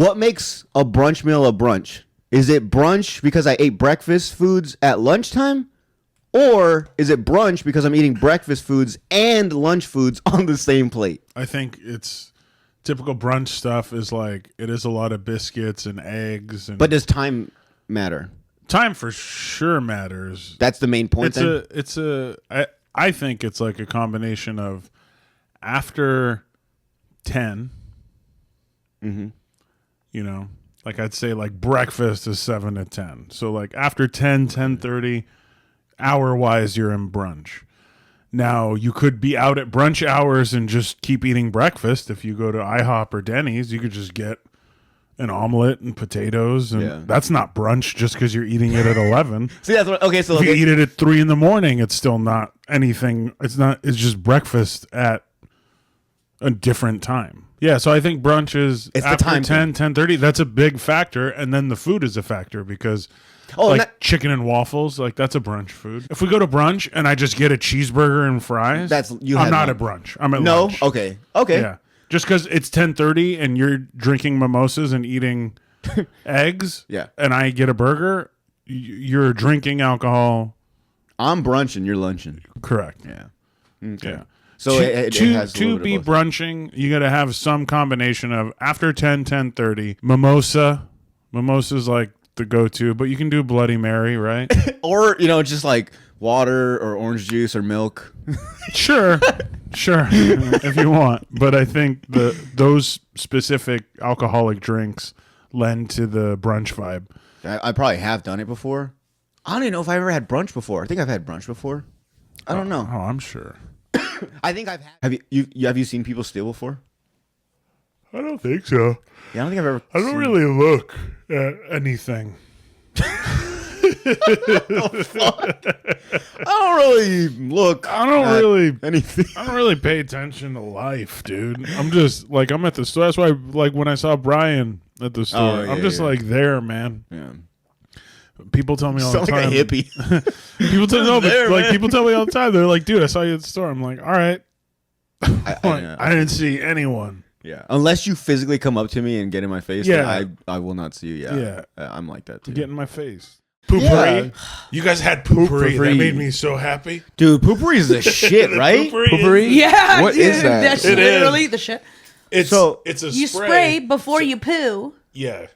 What makes a brunch meal a brunch? Is it brunch because I ate breakfast foods at lunchtime? Or is it brunch because I'm eating breakfast foods and lunch foods on the same plate? I think it's typical brunch stuff is like it is a lot of biscuits and eggs. And But does time matter? time for sure matters. That's the main point. I think it's like a combination of after 10, you know, like I'd say like breakfast is 7 to 10. So like after 10, 10:30, hour-wise, you're in brunch. Now, you could be out at brunch hours and just keep eating breakfast. If you go to IHOP or Denny's, you could just get an omelet and potatoes. And that's not brunch just because you're eating it at 11. See, that's what. Okay, so if you eat it at 3 in the morning, it's still not anything. It's just breakfast at a different time. Yeah, so I think brunch is It's after the time 10, 10:30. That's a big factor. And then the food is a factor because chicken and waffles, like that's a brunch food. If we go to brunch and I just get a cheeseburger and fries, I'm not at brunch. I'm at lunch. Okay. Yeah. Just because it's 10:30 and you're drinking mimosas and eating eggs and I get a burger, you're drinking alcohol. I'm brunching, you're lunching. Correct. Yeah. Okay. Yeah. So it has to be brunching, you got to have some combination of after 10, 10:30, mimosa. Mimosa's like the go-to, but you can do Bloody Mary, right? Or, just like water or orange juice or milk. Sure, if you want. But I think those specific alcoholic drinks lend to the brunch vibe. I probably have done it before. I don't even know if I ever had brunch before. I think I've had brunch before. I don't know. Oh, I'm sure. I think I've had. Have you seen people steal before? I don't think so. Yeah, I don't think I've ever. I don't really look at anything. I don't really look. I don't really anything. I don't really pay attention to life, dude. I'm just like I'm at the store. That's why, like when I saw Brian at the store, I'm just like there, man. Yeah. People tell me all the time. Like a hippie. People tell people tell me all the time. They're like, "Dude, I saw you at the store." I'm like, "All right." I didn't see anyone. Yeah, unless you physically come up to me and get in my face. Yeah, I will not see you. Yeah. I'm like that too. Get in my face. Poopery. You guys had poopery. That made me so happy. Dude, poopery is the shit, right? Poopery? Yeah. What is that? That's literally the shit. It's a you spray before you poo. Yeah.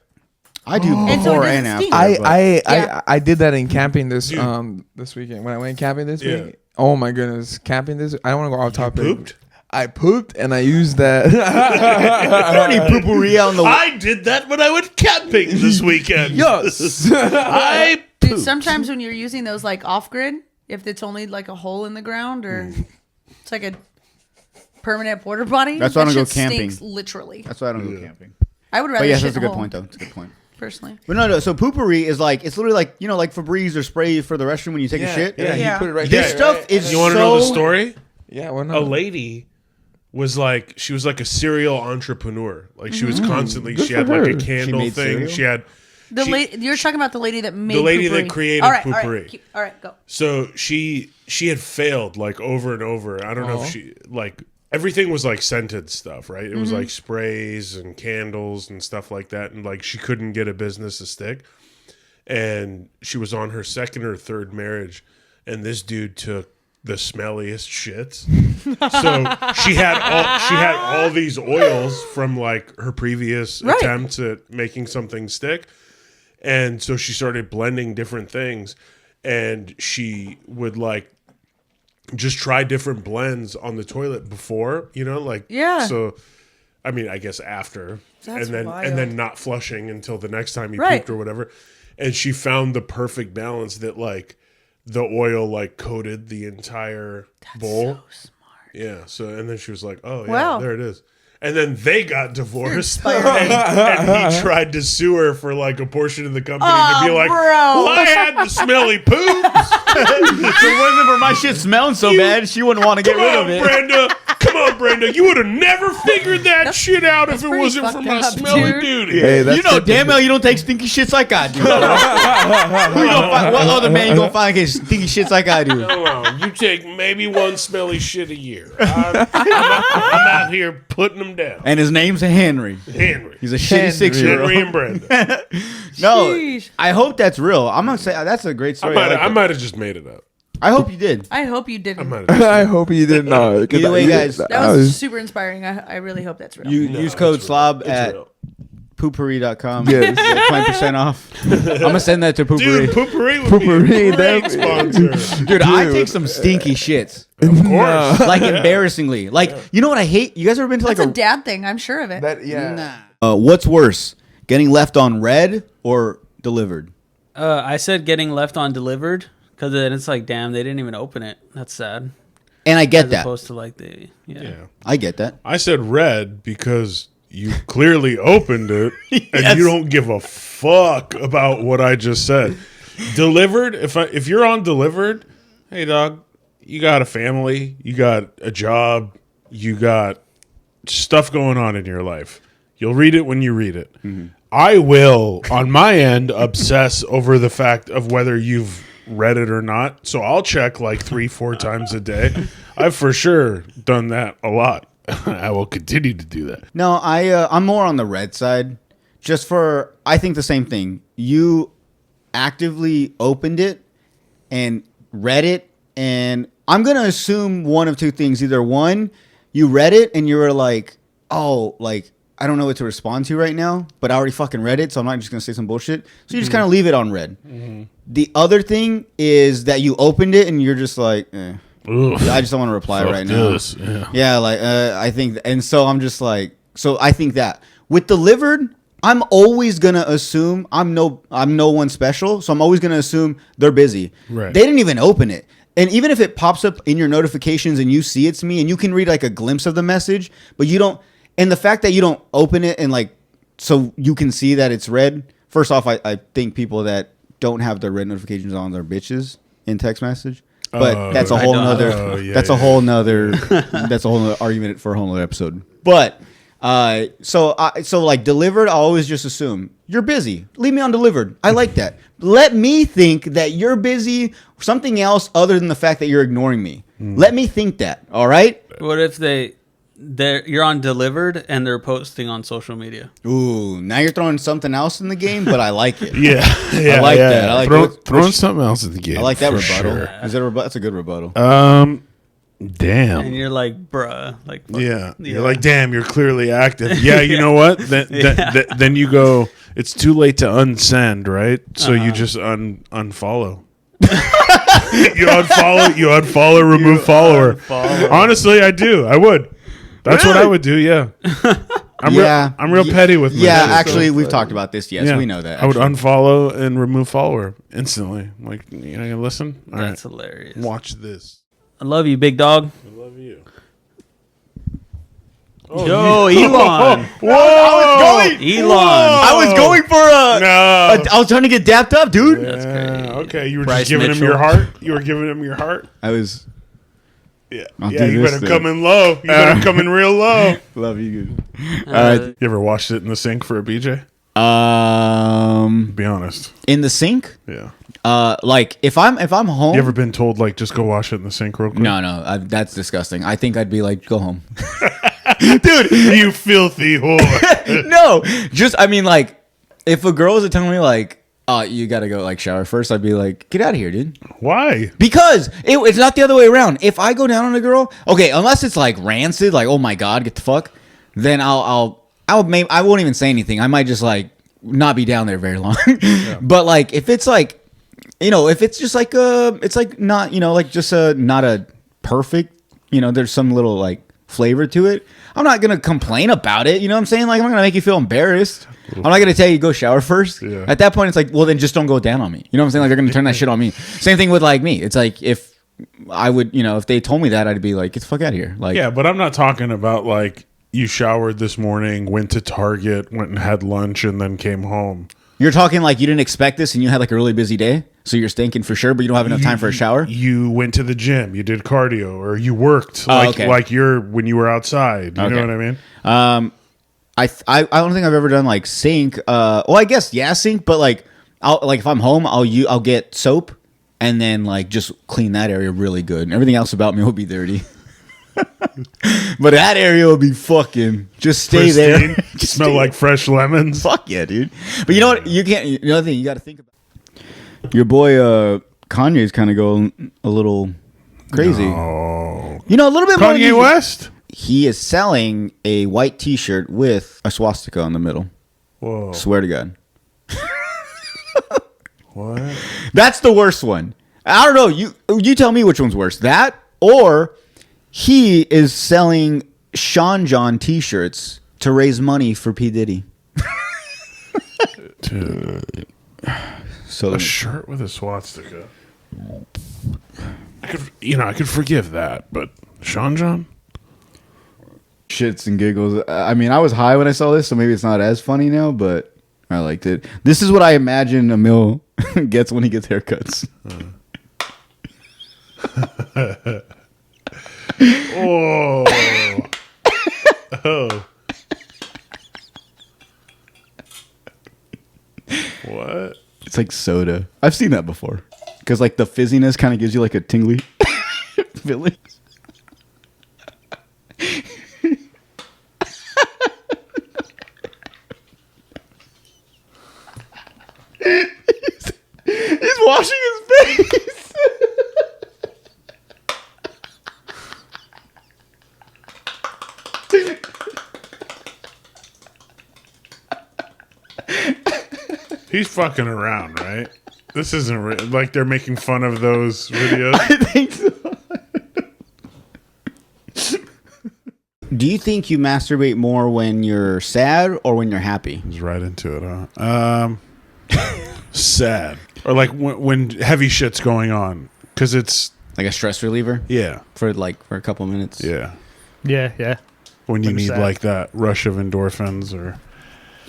I do before and after. I did that in camping this weekend. When I went camping this week. Oh my goodness. Camping this I don't want to go off topic. You pooped? I pooped and I used that. Poopery on the I did that when I went camping this weekend. Yes. I pooped. Dude, sometimes when you're using those like off grid, if it's only like a hole in the ground or it's like a permanent porta potty, that's why I don't go shit camping. stinks, literally. That's why I don't go camping. I would rather. But yes, shit that's a in a good hole, point though. It's a good point. personally. But no. So poopery is like it's literally like like Febreze or spray for the restroom when you take a shit. Yeah, you put it right This there. stuff is. You want to know the story? Yeah, why not? A lady was like a serial entrepreneur. Like she was constantly. She had like a candle made thing. cereal? She had. You're talking about the lady that made The lady poopery. that created poopery. All right, go. So she had failed like over and over. I don't know if she like everything was like scented stuff, right? It was like sprays and candles and stuff like that, and like she couldn't get a business to stick. And she was on her second or third marriage, and this dude took the smelliest shits. So she had all these oils from like her previous attempts at making something stick. And so she started blending different things, and she would like just try different blends on the toilet before, So, I mean, I guess after, That's and wild. then not flushing until the next time you pooped or whatever. And she found the perfect balance that like the oil like coated the entire bowl. So smart. Yeah. So and then she was like, "Oh yeah, Wow. there it is." And then they got divorced, and he tried to sue her for like a portion of the company to be like, bro. "Well, I had the smelly poops." If it wasn't for my shit smelling so bad, she wouldn't want to get Come rid on, of it. Brenda. Come Come on, Brenda. You would have never figured that shit out if it pretty wasn't for fucked my up, smelly dude. duty. Hey, that's You know damn well you don't take stinky shits like I do. What other man you gonna find get stinky shits like I do? Come on, you take maybe one smelly shit a year. I'm out here putting them down. And his name's Henry. Henry. He's a shitty 6-year-old. Henry and Brenda. No, Sheesh. I hope that's real. I'm gonna say that's a great story. I might have just made it up. I hope you did. I hope you didn't. I hope you did not. Either way, guys, That was super inspiring. I really hope that's real. You use code slob at real. poopery.com. Yes. Get 20% off. I'm gonna send that to Dude, Poopery. Poopery would Poopery, be a great that- sponsor. Dude, I take some stinky shits. Of course. Like embarrassingly. Like, you know what I hate? You guys ever been to like That's a dad thing. I'm sure of it. what's worse? Getting left on red or delivered? I said getting left on delivered because then it's like, damn, they didn't even open it. That's sad. And I get As that. opposed to like the Yeah. I get that. I said red because you clearly opened it and you don't give a fuck about what I just said. Delivered, if you're on delivered, hey dog, you got a family, you got a job, you got stuff going on in your life. You'll read it when you read it. Mm-hmm. I will, on my end, obsess over the fact of whether you've read it or not. So I'll check like 3-4 times a day. I've for sure done that a lot. I will continue to do that. No, I'm more on the red side. Just for, I think the same thing. You actively opened it and read it, and I'm going to assume one of two things. Either one, you read it and you were like, oh, like, I don't know what to respond to right now, but I already fucking read it, so I'm not just going to say some bullshit. So you just kind of leave it on red. The other thing is that you opened it and you're just like, I just don't want to reply right now. Yeah, like, I think, and so I'm just like, so I think that. With delivered, I'm always going to assume, I'm no one special, so I'm always going to assume they're busy. Right. They didn't even open it. And even if it pops up in your notifications and you see it's me and you can read like a glimpse of the message, but you don't, and the fact that you don't open it and like, so you can see that it's red. First off, I think people that don't have their red notifications on their bitches in text message, but that's a whole nother, that's a whole nother, that's a whole nother argument for a whole nother episode. But, so like delivered, I always just assume you're busy. Leave me on delivered. I like that. Let me think that you're busy, something else other than the fact that you're ignoring me. Let me think that. All right. What if you're on delivered and they're posting on social media? Ooh, now you're throwing something else in the game, but I like it. Yeah, I like that. I like throwing something else at the game. I like that for rebuttal. sure. Is that a rebuttal? That's a good rebuttal. Damn. And you're like, bruh, like, fuck. Yeah. You're like, damn, you're clearly active. Yeah, you know what? Then you go, it's too late to unsend, right? So you just unfollow. you unfollow, remove follower. Honestly, I do. I would. That's what I would do, yeah. I'm real petty with my Yeah, shit. actually, we've talked about this. Yes, Yeah. we know that. I would actually. unfollow and remove follower instantly. Like, you know, listen? All That's right. hilarious. Watch this. I love you, big dog. I love you. Yo, Elon. Whoa! Elon. I was going for No. I was trying to get dapped up, dude. That's crazy. Okay, you were Bryce just giving him Mitchell. your heart. You were giving him your heart. I was. Yeah, I'll yeah. do You this better then. come in low. You better come in real low. Love you. Uh, You ever washed it in the sink for a BJ? Be honest. In the sink. Yeah. Like if I'm home. You ever been told like just go wash it in the sink real quick? No, that's disgusting. I think I'd be like, go home. dude. You filthy whore. No, just I mean like, if a girl was telling me like, you gotta go like shower first, I'd be like, get out of here, dude. Why? Because it's not the other way around. If I go down on a girl, okay, unless it's like rancid, like oh my god, get the fuck, then I won't even say anything. I might just like not be down there very long. But like if it's like, you know, if it's just like it's like not, you know, like just not a perfect, you know, there's some little like flavor to it. I'm not gonna complain about it. You know what I'm saying? Like I'm not gonna make you feel embarrassed. I'm not gonna tell you go shower first. Yeah. At that point, it's like, well, then just don't go down on me. You know what I'm saying? Like they're gonna turn that shit on me. Same thing with like me. It's like if I would, you know, if they told me that, I'd be like, get the fuck out of here. Like, Yeah, but I'm not talking about like you showered this morning, went to Target, went and had lunch, and then came home. You're talking like you didn't expect this and you had like a really busy day, so you're stinking for sure, but you don't have enough time for a shower. You went to the gym, you did cardio, or you worked like you're when you were outside. You know what I mean? I don't think I've ever done like sink. Well, I guess sink, but like if I'm home, I'll get soap and then like just clean that area really good. And everything else about me will be dirty. But that area will be fucking just stay there. Just smell like fresh lemons. Fuck yeah, dude. But you know what? You can't. You know the thing you got to think about. Your boy Kanye's kind of going a little crazy. Oh, You know, a little bit more. Kanye West. He is selling a white T-shirt with a swastika on the middle. Whoa. Swear to God. What? That's the worst one. I don't know. You tell me which one's worse. That or he is selling Sean John T-shirts to raise money for P Diddy. Dude. So A shirt with a swastika. I could forgive that, but Sean John? shits and giggles. I mean, I was high when I saw this, so maybe it's not as funny now, but I liked it. This is what I imagine Emil gets when he gets haircuts. Oh. Oh. What? It's like soda. I've seen that before. Because like the fizziness kind of gives you like a tingly feeling. He's washing his face. He's fucking around, right? This isn't like they're making fun of those videos. I think so. Do you think you masturbate more when you're sad or when you're happy? He's right into it, huh? Sad. Or like when heavy shit's going on. Because it's... Like a stress reliever? Yeah. For a couple minutes? Yeah. Yeah. When you need sad. like that rush of endorphins or...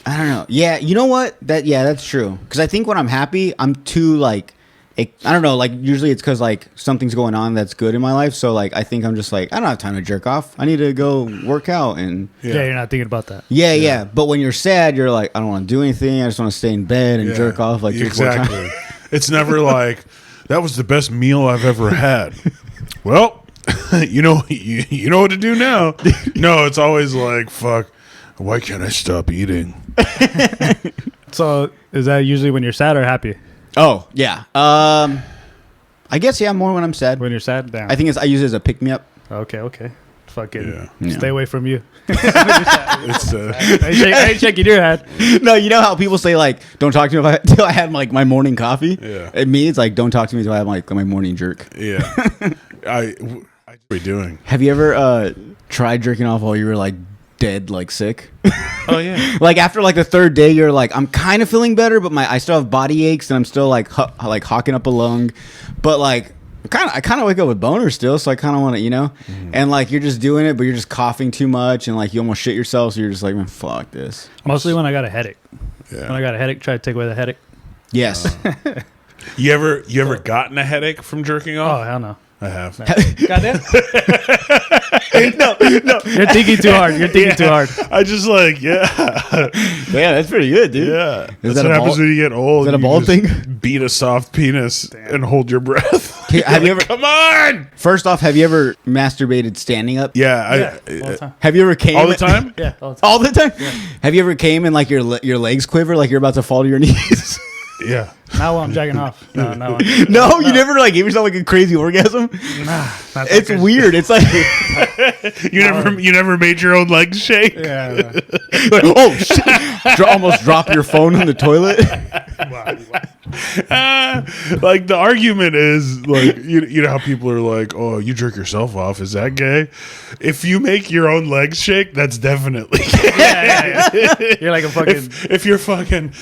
I don't know. Yeah, you know what? That's true. Because I think when I'm happy, I'm too like, I don't know. Like usually it's because like something's going on that's good in my life. So like I think I'm just like I don't have time to jerk off. I need to go work out and Yeah, you're not thinking about that. yeah. But when you're sad, you're like I don't want to do anything. I just want to stay in bed and jerk off like 3-4 exactly. times. It's never like that was the best meal I've ever had. Well, you know what to do now. No, it's always like fuck. Why can't I stop eating? So is that usually when you're sad or happy? Oh yeah. I guess more when I'm sad. When you're sad? Damn. I think I use it as a pick me up. Okay. Fucking Yeah. stay away from you. It's I ain't shaking your head. No, you know how people say like, "Don't talk to me until I had like my morning coffee." Yeah. It means like, "Don't talk to me until I have like my morning jerk." yeah. What are we doing? Have you ever tried jerking off while you were like dead, like sick? Oh yeah. Like after like the third day, you're like, I'm kind of feeling better, but I still have body aches and I'm still like hawking up a lung, but like I kind of wake up with boners still, so I kind of want to, and like you're just doing it, but you're just coughing too much and like you almost shit yourself, so you're just like, man, fuck this. Mostly when I got a headache. Yeah. When I got a headache, try to take away the headache. Yes. You ever gotten a headache from jerking Oh, off? hell no. I have. Goddamn. no. You're thinking too hard. You're thinking too hard. I just like Yeah, that's pretty good, dude. Yeah. Is That's that what a happens ball- when you get old. is that a You ball just thing? Beat a soft penis and hold your breath. Have you ever? Come on. First off, have you ever masturbated standing up? Yeah. All the time. Have you ever came All the time? Yeah, all the time. All the time? Have you ever came and like your legs quiver like you're about to fall to your knees? Yeah. Now while I'm jacking off. No. No, you never like gave yourself like a crazy orgasm. Not that It's crazy. weird. It's like, You never made your own legs shake? Yeah. like, oh shit! Almost drop your phone in the toilet. Like the argument is like you know how people are like, oh, you jerk yourself off, is that gay? If you make your own legs shake, that's definitely gay. Yeah. You're like a fucking. If you're fucking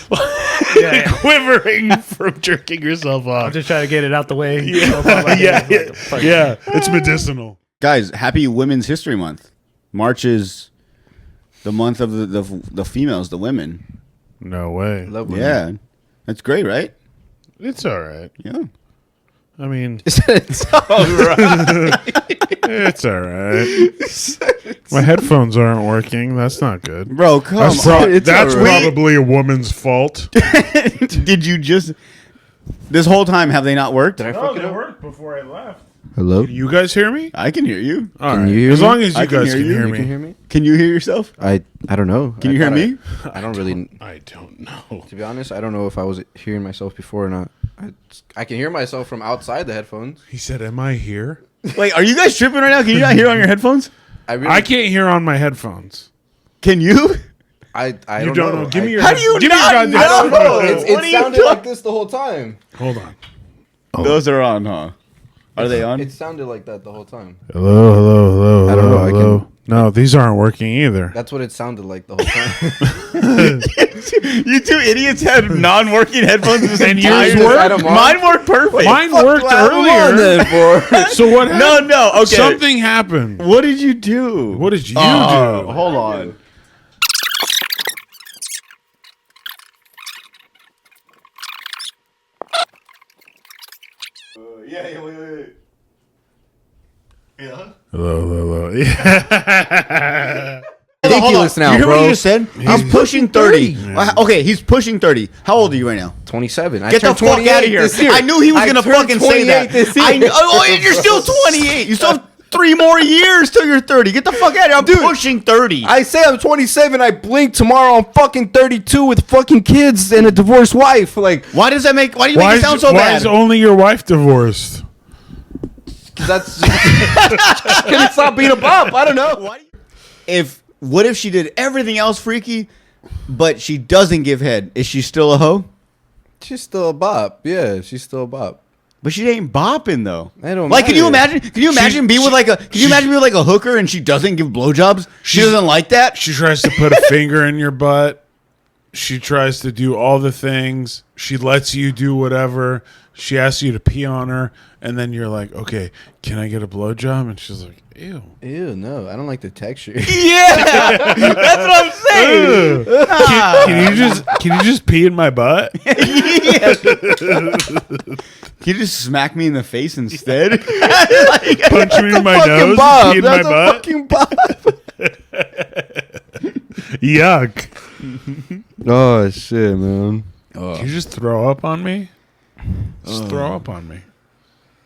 Yeah. quivering from jerking yourself I'm off. just trying to get it out the way. Yeah, it's medicinal. Guys, happy Women's History Month. March is the month of the females, the women. No way. Love women. Yeah, that's great, right? It's all right. Yeah. I mean, It's all right. it's all right. My headphones aren't working. That's not good. Bro, come That's, on. that's all right. probably a woman's fault. Did you just this whole time have they not worked? Did I fuck it up? worked before I left. Hello? You guys hear me? I can hear you. All Can right. you hear As me? long as you I can guys hear can you. hear You me. can hear me? Can you hear yourself? I don't know. Can you hear me? I don't really. I don't know. To be honest, I don't know if I was hearing myself before or not. I can hear myself from outside the headphones. He said, "Am I here?" Wait, are you guys tripping right now? Can you not hear on your headphones? I can't hear on my headphones. Can you? I You don't know. Give me your. How do you give me your not goddamn- know? I don't know. What It are you sounded doing? like this the whole time. Hold on. Those are on, huh? Are they on? It sounded like that the whole time. Hello. I don't know, I can- No, these aren't working either. That's what it sounded like the whole time. You two idiots had non-working headphones. And yours I just work? had 'em on. Mine worked perfect. Mine Fuck worked do I have 'em on earlier. then for? So what happened? No, okay. Something happened. What did you do? What did you Oh, do? Hold on. Wait. Yeah. Hello. Yeah. Ridiculous now, You hear what bro. he just said? He's pushing 30. Okay, he's pushing 30. How old are you right now? 27. I Get the turned fuck 28 out of here. this year. I knew he was I going to turned fucking say 28 that. this year. I know. Oh, you're still 28. You still have 3 more years till you're 30. Get the fuck out of here. I'm pushing 30. I say I'm 27. I blink tomorrow. I'm fucking 32 with fucking kids and a divorced wife. Like, Why do you make it sound so why bad? is only your wife divorced? that's can it stop being a bump? I don't know. What if she did everything else freaky, but she doesn't give head? Is she still a hoe? She's still a bop. Yeah, she's still a bop. But she ain't bopping though. It don't Like, can you matter. imagine? Can you imagine being with like a hooker and she doesn't give blowjobs? She doesn't like that. She tries to put a finger in your butt. She tries to do all the things. She lets you do whatever. She asks you to pee on her, and then you're like, "Okay, can I get a blowjob?" And she's like, "Ew." Ew, no, I don't like the texture. Yeah, that's what I'm saying. Can you just pee in my butt? Yeah. Can you just smack me in the face instead? Punch me in my nose? Bob. Pee in my That's a butt? fucking bop. Yuck. Oh shit, man. Can you just throw up on me? Just throw up on me.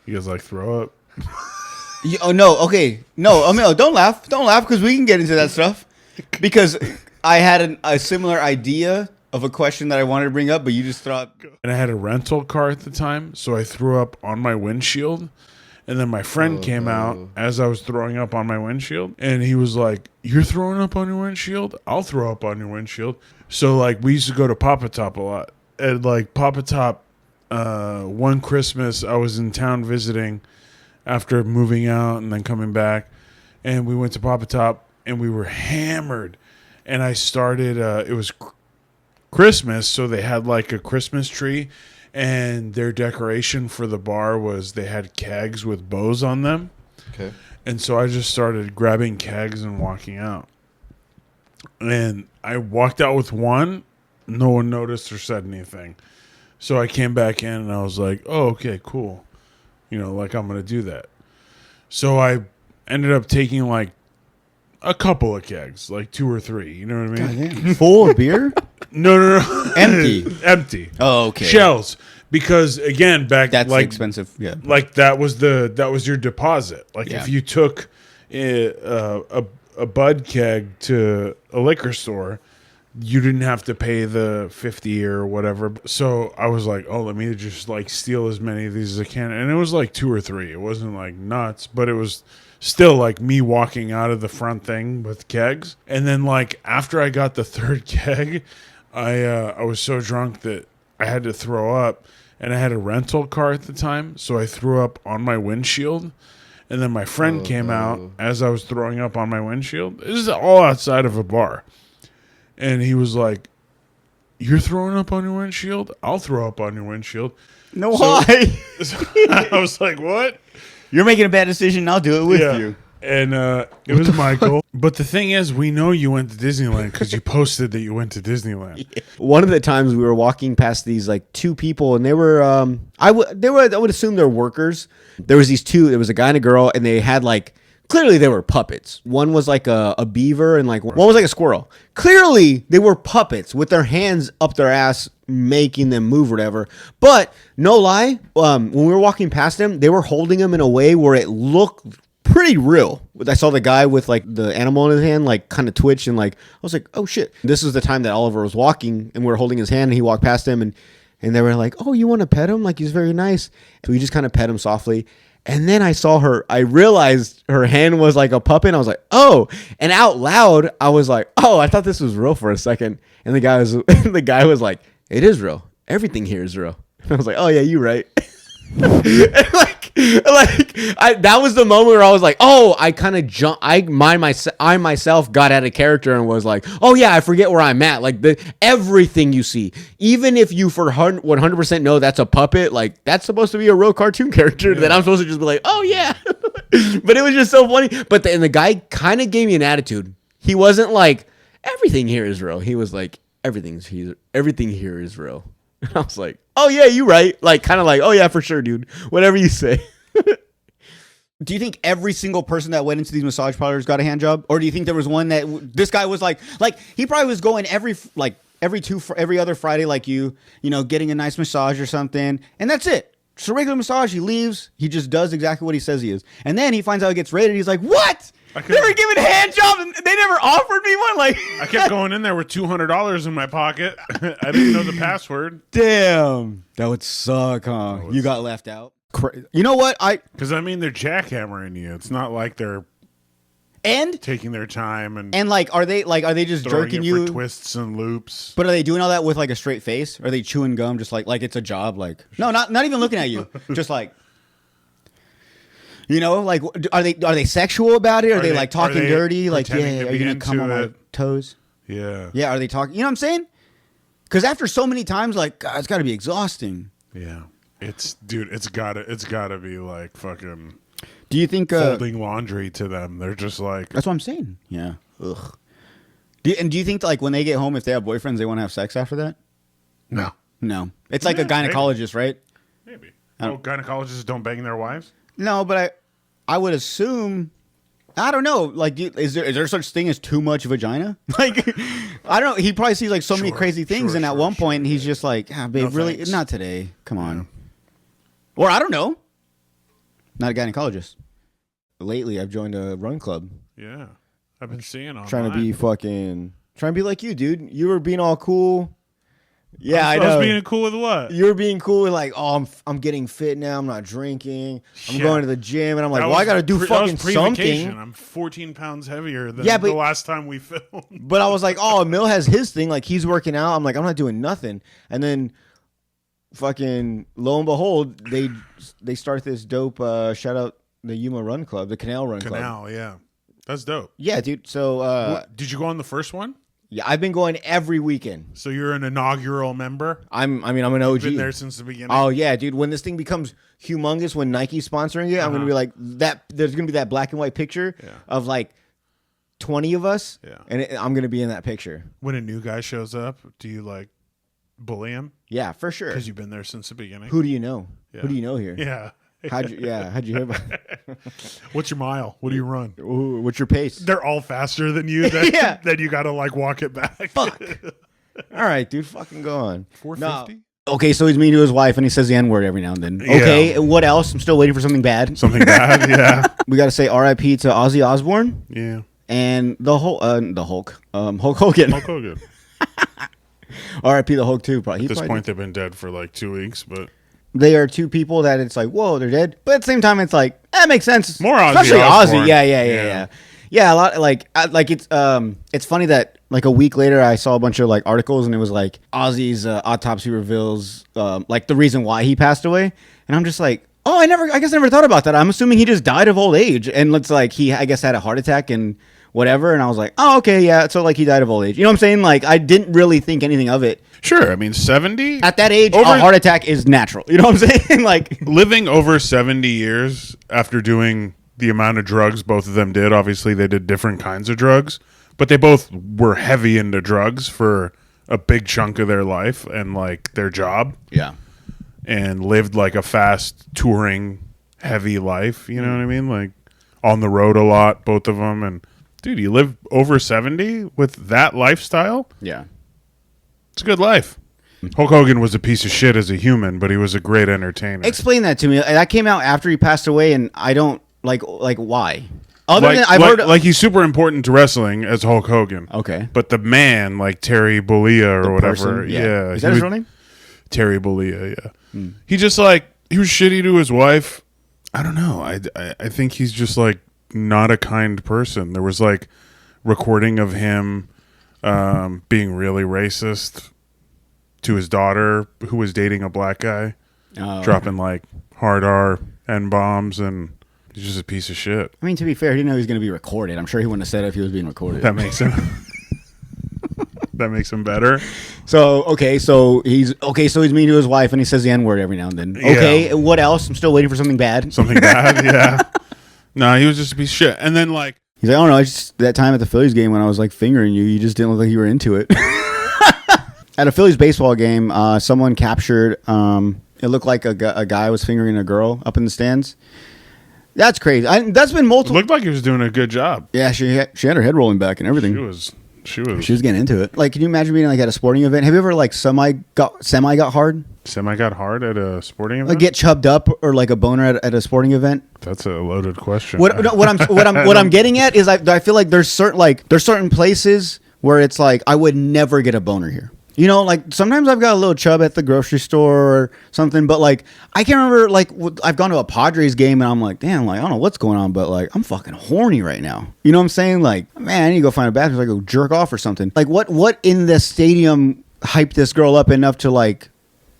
You guys like throw up? Oh no, okay, no, I mean, don't laugh, because we can get into that stuff. Because I had a similar idea of a question that I wanted to bring up, but you just thought. And I had a rental car at the time, so I threw up on my windshield. And then my friend came out as I was throwing up on my windshield, and he was like, "You're throwing up on your windshield? I'll throw up on your windshield." So like we used to go to Papa Top a lot, and like Papa Top. One Christmas, I was in town visiting after moving out and then coming back, and we went to Papa Top and we were hammered. And I started. It was Christmas, so they had like a Christmas tree, and their decoration for the bar was they had kegs with bows on them. Okay. And so I just started grabbing kegs and walking out. And I walked out with one. No one noticed or said anything. So I came back in and I was like, oh, okay, cool. You know, like I'm going to do that. So I ended up taking like a couple of kegs, like 2 or 3. You know what I mean? Full of beer? No. Empty. Empty. Oh, okay. Shells. Because again, back That's like expensive. Yeah. like that was your deposit. Like Yeah. if you took a bud keg to a liquor store, you didn't have to pay the 50 or whatever. So I was like, oh, let me just like steal as many of these as I can. And it was like 2 or 3. It wasn't like nuts, but it was still like me walking out of the front thing with kegs. And then like after I got the 3rd keg, I was so drunk that I had to throw up, and I had a rental car at the time. So I threw up on my windshield. And then my friend came out as I was throwing up on my windshield. This is all outside of a bar. And he was like, "You're throwing up on your windshield? I'll throw up on your windshield." No, So- why? So I was like, "What?" You're making a bad decision. I'll do it with Yeah. you. And it was Michael. But the thing is, we know you went to Disneyland because you posted that you went to Disneyland. One of the times we were walking past these like two people, and they were I would assume they're workers. There was these two. There was a guy and a girl, and they had like clearly they were puppets. One was like a beaver, and like one was like a squirrel. Clearly they were puppets with their hands up their ass, making them move, or whatever. But no lie, when we were walking past them, they were holding them in a way where it looked pretty real. I saw the guy with like the animal in his hand, like kind of twitch, and like I was like, oh shit. This was the time that Oliver was walking, and we were holding his hand, and he walked past him, and they were like, oh, you want to pet him? Like he's very nice. So we just kind of pet him softly. And then I realized her hand was like a puppet. And I was like, oh, and out loud, I was like, oh, I thought this was real for a second. And the guy was like, it is real. Everything here is real. And I was like, oh yeah, you're right. That was the moment where I was like, oh, I kind of jumped. I myself got out of character and was like, oh yeah, I forget where I'm at. Like everything you see, even if you for 100% know that's a puppet, like that's supposed to be a real cartoon character that I'm supposed to just be like, oh yeah. But it was just so funny. But the guy kind of gave me an attitude. He wasn't like everything here is real. He was like everything here is real. And I was like, oh yeah, you right. Like kind of like, oh yeah, for sure, dude. Whatever you say. Do you think every single person that went into these massage parlors got a hand job, or do you think there was one that this guy was like he probably was going every other Friday like you know, getting a nice massage or something, and that's it. Just a regular massage. He leaves. He just does exactly what he says he is, and then he finds out he gets rated. He's like, what? They were giving hand jobs, and they never offered me one. Like I kept going in there with $200 in my pocket. I didn't know the password. Damn, that would suck, huh? You got left out. You know what? Because I mean, they're jackhammering you. It's not like they're taking their time and like are they just jerking you for twists and loops? But are they doing all that with like a straight face? Are they chewing gum just like it's a job? Like no, not even looking at you, just like. You know, like, are they sexual about it? Are they like talking dirty? Like, yeah, are you gonna come on my toes? Yeah. Yeah, are they talking? You know what I'm saying? Because after so many times, like, God, it's got to be exhausting. Yeah, it's gotta be like fucking. Do you think folding laundry to them? They're just like. That's what I'm saying. Yeah. Ugh. Do you think like when they get home, if they have boyfriends, they want to have sex after that? No. It's like a gynecologist, right? Maybe. Oh, gynecologists don't bang their wives. No, but I would assume, I don't know. Like, is there such thing as too much vagina? Like, I don't know. He probably sees like so many crazy things, and at one point he's just like, babe, no really, thanks. Not today. Come on. Yeah. Or I don't know. Not a gynecologist. Lately, I've joined a run club. Yeah, I've been seeing online. Trying to be like you, dude. You were being all cool. Yeah, I know. I was being cool with what? You were being cool with like, oh, I'm getting fit now. I'm not drinking. I'm going to the gym, and I'm like, I got to do fucking something. I'm 14 pounds heavier than the last time we filmed. But I was like, oh, Emil has his thing. Like he's working out. I'm like, I'm not doing nothing. And then, fucking lo and behold, they start this dope. Shout out the Yuma Run Club, the Canal Run Club. Canal, yeah, that's dope. Yeah, dude. So, did you go on the first one? Yeah, I've been going every weekend. So you're an inaugural member? I'm an OG. You've been there since the beginning. Oh yeah, dude. When this thing becomes humongous, when Nike's sponsoring it, I'm gonna be like that. There's gonna be that black and white picture of like 20 of us, and I'm gonna be in that picture. When a new guy shows up, do you like bully him? Yeah, for sure. Because you've been there since the beginning. Who do you know? Yeah. Who do you know here? Yeah. How'd you hear about it? What's your mile? What do you run? Ooh, what's your pace? They're all faster than you. Then you gotta like walk it back. Fuck. All right, dude. Fucking go on. 450. No. Okay, so he's mean to his wife and he says the N-word every now and then. Okay, yeah. What else? I'm still waiting for something bad. Something bad, yeah. We got to say R.I.P. to Ozzy Osbourne. Yeah. And the Hulk. Hulk Hogan. Hulk Hogan. R.I.P. the Hulk too. At this point, they've been dead for like 2 weeks, but. They are two people that it's like, whoa, they're dead. But at the same time, it's like, that makes sense. More Ozzy Especially Osbourne. Ozzy. Yeah, a lot like it's funny that like a week later I saw a bunch of like articles and it was like Ozzy's autopsy reveals like the reason why he passed away. And I'm just like, oh, I guess I never thought about that. I'm assuming he just died of old age. And it's like he, I guess, had a heart attack and whatever. And I was like, oh, okay, yeah. So like he died of old age. You know what I'm saying? Like I didn't really think anything of it. Sure. I mean, 70? At that age, a heart attack is natural. You know what I'm saying? Like living over 70 years after doing the amount of drugs both of them did. Obviously, they did different kinds of drugs, but they both were heavy into drugs for a big chunk of their life and like their job. Yeah. And lived like a fast touring heavy life. You know what I mean? Like on the road a lot, both of them. And dude, you live over 70 with that lifestyle. Yeah. It's a good life. Hulk Hogan was a piece of shit as a human, but he was a great entertainer. Explain that to me. That came out after he passed away, and I don't like why. Other like, than I've like, heard, like he's super important to wrestling as Hulk Hogan. Okay. But the man, like Terry Bollea or whatever, person, yeah, is he that his was- real name? Terry Bollea, yeah. He just like he was shitty to his wife. I don't know. I think he's just like not a kind person. There was like recording of him being really racist to his daughter who was dating a black guy, dropping like hard R N bombs, and he's just a piece of shit. I mean, to be fair, he didn't know he was going to be recorded. I'm sure he wouldn't have said it if he was being recorded. That makes him that makes him better. So he's mean to his wife, and he says the N-word every now and then. Yeah. Okay, what else? I'm still waiting for something bad. Something bad, yeah. No, he was just a piece of shit. And then like He's like, oh no, it's just that time at the Phillies game when I was like fingering you, you just didn't look like you were into it. At a Phillies baseball game, someone captured. It looked like a guy was fingering a girl up in the stands. That's crazy. That's been it multiple. looked like he was doing a good job. Yeah, she had her head rolling back and everything. She was She was getting into it. Like, can you imagine being like at a sporting event? Have you ever like semi got hard? semi got hard at a sporting event. Like get chubbed up or like a boner at a sporting event? That's a loaded question. What I'm getting at is I feel like there's certain places where it's like I would never get a boner here. You know, like sometimes I've got a little chub at the grocery store or something, but like I can't remember. Like I've gone to a Padres game and I'm like, damn, like I don't know what's going on, but like I'm fucking horny right now. You know what I'm saying? Like, man, I need to go find a bathroom so I go jerk off or something. Like what in the stadium hyped this girl up enough to like,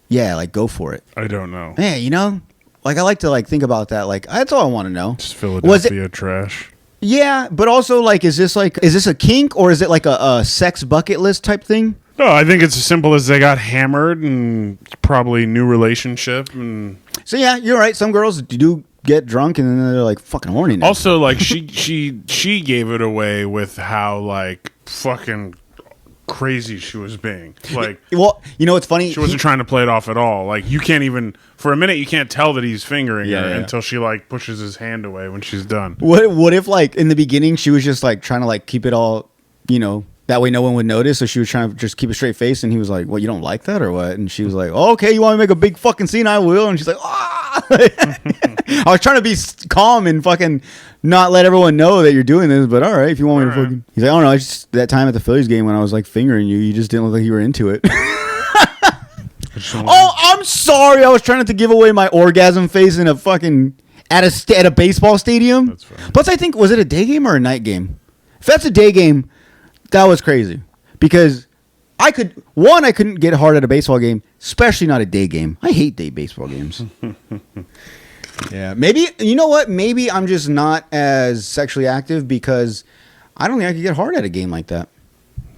yeah, like go for it. I don't know. Yeah, you know, like I like to like think about that. Like that's all I want to know. Just Philadelphia trash. Yeah, but also like, is this a kink or is it like a sex bucket list type thing? No, I think it's as simple as they got hammered and probably new relationship and So yeah, you're right. Some girls do get drunk and then they're like fucking horny now. also like she gave it away with how like fucking crazy she was being. Like well, you know what's funny? she wasn't trying to play it off at all. Like you can't even for a minute you can't tell that he's fingering her until she like pushes his hand away when she's done. What if like in the beginning she was just like trying to like keep it all, you know, that way no one would notice. So she was trying to just keep a straight face, and he was like, "What, you don't like that or what?" And she was like, oh, "Okay, you want me to make a big fucking scene? I will." And she's like, "Ah!" I was trying to be calm and fucking not let everyone know that you're doing this, but all right, if you want me to fucking. He's like, "Oh no, it's just that time at the Phillies game when I was like fingering you, you just didn't look like you were into it." Oh, I'm sorry. I was trying not to give away my orgasm face in a fucking at a baseball stadium. That's fine. Plus, I think was it a day game or a night game? If that's a day game, that was crazy because I couldn't get hard at a baseball game, especially not a day game. I hate day baseball games. Yeah, maybe you know what? Maybe I'm just not as sexually active because I don't think I could get hard at a game like that.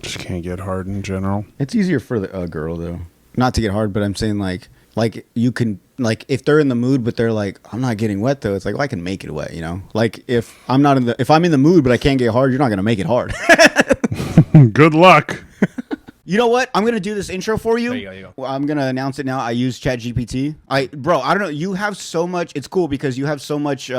Just can't get hard in general. It's easier for the girl though, not to get hard. But I'm saying like you can like if they're in the mood, but they're like I'm not getting wet though. It's like well, I can make it wet, you know. Like if I'm in the mood, but I can't get hard, you're not gonna make it hard. Good luck. You know what? I'm gonna do this intro for you. There you go. Well, I'm gonna announce it now. I use ChatGPT. I don't know. You have so much. It's cool because you have so much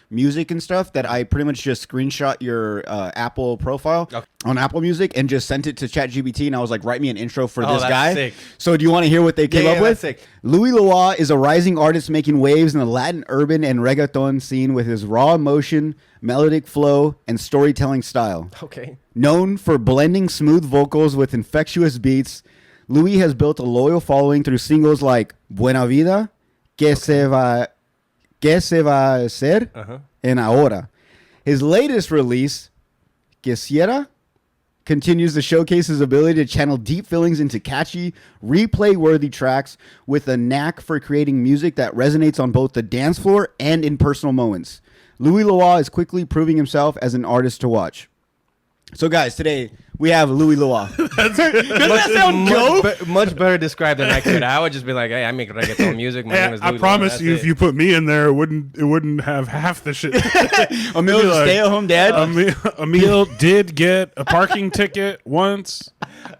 music and stuff that I pretty much just screenshot your Apple profile on Apple Music and just sent it to ChatGPT. And I was like, write me an intro for this that's guy. sick. So do you want to hear what they came up with? that's sick. Louis Loa is a rising artist making waves in the Latin urban and reggaeton scene with his raw emotion, melodic flow, and storytelling style. Okay. Known for blending smooth vocals with infectious beats, Louis has built a loyal following through singles like Buena Vida, Que se va a hacer, and Ahora. His latest release, Quisiera, continues to showcase his ability to channel deep feelings into catchy, replay-worthy tracks with a knack for creating music that resonates on both the dance floor and in personal moments. Louis Loa is quickly proving himself as an artist to watch. So guys, today we have Louis Lua. Much better described than I could. I would just be like, hey, I make reggaeton music. My name is Louis I promise Lua. you, That's if you put me in there, it wouldn't have half the shit. Emil's a Like, stay-at-home dad. Emil did get a parking ticket once.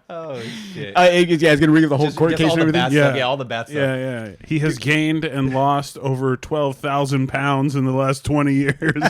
Oh shit. He's gonna read the whole Just court case all and the everything. bad Yeah. stuff. Yeah, all the bad stuff. Yeah. He has gained and lost over 12,000 pounds in the last 20 years.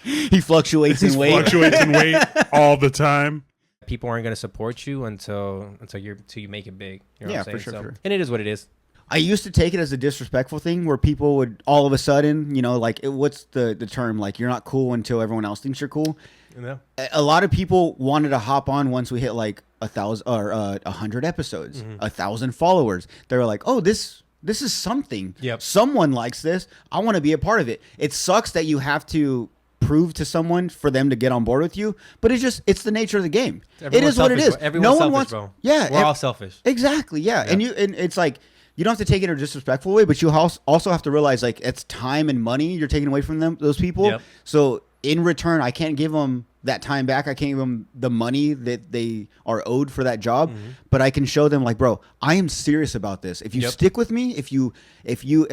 He fluctuates in weight. Fluctuates in weight all the time. People aren't going to support you until you make it big. You know Yeah, what I'm for saying? sure. And it is what it is. I used to take it as a disrespectful thing where people would all of a sudden, like, what's the term? Like, you're not cool until everyone else thinks you're cool. Yeah. A lot of people wanted to hop on once we hit like 1,000 or 100 episodes, 1,000 followers. They were like, oh, this is something. Yep. Someone likes this. I want to be a part of it. It sucks that you have to prove to someone for them to get on board with you, but it's the nature of the game. It is what it is. Everyone's selfish, bro. Yeah, We're all selfish. Exactly. Yeah. And it's like you don't have to take it in a disrespectful way, but you also have to realize like it's time and money you're taking away from those people. Yep. So in return, I can't give them that time back. I can't give them the money that they are owed for that job, but I can show them like, bro, I am serious about this. If you stick with me, if you,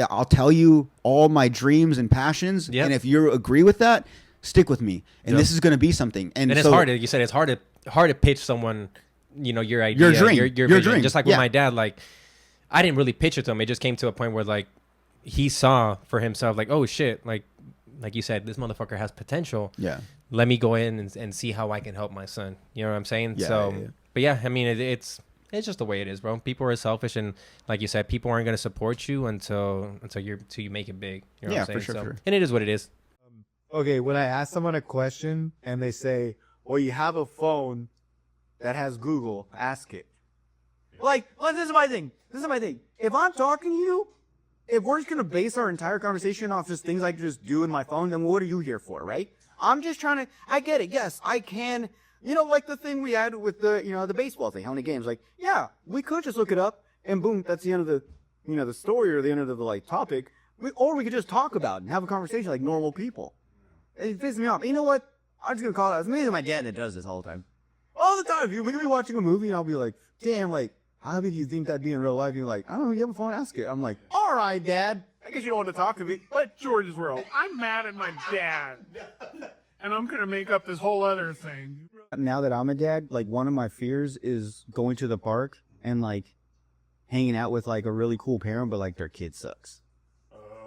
I'll tell you all my dreams and passions. Yep. And if you agree with that, stick with me. And this is going to be something. And it's so, hard. You said it's hard to pitch someone, your idea, Your dream. your Your vision. dream. Just like with my dad, like I didn't really pitch it to him. It just came to a point where like he saw for himself, like, oh shit, like you said, this motherfucker has potential. Yeah. Let me go in and see how I can help my son. You know what I'm saying? Yeah, So, yeah. but yeah, I mean, it's just the way it is, bro. People are selfish, and like you said, people aren't going to support you until you make it big. You know what I'm saying? for sure. And it is what it is. Okay, when I ask someone a question and they say, well, you have a phone that has Google, ask it. Like, well, this is my thing. If I'm talking to you, if we're just going to base our entire conversation off just things I can just do in my phone, then what are you here for, right? I'm just trying to, I get it. Yes, I can, like the thing we had with the baseball thing, how many games? Like, yeah, we could just look it up and boom, that's the end of the, the story or the end of the like topic. Or we could just talk about it and have a conversation like normal people. It pisses me off. You know what? I'm just gonna call it. It's mainly my dad that does this all the time. All the time. We could be watching a movie and I'll be like, damn, like, how did you think that'd be in real life? You're like, I don't know, you have a phone, ask it. I'm like, all right, Dad. I guess you don't want to talk to me. But George's world. I'm mad at my dad, and I'm gonna make up this whole other thing. Now that I'm a dad, like one of my fears is going to the park and like hanging out with like a really cool parent, but like their kid sucks.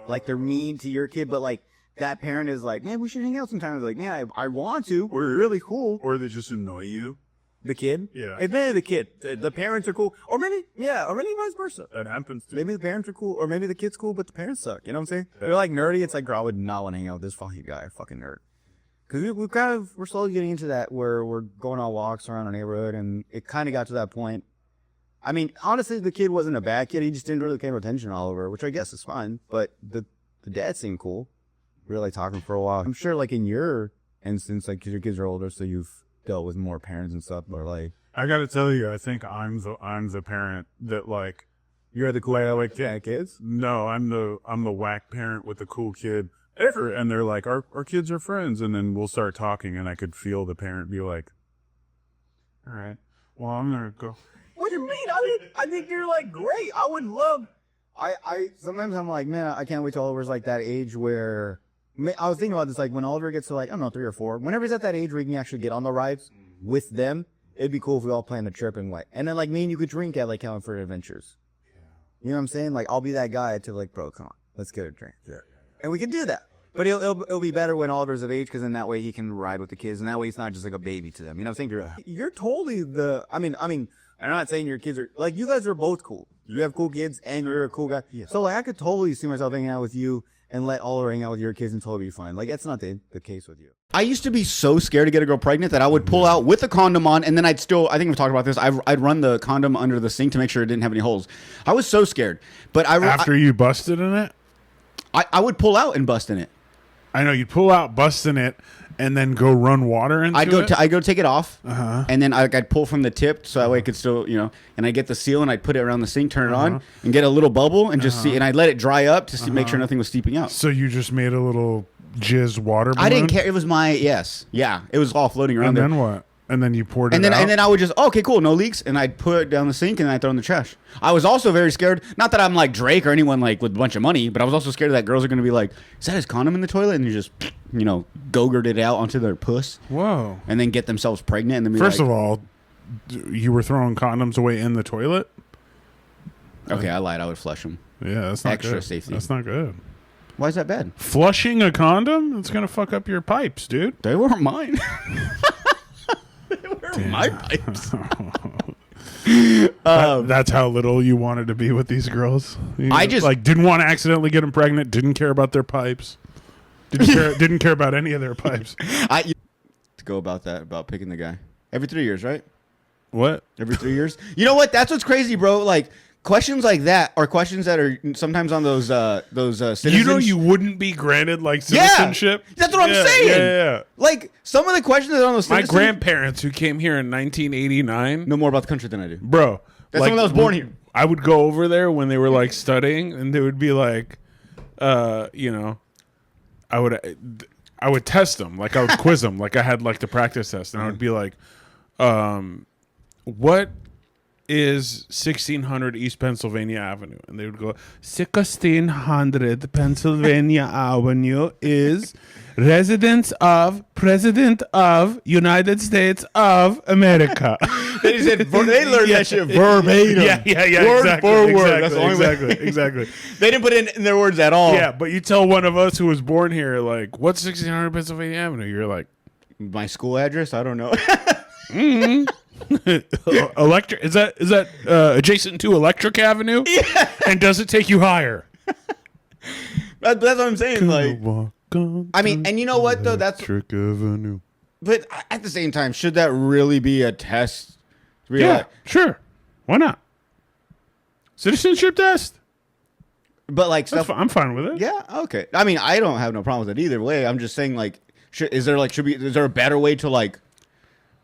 Like they're mean to your kid, but like that parent is like, man, we should hang out sometimes. Like, man, I want to. We're really cool. Or they just annoy you. The kid? Yeah. It's maybe the kid. The parents are cool. Or maybe vice versa. That happens too. Maybe the parents are cool, or maybe the kid's cool, but the parents suck. You know what I'm saying? They're like nerdy. It's like, girl, I would not want to hang out with this fucking guy, fucking nerd. Because we're slowly getting into that where we're going on walks around our neighborhood, and it kind of got to that point. I mean, honestly, the kid wasn't a bad kid. He just didn't really pay attention all over, which I guess is fine. But the dad seemed cool. We were like talking for a while. I'm sure, like in your instance, like 'cause your kids are older, so you've dealt with more parents and stuff. But like, I gotta tell you, I think I'm the parent that like. you're the cool like kids. No, I'm the whack parent with the cool kid. And they're like, our kids are friends, and then we'll start talking, and I could feel the parent be like, all right, well, I'm gonna go. What do you mean? I think you're like great. I would love. I sometimes I'm like, man, I can't wait till Oliver's like that age where. I was thinking about this, like when Oliver gets to like, I don't know, 3 or 4. Whenever he's at that age where he can actually get on the rides with them, it'd be cool if we all planned a trip and like, and then like me and you could drink at like California Adventures. You know what I'm saying? Like I'll be that guy to like, bro, come on, let's get a drink. Yeah. And we can do that. But it'll be better when Oliver's of age, because then that way he can ride with the kids, and that way he's not just like a baby to them. You know what I'm saying? You're totally the. I mean, I'm not saying your kids are like, you guys are both cool. You have cool kids, and you're a cool guy. Yeah. So like, I could totally see myself hanging out with you and let Oliver hang out with your kids and totally be fine. Like that's not the case with you. I used to be so scared to get a girl pregnant that I would pull out with a condom on, and then I think we've talked about this. I'd run the condom under the sink to make sure it didn't have any holes. I was so scared, but After you busted in it? I would pull out and bust in it. I know, you'd pull out, bust in it, and then go run water into it? I'd go take it off, and then I'd pull from the tip so that way it could still, and I'd get the seal and I'd put it around the sink, turn it on, and get a little bubble and just see, and I'd let it dry up to see, make sure nothing was steeping out. So you just made a little jizz water balloon? I didn't care. It was my yeah. It was all floating around And there. then what? And then you poured it And then, out? and then I would just, okay, cool, no leaks, and I'd put it down the sink and I'd throw it in the trash. I was also very scared. Not that I'm like Drake or anyone like with a bunch of money, but I was also scared that girls are going to be like, is that his condom in the toilet? And you just, go-gurt it out onto their puss Whoa. and then get themselves pregnant. And then be First like, of all, you were throwing condoms away in the toilet? okay, I lied. I would flush them. Yeah, that's not Extra good. safety. That's not good. Why is that bad? Flushing a condom? It's going to fuck up your pipes, dude. They weren't mine. They were my pipes. That's how little you wanted to be with these girls. You I just- didn't want to accidentally get them pregnant. Didn't care about their pipes. Didn't care about any of their pipes. To go about picking the guy. Every 3 years, right? What? Every 3 years. You know what? That's what's crazy, bro. Like questions like that are questions that are sometimes on those citizens. You know, you wouldn't be granted citizenship. That's what I'm saying. Yeah. Like some of the questions that are on those My citizens grandparents who came here in 1989, know more about the country than I do. bro. That's someone that was born here. I would go over there when they were like studying, and they would be like, I would test them, like I would quiz them, like I had like the practice test, and I would be like, what is 1600 East Pennsylvania Avenue? And they would go, 1600 Pennsylvania Avenue is residence of President of United States of America. They learned that shit verbatim. Yeah, Word exactly, for word. exactly, That's the only way. exactly. They didn't put it in their words at all. Yeah, but you tell one of us who was born here, like, what's 1600 Pennsylvania Avenue? You're like, My school address? I don't know. Electric? Is that adjacent to Electric Avenue? Yeah. And does it take you higher? That's what I'm saying. Like, I mean, and you know what though? That's Electric Avenue. But at the same time, should that really be a test? Yeah, sure. Why not? Citizenship test. But like That's stuff. I'm fine with it. Yeah. Okay. I mean, I don't have no problem with it either way. I'm just saying, like, is there a better way to like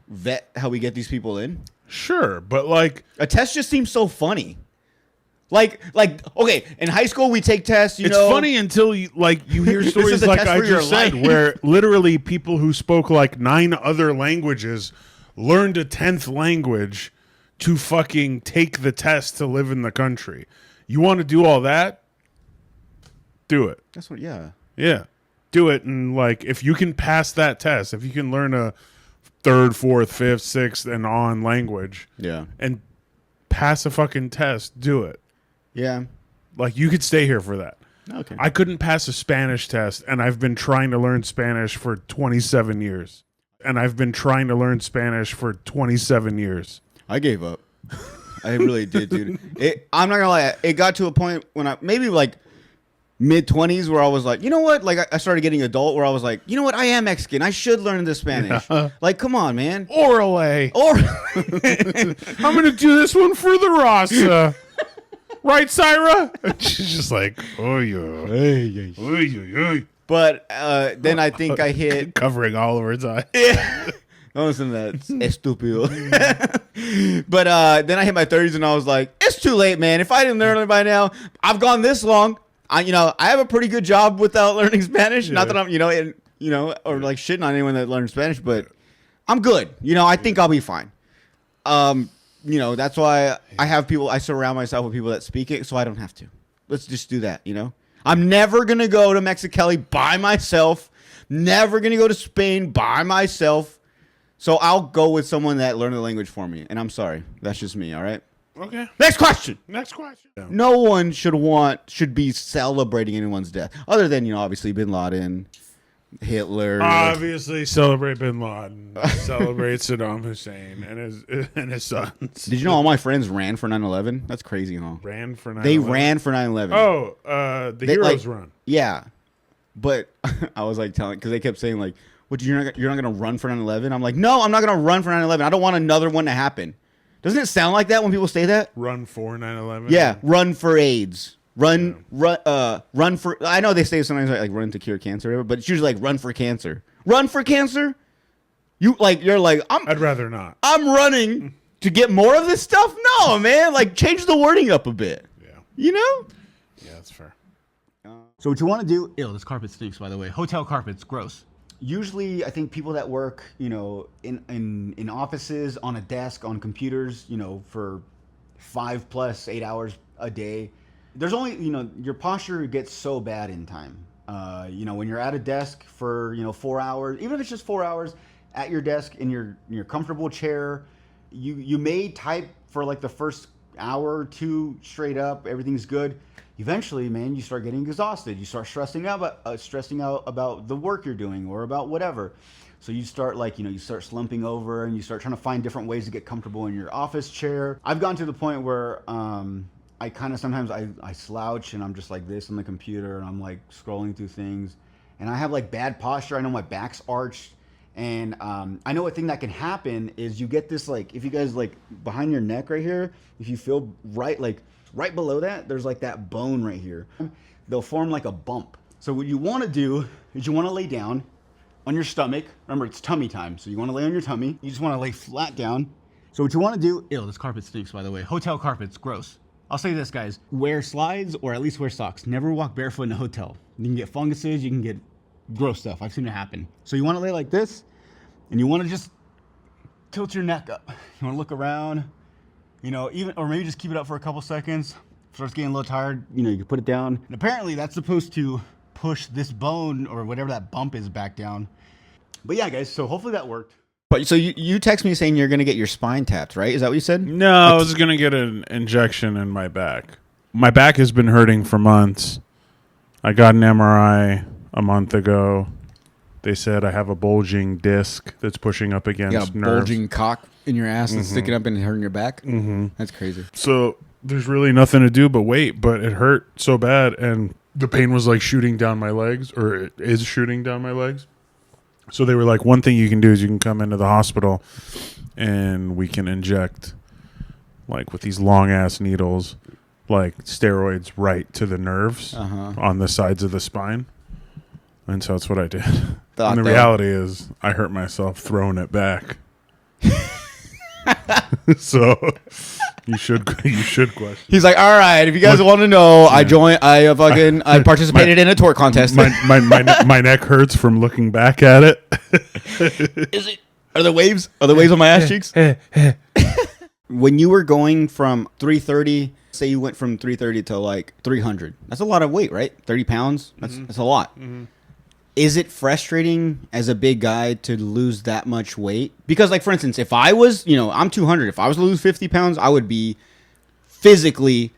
vet how we get these people in? Sure, but like A test just seems so funny. Like okay, in high school we take tests. It's funny until you hear stories is a like test I for your just said, life. where literally people who spoke like 9 other languages learned a 10th language to fucking take the test to live in the country. You want to do all that? Do it. That's what. Yeah. Yeah. Do it. And like, if you can pass that test, if you can learn a 3rd, 4th, 5th, 6th and on language Yeah. and pass a fucking test, do it. Yeah. Like, you could stay here for that. Okay. I couldn't pass a Spanish test, and I've been trying to learn Spanish for 27 years. I gave up. I really did, dude. I'm not gonna lie. It got to a point when I maybe like mid-20s where I was like, you know what? Like I started getting adult where I was like, you know what? I am Mexican. I should learn this Spanish. Like, come on, man. Orale. Or I'm going to do this one for the Rasa. Right, Syra? She's just like, oh, yeah. but then I think I hit. Covering all of her eyes. Don't listen to that. It's estúpido. But then I hit my 30s and I was like, it's too late, man. If I didn't learn it by now, I've gone this long. I have a pretty good job without learning Spanish. Yeah. Not that I'm, or like shitting on anyone that learns Spanish, but I'm good. I think I'll be fine. That's why I surround myself with people that speak it so I don't have to. Let's just do that, I'm never going to go to Mexicali by myself. Never going to go to Spain by myself. So I'll go with someone that learned the language for me. And I'm sorry. That's just me, all right? Okay. Next question. Yeah. No one should be celebrating anyone's death. Other than, obviously Bin Laden, Hitler. Obviously celebrate Bin Laden. Celebrate Saddam Hussein and his sons. Did you know all my friends ran for 9/11? That's crazy, huh? Ran for 9/11? They ran for 9/11. Oh, the heroes run. Yeah. But I was like telling, because they kept saying like, what, you're not going to run for 9/11? I'm like, no, I'm not going to run for 9/11. I don't want another one to happen. Doesn't it sound like that when people say that? Run for 9/11? Yeah, run for AIDS. Run for. I know they say sometimes like run to cure cancer, but it's usually like run for cancer. Run for cancer? You're like I'd rather not. I'm running to get more of this stuff? No, man. Like change the wording up a bit. Yeah. You know? Yeah, that's fair. So what you want to do? Ew, this carpet stinks, by the way. Hotel carpets, gross. Usually, I think people that work, in offices, on a desk, on computers, for 5 + 8 hours a day, there's only, your posture gets so bad in time. When you're at a desk for 4 hours, even if it's just 4 hours at your desk in your comfortable chair, you may type for like the first hour or two straight up, everything's good. Eventually, man, you start getting exhausted. You start stressing out about the work you're doing or about whatever. So you start you start slumping over and you start trying to find different ways to get comfortable in your office chair. I've gotten to the point where I kind of sometimes I slouch and I'm just like this on the computer and I'm like scrolling through things and I have like bad posture. I know my back's arched and I know a thing that can happen is you get this if you guys behind your neck right here, if you feel right below that, there's like that bone right here. They'll form like a bump. So what you want to do is you want to lay down on your stomach. Remember, it's tummy time. So you want to lay on your tummy. You just want to lay flat down. So what you want to do, Ew, this carpet stinks, by the way. Hotel carpets, gross. I'll say this, guys. Wear slides or at least wear socks. Never walk barefoot in a hotel. You can get funguses. You can get gross stuff. I've seen it happen. So you want to lay like this and you want to just tilt your neck up. You want to look around. Or maybe just keep it up for a couple seconds. Starts getting a little tired, you can put it down. And apparently that's supposed to push this bone or whatever that bump is back down. But yeah, guys, so hopefully that worked. But so you text me saying you're going to get your spine tapped, right? Is that what you said? No, I was going to get an injection in my back. My back has been hurting for months. I got an MRI a month ago. They said I have a bulging disc that's pushing up against You got a nerves. bulging cock in your ass and sticking up and hurting your back? Mm-hmm. That's crazy. So there's really nothing to do but wait, but it hurt so bad and the pain was like shooting down my legs, or it is shooting down my legs. So they were like, one thing you can do is you can come into the hospital and we can inject with these long ass needles, steroids right to the nerves on the sides of the spine. And so that's what I did. And the reality is I hurt myself throwing it back. So you should question. He's like, all right, if you guys want to know, I participated in a tort contest. My neck hurts from looking back at it. Is it? Are there waves? Are there waves on my ass cheeks? When you were going from 330, say you went from 330 to 300, that's a lot of weight, right? 30 pounds? That's a lot. Mm-hmm. Is it frustrating as a big guy to lose that much weight? Because, for instance, if I was, I'm 200. If I was to lose 50 pounds, I would be physically,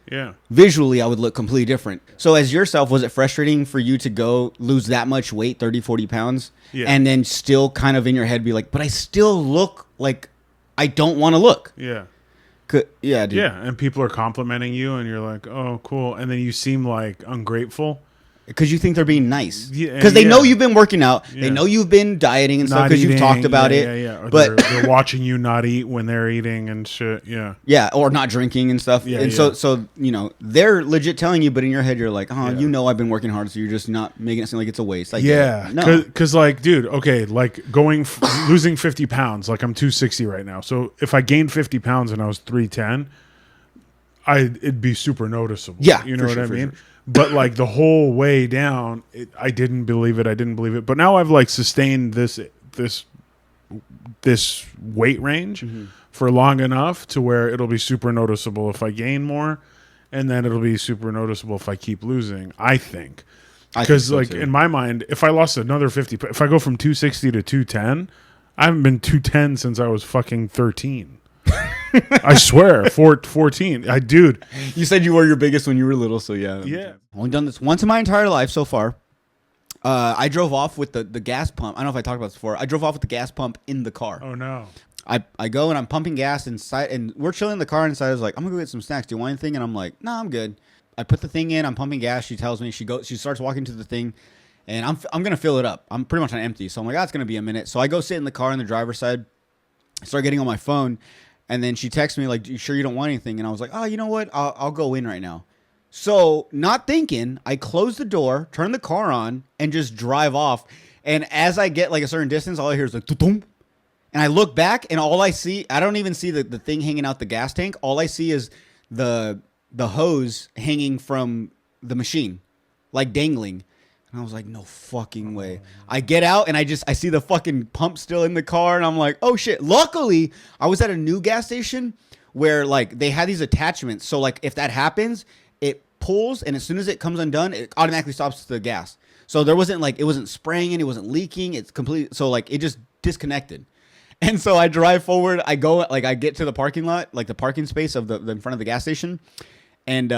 visually, I would look completely different. So as yourself, was it frustrating for you to go lose that much weight, 30, 40 pounds, and then still kind of in your head be like, but I still look like I don't want to look? Yeah. Yeah, dude. Yeah, and people are complimenting you, and you're like, oh, cool. And then you seem ungrateful. Because you think they're being nice. Because they know you've been working out. Yeah. They know you've been dieting and stuff because you've talked about it. Yeah. But they're watching you not eat when they're eating and shit. Yeah. Yeah, or not drinking and stuff. And so they're legit telling you, but in your head you're like, I've been working hard, so you're just not making it seem like it's a waste. No. Because dude, okay, losing 50 pounds, I'm 260 right now. So if I gained 50 pounds and I was 310, it'd be super noticeable. Yeah. You know what I mean? Sure. But the whole way down, I didn't believe it. But now I've sustained this weight range for long enough to where it'll be super noticeable if I gain more, and then it'll be super noticeable if I keep losing. I think, because in my mind, if I lost another 50, if I go from 260 to 210, I haven't been 210 since I was fucking 13. I swear, 14. Dude. You said you were your biggest when you were little, so yeah. Yeah. Only done this once in my entire life so far. I drove off with the gas pump. I don't know if I talked about this before. I drove off with the gas pump in the car. Oh, no. I go and I'm pumping gas inside, and we're chilling in the car inside. I was like, I'm going to go get some snacks. Do you want anything? And I'm like, no, I'm good. I put the thing in. I'm pumping gas. She tells me. She starts walking to the thing, and I'm going to fill it up. I'm pretty much on empty. So I'm like, it's going to be a minute. So I go sit in the car on the driver's side. I start getting on my phone. And then she texts me you sure you don't want anything? And I was like, oh, you know what? I'll go in right now. So not thinking, I close the door, turn the car on, and just drive off. And as I get a certain distance, all I hear is "Tum." And I look back, and all I see, I don't even see the thing hanging out the gas tank. All I see is the hose hanging from the machine. like dangling. And I was like, no fucking way. I get out and I see the fucking pump still in the car, and I'm like, oh shit. Luckily, I was at a new gas station where like they had these attachments. So like if that happens, it pulls, and as soon as it comes undone, it automatically stops the gas. So there wasn't like, it wasn't spraying it wasn't leaking. It's complete. So like it just disconnected. And so I drive forward. I go, like I get to the parking lot, like the parking space of the in front of the gas station. And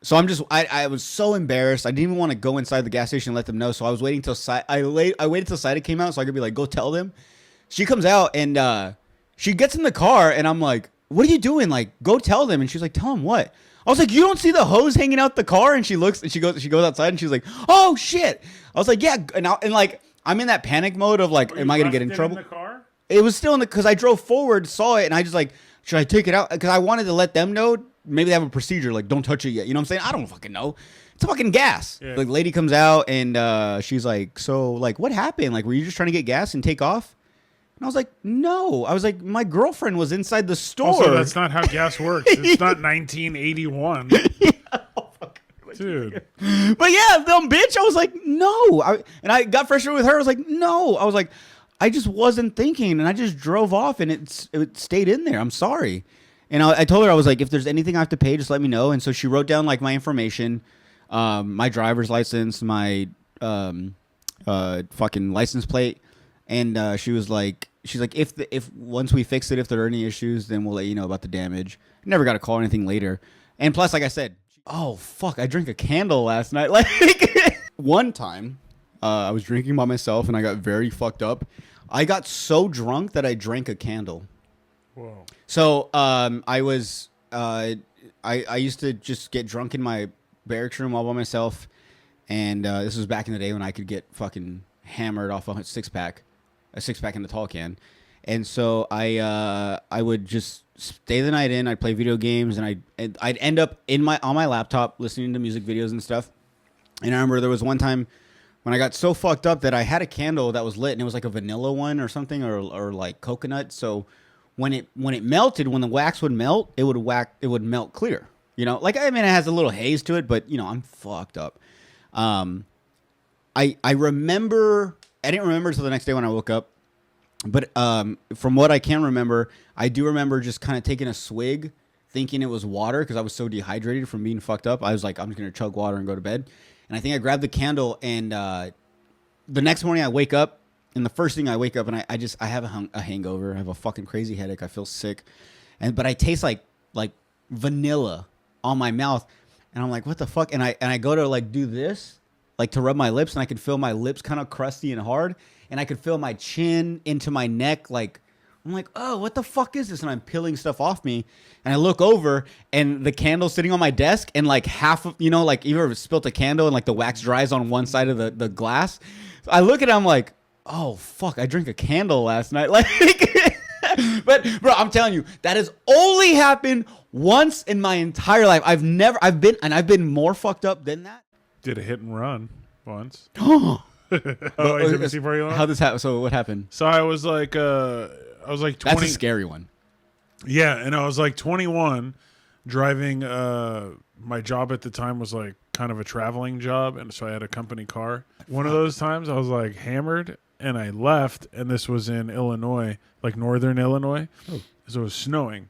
so I was so embarrassed. I didn't even want to go inside the gas station and let them know. So I was waiting till I waited till Saida came out so I could be like, go tell them. She comes out and she gets in the car and I'm like, what are you doing? Like, go tell them. And she's like, tell them what? I was like, you don't see the hose hanging out the car? And she looks and she goes outside and she's like, oh shit. I was like, yeah. And like, I'm in that panic mode of like, am I going to get in trouble? In the car? It was still in the, because I drove forward, saw it, and I just like, should I take it out? Because I wanted to let them know. Maybe they have a procedure, like don't touch it yet. You know what I'm saying? I don't fucking know. It's fucking gas. Yeah. Like lady comes out and she's like, so like what happened? Like were you just trying to get gas and take off? And I was like, no. I was like, my girlfriend was inside the store. Also, that's not how gas works. It's not 1981. Dude. But yeah, dumb bitch. I was like, no. And I got frustrated with her. I was like, no. I was like, I just wasn't thinking, and I just drove off, and it stayed in there. I'm sorry. And I told her, I was like, if there's anything I have to pay, just let me know. And so she wrote down like my information, my driver's license, my fucking license plate, and she's like, if once we fix it, if there are any issues, then we'll let you know about the damage. Never got a call or anything later. And plus, like I said, oh fuck, I drank a candle last night. Like one time, I was drinking by myself, and I got very fucked up. I got so drunk that I drank a candle. Whoa. So I was I used to just get drunk in my barracks room all by myself, and this was back in the day when I could get fucking hammered off a six pack in a tall can, and so I would just stay the night in. I'd play video games, and I'd end up on my laptop listening to music videos and stuff. And I remember there was one time when I got so fucked up that I had a candle that was lit, and it was like a vanilla one or something, or like coconut. So when it melted, when the wax would melt, it would melt clear. You know, like, I mean, it has a little haze to it, but you know, I'm fucked up. I remember, I didn't remember until the next day when I woke up, but from what I can remember, I do remember just kind of taking a swig, thinking it was water because I was so dehydrated from being fucked up. I was like, I'm just gonna chug water and go to bed. And I think I grabbed the candle, and the next morning I wake up, and the first thing I wake up, and I have a hangover. I have a fucking crazy headache. I feel sick, but I taste like vanilla on my mouth, and I'm like, what the fuck? And I go to like do this, like to rub my lips, and I could feel my lips kind of crusty and hard, and I could feel my chin into my neck, like. I'm like, oh, what the fuck is this? And I'm peeling stuff off me. And I look over, and the candle's sitting on my desk, and like half of, you know, like you ever spilt a candle and like the wax dries on one side of the glass? So I look at it, I'm like, oh, fuck, I drank a candle last night. Like, but bro, I'm telling you, that has only happened once in my entire life. I've been more fucked up than that. Did a hit and run once. Oh, I never see for you. How this happened? So what happened? So I was like 20. That's a scary one. Yeah, and I was like 21, driving. My job at the time was like kind of a traveling job, and so I had a company car. One of those times, I was like hammered, and I left, and this was in Illinois, like northern Illinois. Oh. So it was snowing,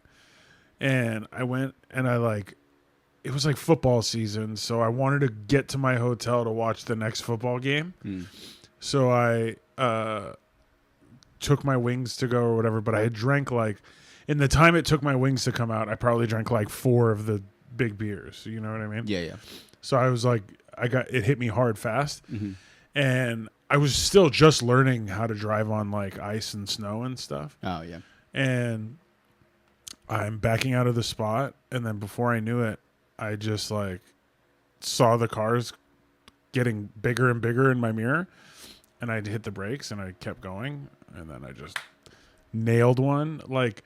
and I went, and it was like football season, so I wanted to get to my hotel to watch the next football game. So I took my wings to go or whatever, but I had drank like, in the time it took my wings to come out, I probably drank like 4 of the big beers. You know what I mean? Yeah. So I was like, it hit me hard fast. Mm-hmm. And I was still just learning how to drive on like ice and snow and stuff. Oh, yeah. And I'm backing out of the spot. And then before I knew it, I just like saw the cars getting bigger and bigger in my mirror. And I'd hit the brakes and I kept going. And then I just nailed one. Like,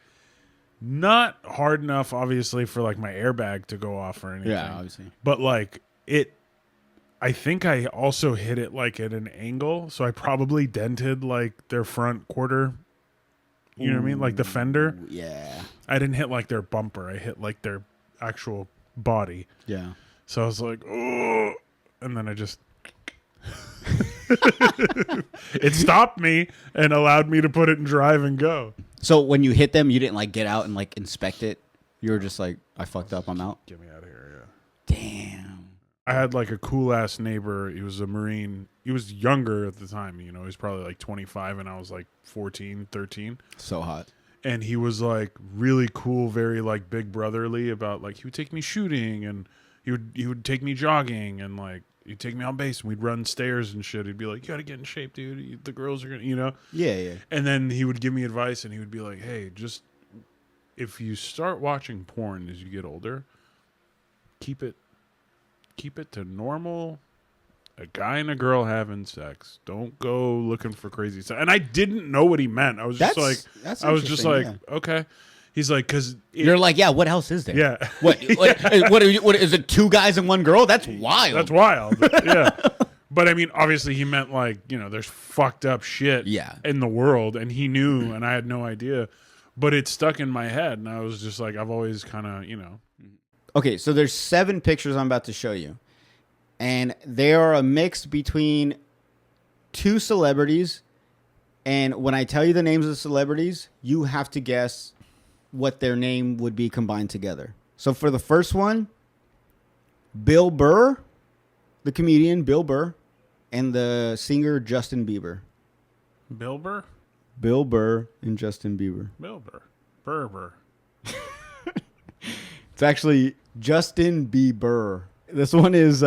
not hard enough, obviously, for like my airbag to go off or anything. Yeah, obviously. But like I think I also hit it like at an angle. So I probably dented like their front quarter. You know what I mean? Like the fender. Yeah. I didn't hit like their bumper. I hit like their actual body. Yeah. So I was like, oh. and then I just it stopped me and allowed me to put it in drive and go. So when you hit them, you didn't like get out and like inspect it. You were just like, I fucked up. I'm out. Get me out of here. Yeah. Damn. I had like a cool ass neighbor. He was a Marine. He was younger at the time. You know, he was probably like 25 and I was like 14, 13. So hot. And he was like really cool, very like big brotherly about like, he would take me shooting and he would take me jogging and like, he'd take me on base and we'd run stairs and shit. He'd be like, you got to get in shape, dude. The girls are going to, you know? Yeah, yeah. And then he would give me advice and he would be like, hey, just if you start watching porn as you get older, keep it to normal. A guy and a girl having sex. Don't go looking for crazy stuff. And I didn't know what he meant. I was just like, okay. He's like, because you're like, yeah. What else is there? Yeah. What is it? 2 guys and 1 girl? That's wild. That's wild. Yeah. But I mean, obviously, he meant like, you know, there's fucked up shit in the world, and he knew, and I had no idea. But it stuck in my head, and I was just like, I've always kind of, you know. Okay, so there's 7 pictures I'm about to show you. And they are a mix between 2 celebrities. And when I tell you the names of the celebrities, you have to guess what their name would be combined together. So for the first one, Bill Burr, the comedian Bill Burr, and the singer Justin Bieber. Bill Burr? Bill Burr and Justin Bieber. Bill Burr. Burr. It's actually Justin Bieber. This one is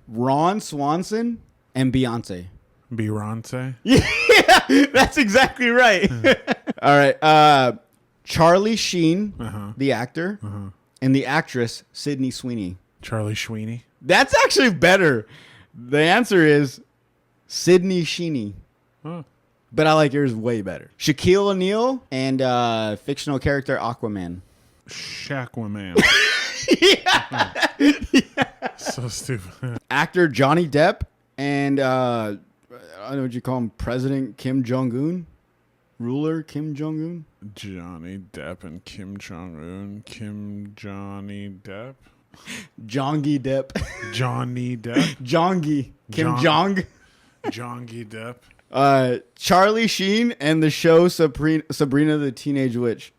Ron Swanson and Beyonce. Beyonce? Yeah, that's exactly right. All right. Charlie Sheen, the actor, and the actress Sydney Sweeney. Charlie Sweeney? That's actually better. The answer is Sydney Sheeny. Huh. But I like yours way better. Shaquille O'Neal and fictional character Aquaman. Shaquaman. Yeah. So stupid. Actor Johnny Depp and I don't know what you call him, President Kim Jong-un? Ruler Kim Jong-un? Johnny Depp and Kim Jong-un. Johnny Depp? Jongy Depp. Johnny Depp? Jongy. Kim Jong. Jongy Depp. Charlie Sheen and the show Sabrina the Teenage Witch.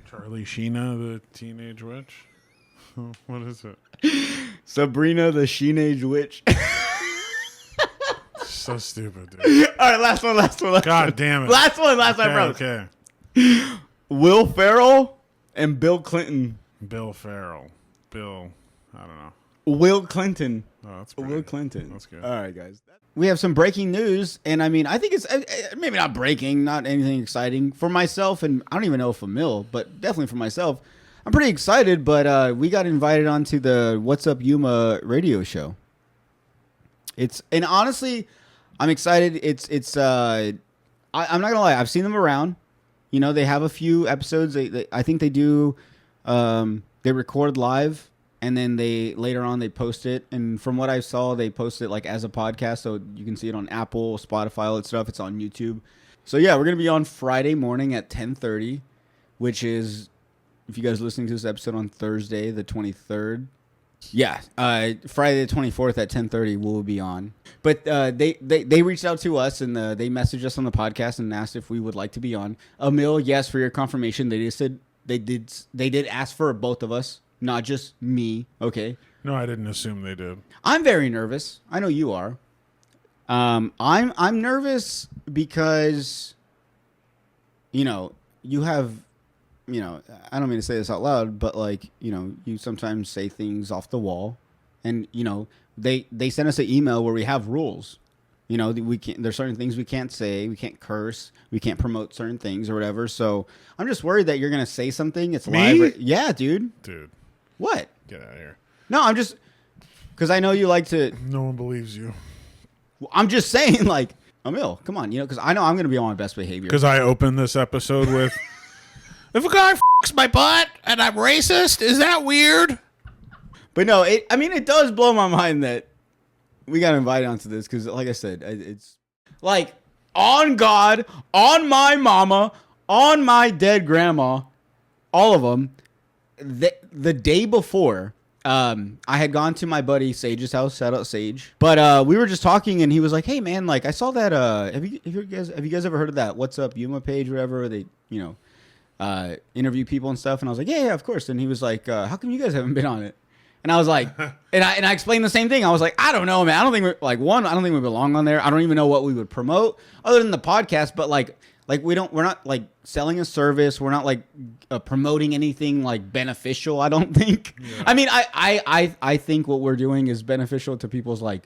Charlie Sheena, the Teenage Witch? What is it? Sabrina the Teenage Witch. So stupid, dude. All right, last one. God damn it. Last one, bro. Okay. Will Ferrell and Bill Clinton. Bill Ferrell. Bill, I don't know. Will Clinton. Oh, that's Will Clinton. That's good. All right, guys. We have some breaking news, and I mean, I think it's maybe not breaking, not anything exciting for myself, and I don't even know for Mill, but definitely for myself. I'm pretty excited, but we got invited onto the What's Up Yuma radio show. And honestly, I'm excited. I'm not gonna lie. I've seen them around. You know, they have a few episodes. I think they do. They record live, and then they later on they post it. And from what I saw, they post it like as a podcast, so you can see it on Apple, Spotify, all that stuff. It's on YouTube. So yeah, we're gonna be on Friday morning at 10:30, which is, if you guys are listening to this episode on Thursday the 23rd. Yeah, Friday the 24th at 10:30 we'll be on. But they reached out to us and they messaged us on the podcast and asked if we would like to be on. Emil, yes, for your confirmation. They just said they did ask for both of us, not just me. Okay. No, I didn't assume they did. I'm very nervous. I know you are. I'm nervous because, you know, you have. You know, I don't mean to say this out loud, but like, you know, you sometimes say things off the wall, and you know, they send us an email where we have rules. You know, there's certain things we can't say, we can't curse, we can't promote certain things or whatever. So I'm just worried that you're gonna say something. It's live. Yeah, dude. Dude. What? Get out of here. No, I'm just because I know you like to. No one believes you. I'm just saying, like, Emil, come on, you know, because I know I'm gonna be on my best behavior. Because I opened this episode with. If a guy f***s my butt and I'm racist, is that weird? But no, it does blow my mind that we got invited onto this because, like I said, it's like on God, on my mama, on my dead grandma, all of them. The day before, I had gone to my buddy Sage's house. Shout out Sage. But we were just talking, and he was like, "Hey man, like I saw that. Have you guys ever heard of that What's Up Yuma page, or whatever? They interview people and stuff." And I was like, "Yeah, of course." And he was like, "How come you guys haven't been on it?" And I was like, and I explained the same thing. I was like, I don't know, man. I don't think I don't think we belong on there. I don't even know what we would promote other than the podcast. But like we're not like selling a service. We're not like promoting anything like beneficial. I don't think. Yeah. I mean, I think what we're doing is beneficial to people's like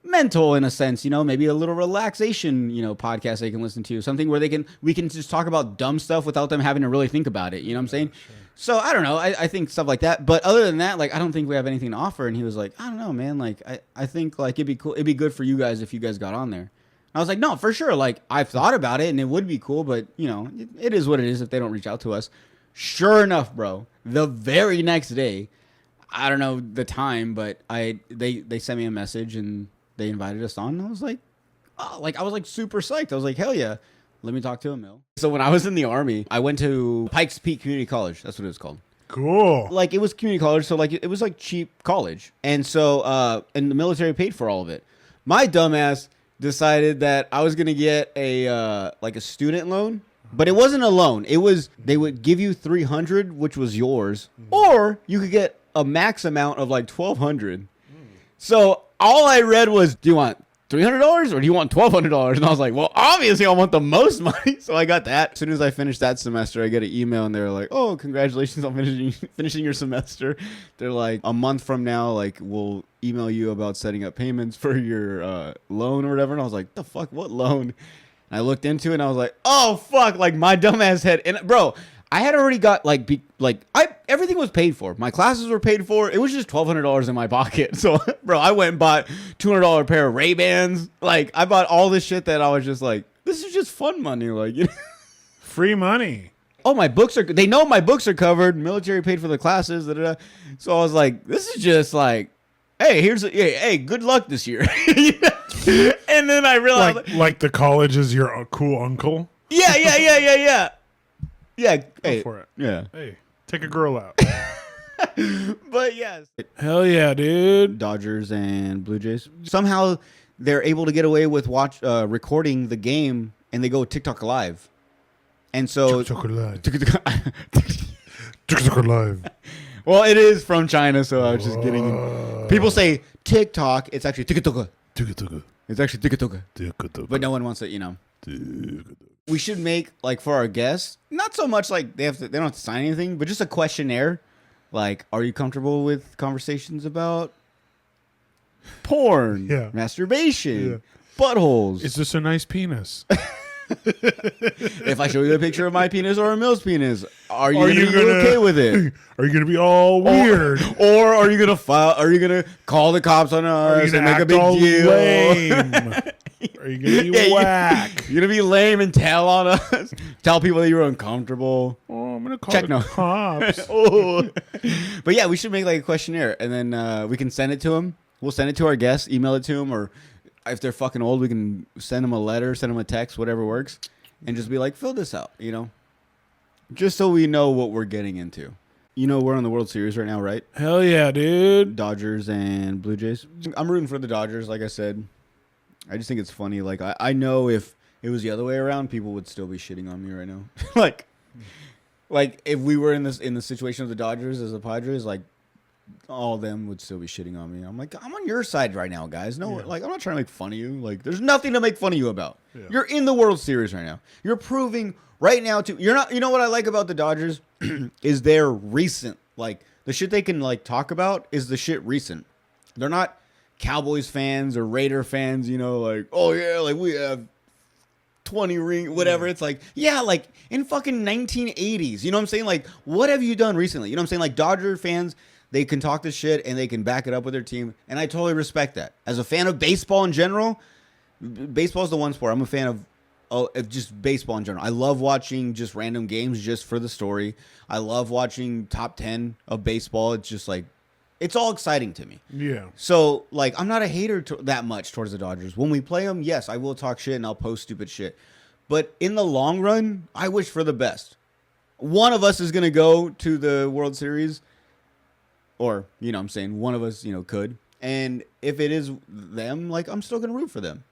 mental, in a sense, maybe a little relaxation, podcast they can listen to, something where we can just talk about dumb stuff without them having to really think about it. You know what I'm saying? Sure. So I don't know. I think stuff like that. But other than that, like, I don't think we have anything to offer. And he was like, I don't know, man. Like, I think like it'd be cool. It'd be good for you guys if you guys got on there. And I was like, no, for sure. Like, I've thought about it and it would be cool, but it is what it is if they don't reach out to us. Sure enough, bro, the very next day, I don't know the time, but they sent me a message and they invited us on, and I was like, oh, like I was like super psyched. I was like, hell yeah, let me talk to Emil. So when I was in the Army, I went to Pikes Peak Community College. That's what it was called. Cool. Like, it was community college, so like it was like cheap college, and so and the military paid for all of it. My dumbass decided that I was gonna get a like a student loan, but it wasn't a loan. It was they would give you $300, which was yours, or you could get a max amount of like $1,200. So all I read was, do you want $300 or do you want $1,200? And I was like, well, obviously I want the most money. So I got that. As soon as I finished that semester, I get an email and they're like, oh, congratulations on finishing your semester. They're like, a month from now, like, we'll email you about setting up payments for your loan or whatever. And I was like, the fuck, what loan? And I looked into it and I was like, oh, fuck, like my dumbass head. And bro, I had already got everything was paid for. My classes were paid for. It was just $1,200 in my pocket. So, bro, I went and bought $200 pair of Ray-Bans. Like, I bought all this shit that I was just like, this is just fun money. Like, free money. Oh, they know my books are covered. Military paid for the classes. Da, da, da. So I was like, this is just like, hey, hey, good luck this year. And then I realized, like the college is your cool uncle. Yeah. Yeah, Go hey, for it. Yeah. Hey, take a girl out. But yes. Hell yeah, dude. Dodgers and Blue Jays. Somehow they're able to get away with recording the game, and they go TikTok live. And so TikTok live. TikTok live. Well, it is from China, so I was just getting. People say TikTok. It's actually TikTok. TikTok. It's actually TikTok. But no one wants it, We should make, like, for our guests, not so much like they don't have to sign anything, but just a questionnaire. Like, are you comfortable with conversations about porn, masturbation, buttholes? Is this a nice penis? If I show you a picture of my penis or Emil's penis, are you gonna be okay with it? Are you gonna be all weird? Or are you gonna file? Are you gonna call the cops on us and make a big deal? Lame? Are you gonna be whack? You're gonna be lame and tell on us. Tell people that you're uncomfortable. Oh, I'm gonna call the cops. But yeah, we should make like a questionnaire, and then we can send it to them. We'll send it to our guests, email it to them, or if they're fucking old, we can send them a letter, send them a text, whatever works, and just be like, fill this out, just so we know what we're getting into. We're on the World Series right now, right? Hell yeah, dude. Dodgers and Blue Jays. I'm rooting for the Dodgers, like I said. I just think it's funny. Like, I know if it was the other way around, people would still be shitting on me right now. like if we were in the situation of the Dodgers as the Padres, like, all of them would still be shitting on me. I'm like, I'm on your side right now, guys. No, like, I'm not trying to make fun of you. Like, there's nothing to make fun of you about. Yeah. You're in the World Series right now. You're proving right now you're not. You know what I like about the Dodgers is they're recent. Like, the shit they can like talk about is the shit recent. They're not Cowboys fans or Raider fans, like, oh yeah, like we have 20 ring, whatever. It's like, yeah, like in fucking 1980s. You know what I'm saying? Like, what have you done recently? You know what I'm saying? Like, Dodger fans, they can talk this shit and they can back it up with their team. And I totally respect that. As a fan of baseball in general, baseball is the one sport I'm a fan of just baseball in general. I love watching just random games just for the story. I love watching top 10 of baseball. It's just like, it's all exciting to me. Yeah. So, like, I'm not a hater that much towards the Dodgers. When we play them, yes, I will talk shit and I'll post stupid shit. But in the long run, I wish for the best. One of us is going to go to the World Series. or you know, what I'm saying one of us, you know, could. And if it is them, like I'm still gonna root for them,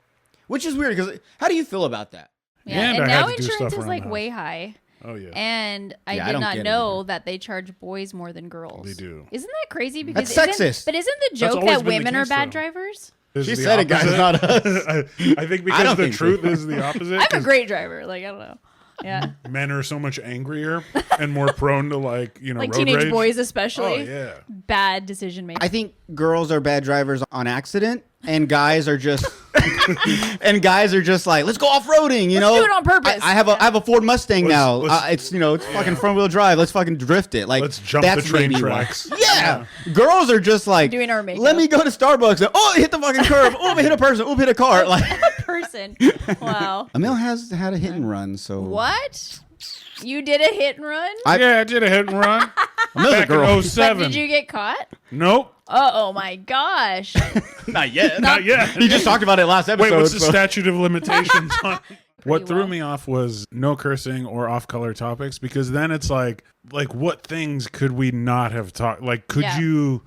which is weird because how do you feel about that? Yeah, And and I had now to do insurance stuff is around like the way house. high. Oh yeah. And I Yeah, I did don't not get it know that they charge boys more than girls. They do. Isn't that crazy? Because That's sexist. But isn't the That's joke always that been the women are case, bad though. drivers? Is She the said it, guys, opposite. not us. I think I because don't the think so. truth is the opposite. I'm a 'cause great driver. Like I don't know. Yeah, Men are so much angrier and more prone to like like road teenage rage. boys Oh especially. yeah. Bad decision making. I think girls are bad drivers on accident, and guys are just like, let's go off roading. You Let's know, do it on purpose. I have a Ford Mustang now. let's- It's fucking front wheel drive. Let's fucking drift it. Like Let's jump the that's train maybe why. tracks. Yeah. Girls are just like Doing our makeup. Let me go to Starbucks. And, oh, it hit the fucking curb. Oh, it hit a person. Oh, it hit a car. Like Person. Wow. Emil has had a hit and run. So What? You did a hit and run? Yeah, I did a hit and run. Emil's a Back girl. in But 07. did you get caught? Nope. Oh my gosh. Not yet. Not yet. He just talked about it last episode. Wait, what's the so- statute of limitations on What threw well. me off was no cursing or off-color topics, because then it's like what things could we not have talked? Like, could Yeah. you?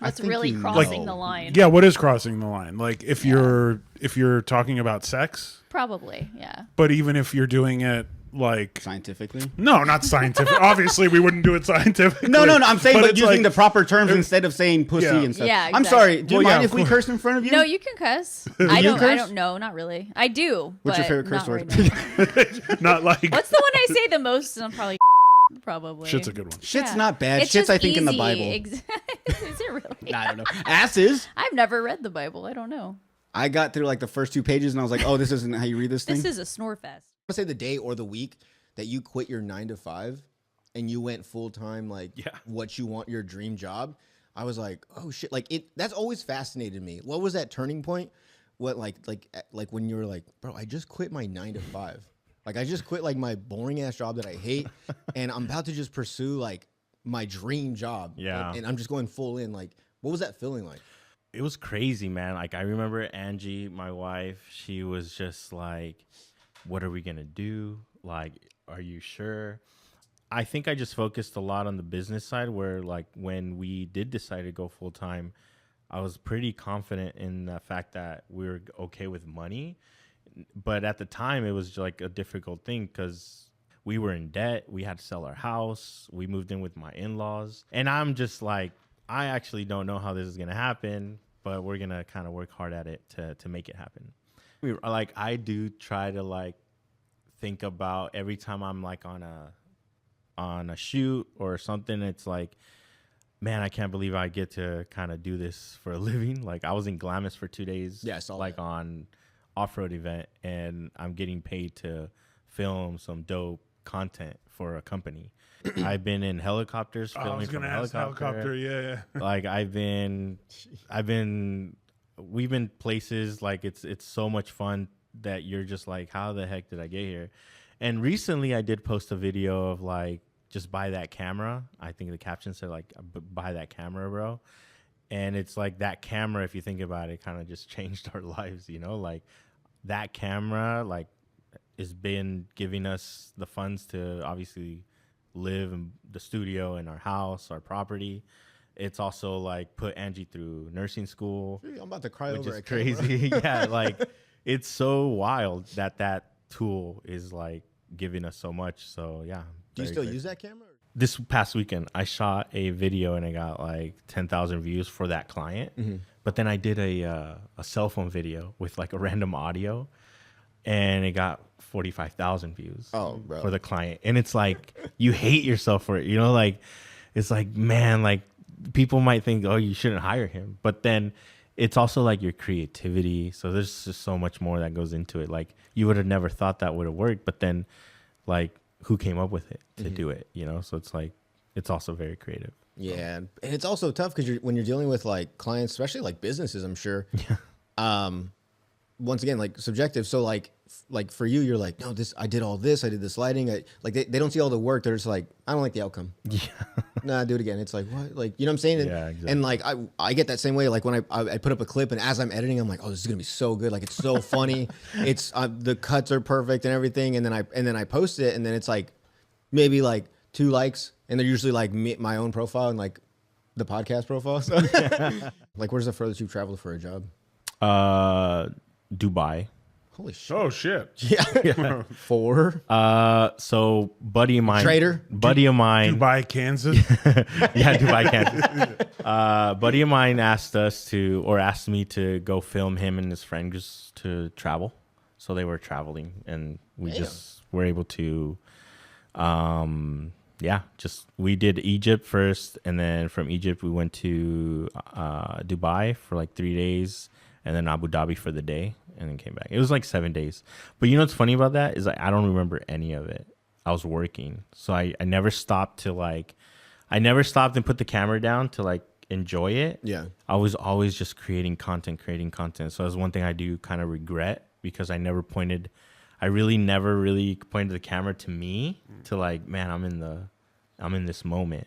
That's think really you crossing know. the line. Yeah, what is crossing the line? Like, if you're talking about sex, Probably, yeah. but even if you're doing it like Scientifically? no, not scientific. Obviously, we wouldn't do it scientifically. No. I'm saying, but it's using like- the proper terms instead of saying pussy Yeah. and stuff. Yeah, I'm exactly. sorry. Do you Well, yeah, mind of if we course. curse in front of you? No, you can cuss. you I curse? don't know, not really. I do. What's your but favorite curse not word? right now. not like What's the one I say the most? I'm probably. shit's a good one. Shit's Yeah. not bad. It's Shit's, just I think, in the easy. Bible. Is it really? I don't know. Asses. I've never read the Bible. I don't know. I got through like the first 2 pages and I was like, oh, this isn't how you read this thing. This is a snore fest. Let's say the day or the week that you quit your 9 to 5 and you went full time, like what you want, your dream job. I was like, oh shit, like that's always fascinated me. What was that turning point? What like when you were like, bro, I just quit my 9 to 5. Like I just quit like my boring ass job that I hate, and I'm about to just pursue like my dream job. Yeah. and I'm just going full in. Like, what was that feeling like? It was crazy, man. Like, I remember Angie, my wife, she was just like, what are we going to do? Like, are you sure? I think I just focused a lot on the business side, where like when we did decide to go full time, I was pretty confident in the fact that we were okay with money. But at the time, it was like a difficult thing because we were in debt. We had to sell our house. We moved in with my in-laws. And I'm just like, I actually don't know how this is going to happen, but we're going to kind of work hard at it to make it happen. Like, I do try to like think about every time I'm like on a shoot or something, it's like, man, I can't believe I get to kind of do this for a living. Like, I was in Glamis for 2 days. Yeah, I saw like that. on off-road event, and I'm getting paid to film some dope content for a company. I've been in helicopters I filming was from gonna a ask helicopter. yeah. Like we've been places like it's so much fun that you're just like, how the heck did I get here? And recently I did post a video of like, just buy that camera. I think the caption said like, buy that camera, bro. And it's like that camera, if you think about it, kind of just changed our lives, you know? Like that camera, like, has been giving us the funds to obviously live in the studio, in our house, our property. It's also like put Angie through nursing school. I'm about to cry which over is a camera. crazy. Yeah, like it's so wild that tool is like giving us so much. So yeah. Do you very still grateful. use that camera? This past weekend, I shot a video and I got like 10,000 views for that client. Mm-hmm. But then I did a cell phone video with like a random audio, and it got 45,000 views. Oh, bro. For the client, and it's like you hate yourself for it. You know, like it's like, man, like people might think, oh, you shouldn't hire him, but then it's also like your creativity. So there's just so much more that goes into it. Like you would have never thought that would have worked, but then like, who came up with it to do it, you know? So it's like, it's also very creative. Yeah, and it's also tough because when you're dealing with like clients, especially like businesses, I'm sure. Yeah. Once again, like subjective. So like for you, you're like, no, I did all this. I did this lighting. Like they don't see all the work. They're just like, I don't like the outcome. Yeah. Nah, do it again. It's like, what? Like, you know what I'm saying? And, Yeah, exactly. and like I get that same way. Like when I put up a clip, and as I'm editing, I'm like, oh, this is gonna be so good. Like it's so funny. It's the cuts are perfect and everything. And then I post it, and then it's like maybe like 2 likes, and they're usually like my own profile and like the podcast profile. So. Like, where's the furthest you've traveled for a job? Dubai. Holy shit. Oh shit. Yeah. For? So buddy of mine. Trader? Buddy of mine. Dubai, Kansas. Yeah, Dubai, Kansas. Buddy of mine asked me to go film him and his friend just to travel. So they were traveling, and we just were able to, we did Egypt first, and then from Egypt we went to Dubai for like 3 days, and then Abu Dhabi for the day, and then came back. It was like 7 days. But you know what's funny about that is like, I don't remember any of it. I was working, so I never stopped to like, I never stopped and put the camera down to like enjoy it. Yeah. I was always just creating content. So that's one thing I do kind of regret, because I really never really pointed the camera to me to like, man, I'm in this moment.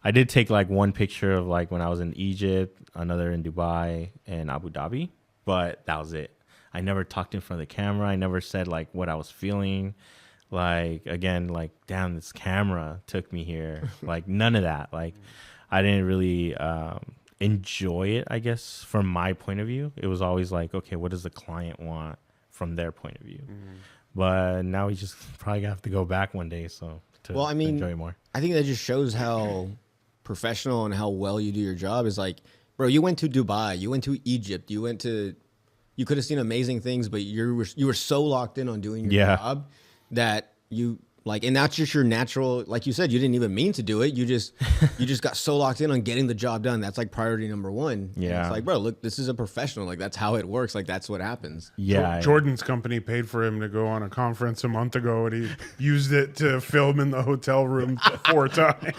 I did take like one picture of like when I was in Egypt, another in Dubai and Abu Dhabi, but that was it. I never talked in front of the camera. I never said like what I was feeling. Like, again, like, damn, this camera took me here. Like, none of that. Like, I didn't really enjoy it, I guess, from my point of view. It was always like, okay, what does the client want from their point of view? But now we just probably have to go back one day, so to enjoy it more. I think that just shows how professional and how well you do your job. Is like, bro, you went to Dubai, you went to Egypt, you could have seen amazing things, but you were so locked in on doing your job that you like, and that's just your natural, like you said, you didn't even mean to do it. You just got so locked in on getting the job done. That's like priority number one. Yeah. And it's like, bro, look, this is a professional. Like, that's how it works. Like, that's what happens. Yeah. Jordan's company paid for him to go on a conference a month ago, and he used it to film in the hotel room 4 times.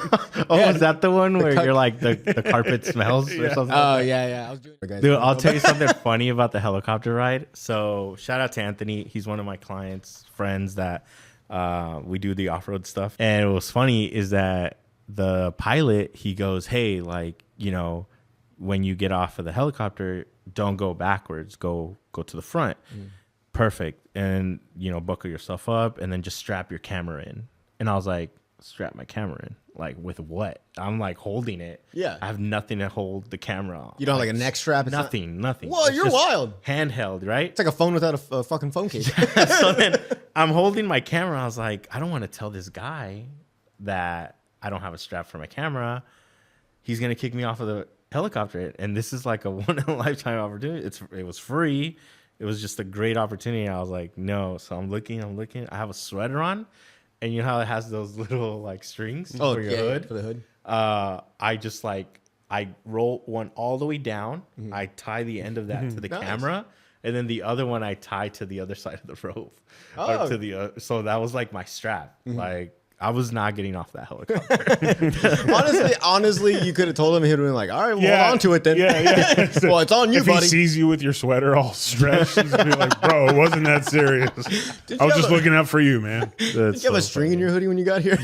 Oh, is that the one where you're like the carpet smells or something? Oh, yeah. I was doing it. Dude, I'll tell you something funny about the helicopter ride. So shout out to Anthony. He's one of my clients, friends that we do the off-road stuff. And what was funny is that the pilot, he goes, hey, like, you know, when you get off of the helicopter, don't go backwards, go to the front. Perfect. And, you know, buckle yourself up and then just strap your camera in. And I was like, strap my camera in? Like, with what? I'm like holding it. Yeah. I have nothing to hold the camera on. You don't have like a neck strap? It's Nothing. Whoa, It's you're just wild. Handheld, right? It's like a phone without a fucking phone case. So then I'm holding my camera. I was like, I don't want to tell this guy that I don't have a strap for my camera. He's going to kick me off of the helicopter. And this is like a one-in-a-lifetime opportunity. It was free. It was just a great opportunity. I was like, no. So I'm looking. I have a sweater on. And you know how it has those little like strings for your hood? For the hood. I just like, I roll one all the way down. I tie the end of that to the camera. And then the other one I tie to the other side of the rope. Oh. Or to the so that was like my strap. Like, I was not getting off that helicopter. honestly, you could have told him, he'd have been like, all right, well, hold on to it then. Yeah. Well, it's on you, if buddy. If he sees you with your sweater all stretched, he's going to be like, bro, it wasn't that serious. I was just looking out for you, man. Did you have a string in your hoodie when you got here?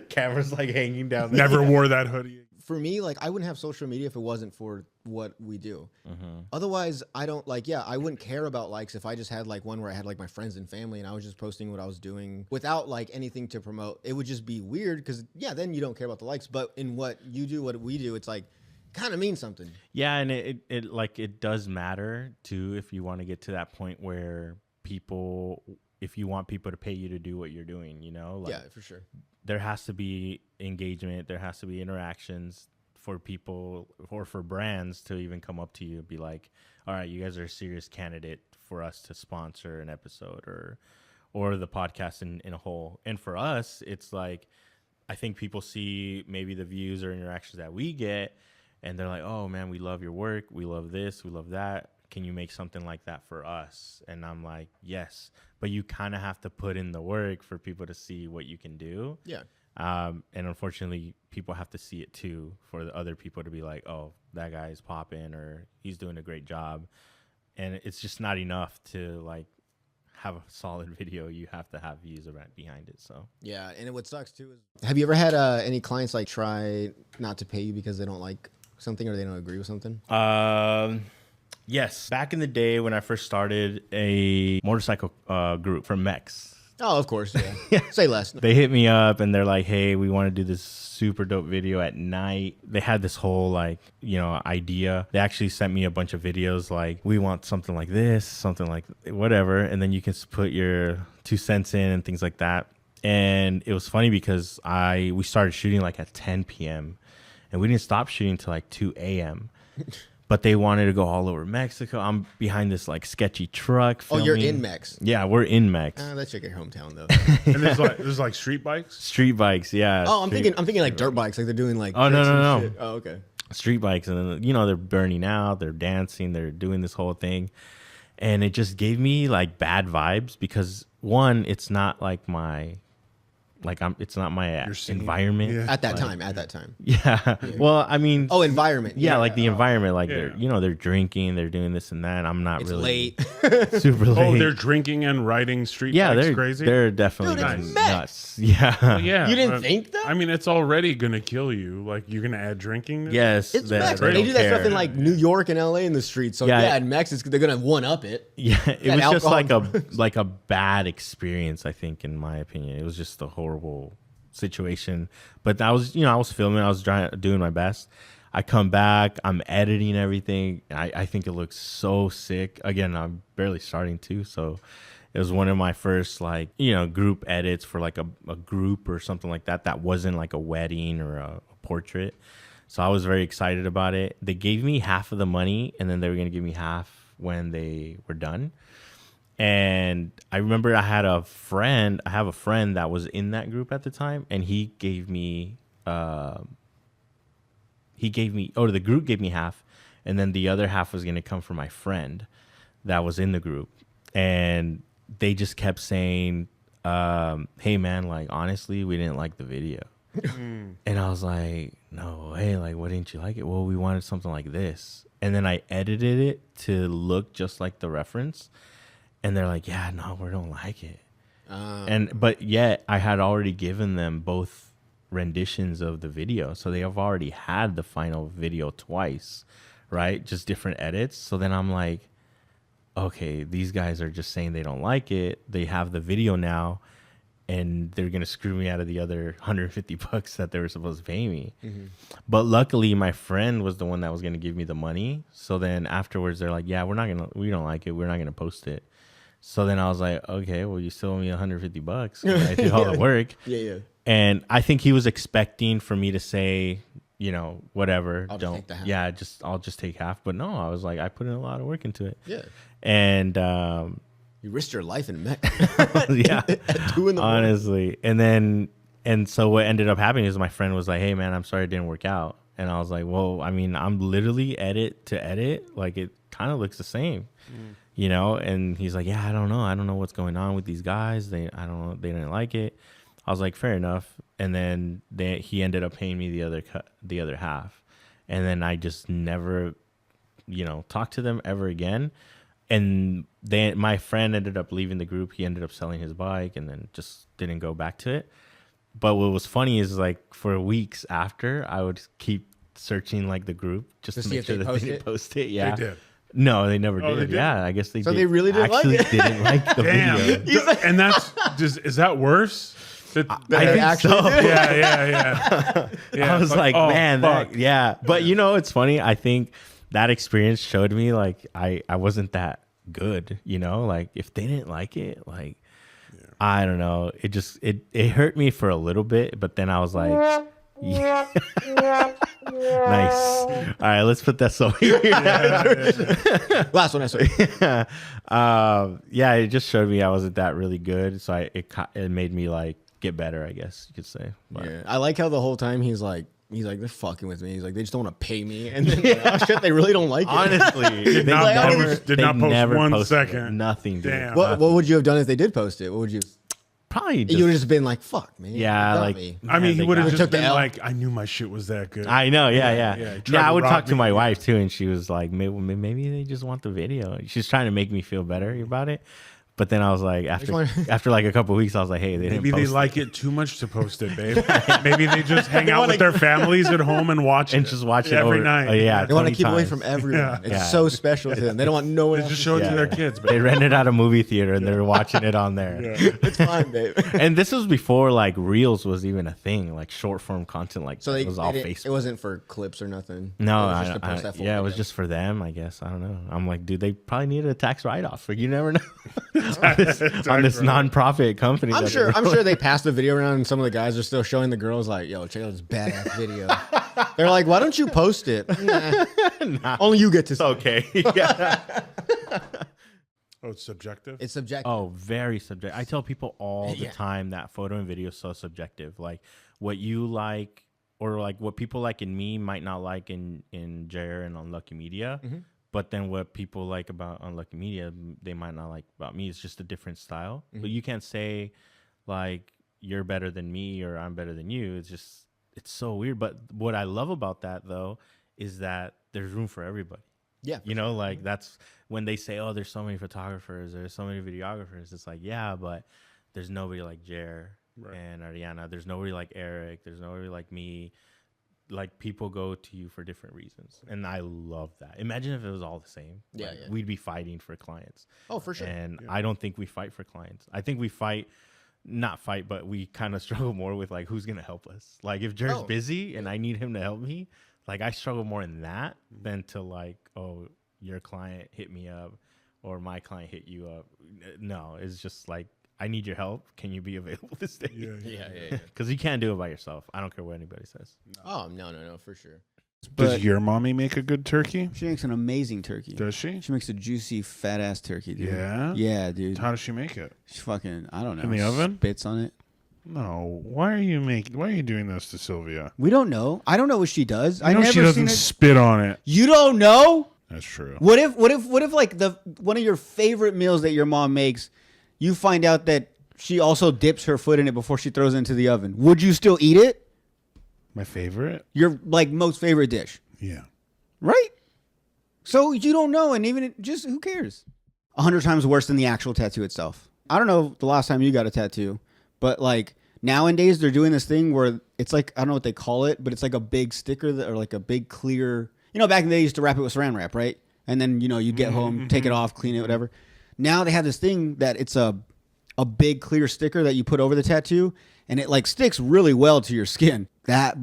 Camera's like hanging down. Never wore that hoodie. For me, like, I wouldn't have social media if it wasn't for what we do. Otherwise, I don't like, I wouldn't care about likes if I just had like one where I had like my friends and family and I was just posting what I was doing without like anything to promote. It would just be weird because, then you don't care about the likes. But in what you do, what we do, it's like, kind of means something. Yeah, and it does matter too if you want to get to that point where if you want people to pay you to do what you're doing, you know? Like, yeah, for sure. There has to be engagement. There has to be interactions for people or for brands to even come up to you and be like, all right, you guys are a serious candidate for us to sponsor an episode or the podcast in a whole. And for us, it's like, I think people see maybe the views or interactions that we get and they're like, oh man, we love your work. We love this. We love that. Can you make something like that for us? And I'm like, yes, but you kind of have to put in the work for people to see what you can do. Yeah. And unfortunately, people have to see it too for the other people to be like, oh, that guy's popping or he's doing a great job. And it's just not enough to like have a solid video. You have to have views behind it. So yeah, and what sucks too is, have you ever had any clients like try not to pay you because they don't like something or they don't agree with something? Yes. Back in the day when I first started a motorcycle group from Mex, Oh, of course. Yeah. Say less. They hit me up and they're like, hey, we want to do this super dope video at night. They had this whole like, idea. They actually sent me a bunch of videos like, we want something like this, something like whatever. And then you can put your 2 cents in and things like that. And it was funny because we started shooting like at 10 p.m. and we didn't stop shooting till like 2 a.m. But they wanted to go all over Mexico. I'm behind this like sketchy truck. Filming. Oh, you're in Mex. Yeah, we're in Mex. That's like your hometown though. And there's like street bikes. Street bikes, yeah. Oh, I'm thinking like dirt bikes, like they're doing like. Oh no. Shit. Oh, okay. Street bikes, and then they're burning out, they're dancing, they're doing this whole thing, and it just gave me like bad vibes because one, it's not like my. It's not my environment at that time. Yeah. Well, I mean. Oh, environment. Yeah, like the environment. Like they're drinking, they're doing this and that. I'm not it's really late. Super late. Oh, they're drinking and riding street bikes they're crazy. They're definitely nuts. Yeah. Well, yeah. You didn't think that? I mean, it's already gonna kill you. Like you're gonna add drinking. Yes. It's Mex. They do that stuff in like New York and LA in the streets. So yeah, in Mex, they're gonna one up it. Yeah, it was just like a bad experience. I think, in my opinion, it was just a horrible situation. But I was filming, I was doing my best. I come back, I'm editing everything. I think it looks so sick. Again, I'm barely starting to, so it was one of my first group edits for like a group or something like that wasn't like a wedding or a portrait. So I was very excited about it. They gave me half of the money and then they were going to give me half when they were done. And I remember I have a friend that was in that group at the time, and the group gave me half, and then the other half was going to come from my friend that was in the group. And they just kept saying, hey man, like honestly, we didn't like the video. And I was like, no, hey, like, why didn't you like it? Well, we wanted something like this. And then I edited it to look just like the reference. And they're like, yeah, no, we don't like it. But yet I had already given them both renditions of the video. So they have already had the final video twice, right? Just different edits. So then I'm like, okay, these guys are just saying they don't like it. They have the video now, and they're going to screw me out of the other $150 that they were supposed to pay me. Mm-hmm. But luckily my friend was the one that was going to give me the money. So then afterwards they're like, yeah, we don't like it. We're not going to post it. So then I was like, okay, well, you still owe me $150. I did all the work. Yeah. And I think he was expecting for me to say, whatever. I'll just take the half. Yeah, I'll just take half. But no, I was like, I put in a lot of work into it. Yeah. And you risked your life in Mex. Yeah. At 2 in the morning. Honestly. And so what ended up happening is my friend was like, hey man, I'm sorry it didn't work out. And I was like, well, I mean, I'm literally edit to edit. Like it kind of looks the same. And he's like, yeah, I don't know what's going on with these guys. I don't know, they didn't like it. I was like, fair enough. And then he ended up paying me the other half, and then I just never talked to them ever again. And my friend ended up leaving the group. He ended up selling his bike and then just didn't go back to it. But what was funny is like for weeks after, I would keep searching like the group just to make sure that they didn't post it. Yeah. They did. No, they never did. They did? Yeah, I guess they did. So they really didn't like it? Didn't like the video. And is that worse? I think so. Yeah. I was like, man, fuck. But it's funny. I think that experience showed me like I wasn't that good. Like if they didn't like it, like I don't know. It just it hurt me for a little bit, but then I was like. Yeah. Nice. All right, let's put that song here. Last one, yeah, it just showed me I wasn't that really good, so it made me like get better, I guess you could say. But. Yeah, I like how the whole time he's like they're fucking with me. He's like they just don't want to pay me, and then oh shit, they really don't like it. Honestly, did not post 1 second. Nothing. Damn. What would you have done if they did post it? What would you? Probably you would have just been like, "Fuck, man." Yeah, like me. I mean, he would have just took the been L. like, "I knew my shit was that good." I know, yeah. I would talk to my me. wife too, and she was like, "Maybe they just want the video." She's trying to make me feel better about it, But then I was like, after like a couple of weeks, I was like, hey, they Maybe didn't they post like it too much to post it, babe. Maybe they just hang out with their families at home and watch and it. just watch it every over- night. yeah, They want to 20 keep away times. from everyone. Yeah. It's Yeah. so special to them. They don't want no one They else just to show it see to their kids. They rented out a movie theater and they were watching it on there. It's fine, babe. And this was before like Reels was even a thing, like short form content. Like So it was all didn't- Facebook. It wasn't for clips or nothing. No, it was just to post that full yeah, it was video. just for them, I guess. I don't know. I'm like, dude, they probably needed a tax write off. Like, you never know on this nonprofit company. I'm that sure. they're- I'm sure they passed the video around, and some of the guys are still showing the girls like, "Yo, check out this badass video." They're like, "Why don't you post it?" Nah. Only you get to. See okay. Yeah. Oh, it's subjective? It's subjective. Oh, very subjective. I tell people all the Yeah. time that photo and video is so subjective. Like what you like or like what people like in me might not like in Jair and Unlucky Media. Mhm. But then what people like about Unlucky Media, they might not like about me. It's just a different style. But you can't say like you're better than me or I'm better than you. It's so weird. But what I love about that though is that there's room for everybody. Yeah. You know, like that's when they say, oh, there's so many photographers, there's so many videographers. It's like, yeah, but there's nobody like Jer and Ariana. There's nobody like Eric. There's nobody like me. Like people go to you for different reasons. And I love that. Imagine if it was all the same. Yeah, Like, yeah. we'd be fighting for clients. Oh, for sure. And Yeah. I don't think we fight for clients. I think we fight, not fight, but we kind of struggle more with like, who's going to help us? Like if Jer's Oh. busy and I need him to help me, like I struggle more in that than to like, oh, your client hit me up or my client hit you up. No, it's just like, I need your help. Can you be available this day? Yeah. Because you can't do it by yourself. I don't care what anybody says. Oh no, for sure. Does your mommy make a good turkey? She makes an amazing turkey. Does she? She makes a juicy, fat ass turkey, dude. Yeah? Yeah, dude. How does she make it? She fucking, I don't know. In the oven? Spits on it. No. Why are you doing this to Sylvia? We don't know. I don't know what she does. I know she doesn't spit on it. You don't know? That's true. What if like one of your favorite meals that your mom makes, you find out that she also dips her foot in it before she throws it into the oven? Would you still eat it? My favorite? Your like most favorite dish. Yeah. Right? So you don't know, and even just who cares? 100 times worse than the actual tattoo itself. I don't know the last time you got a tattoo, but like nowadays they're doing this thing where it's like, I don't know what they call it, but it's like a big sticker or like a big clear, you know, back in the day they used to wrap it with saran wrap, right? And then, you know, you get home, take it off, clean it, whatever. Now they have this thing that it's a big clear sticker that you put over the tattoo, and it like sticks really well to your skin. That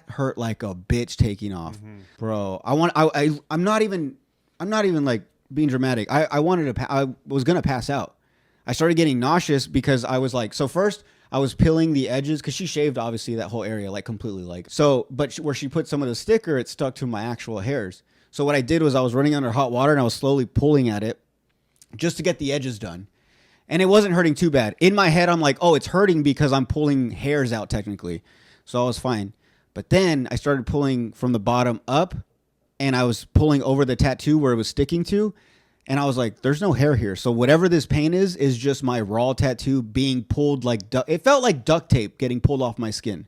hurt like a bitch taking off, bro. I'm not even like being dramatic. I was gonna pass out. I started getting nauseous because I was like, so first I was peeling the edges because she shaved obviously that whole area like completely like so, but where she put some of the sticker, it stuck to my actual hairs. So what I did was I was running under hot water and I was slowly pulling at it just to get the edges done. And it wasn't hurting too bad. In my head, I'm like, oh, it's hurting because I'm pulling hairs out technically. So I was fine. But then I started pulling from the bottom up and I was pulling over the tattoo where it was sticking to. And I was like, there's no hair here. So whatever this pain is just my raw tattoo being pulled like it felt like duct tape getting pulled off my skin.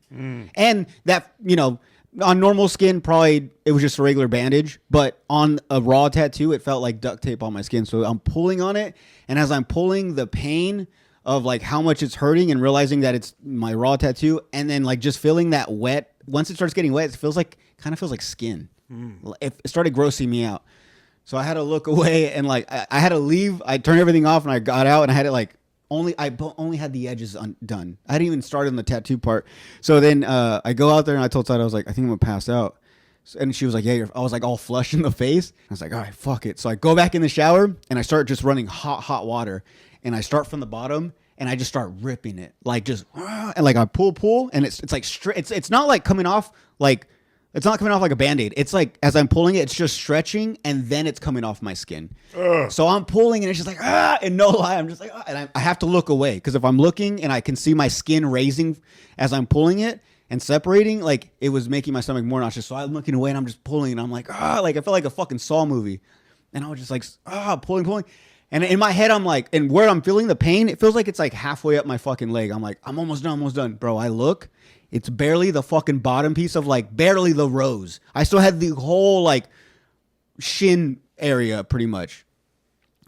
And that, you know, on normal skin, probably it was just a regular bandage, but on a raw tattoo, it felt like duct tape on my skin. So I'm pulling on it, and as I'm pulling, the pain of like how much it's hurting and realizing that it's my raw tattoo, and then like just feeling that wet. Once it starts getting wet, it feels like skin. It started grossing me out. So I had to look away and like I had to leave. I turned everything off and I got out and I had it like I only had the edges done. I hadn't even started on the tattoo part. So then I go out there and I told Todd, I was like, I think I'm gonna pass out. And she was like, yeah, I was like all flushed in the face. I was like, all right, fuck it. So I go back in the shower and I start just running hot water. And I start from the bottom and I just start ripping it. Like just, and like I pull. And it's like straight. It's not like coming off like, it's not coming off like a Band-Aid. It's like, as I'm pulling it, it's just stretching and then it's coming off my skin. So I'm pulling and it's just like, and no lie, I'm just like, and I have to look away. Because if I'm looking and I can see my skin raising as I'm pulling it and separating, like it was making my stomach more nauseous. So I'm looking away and I'm just pulling and I'm like, like I felt like a fucking Saw movie. And I was just like, pulling. And in my head, I'm like, and where I'm feeling the pain, it feels like it's like halfway up my fucking leg. I'm like, I'm almost done. Bro, I look. It's barely the fucking bottom piece of like barely the rose. I still had the whole like shin area pretty much.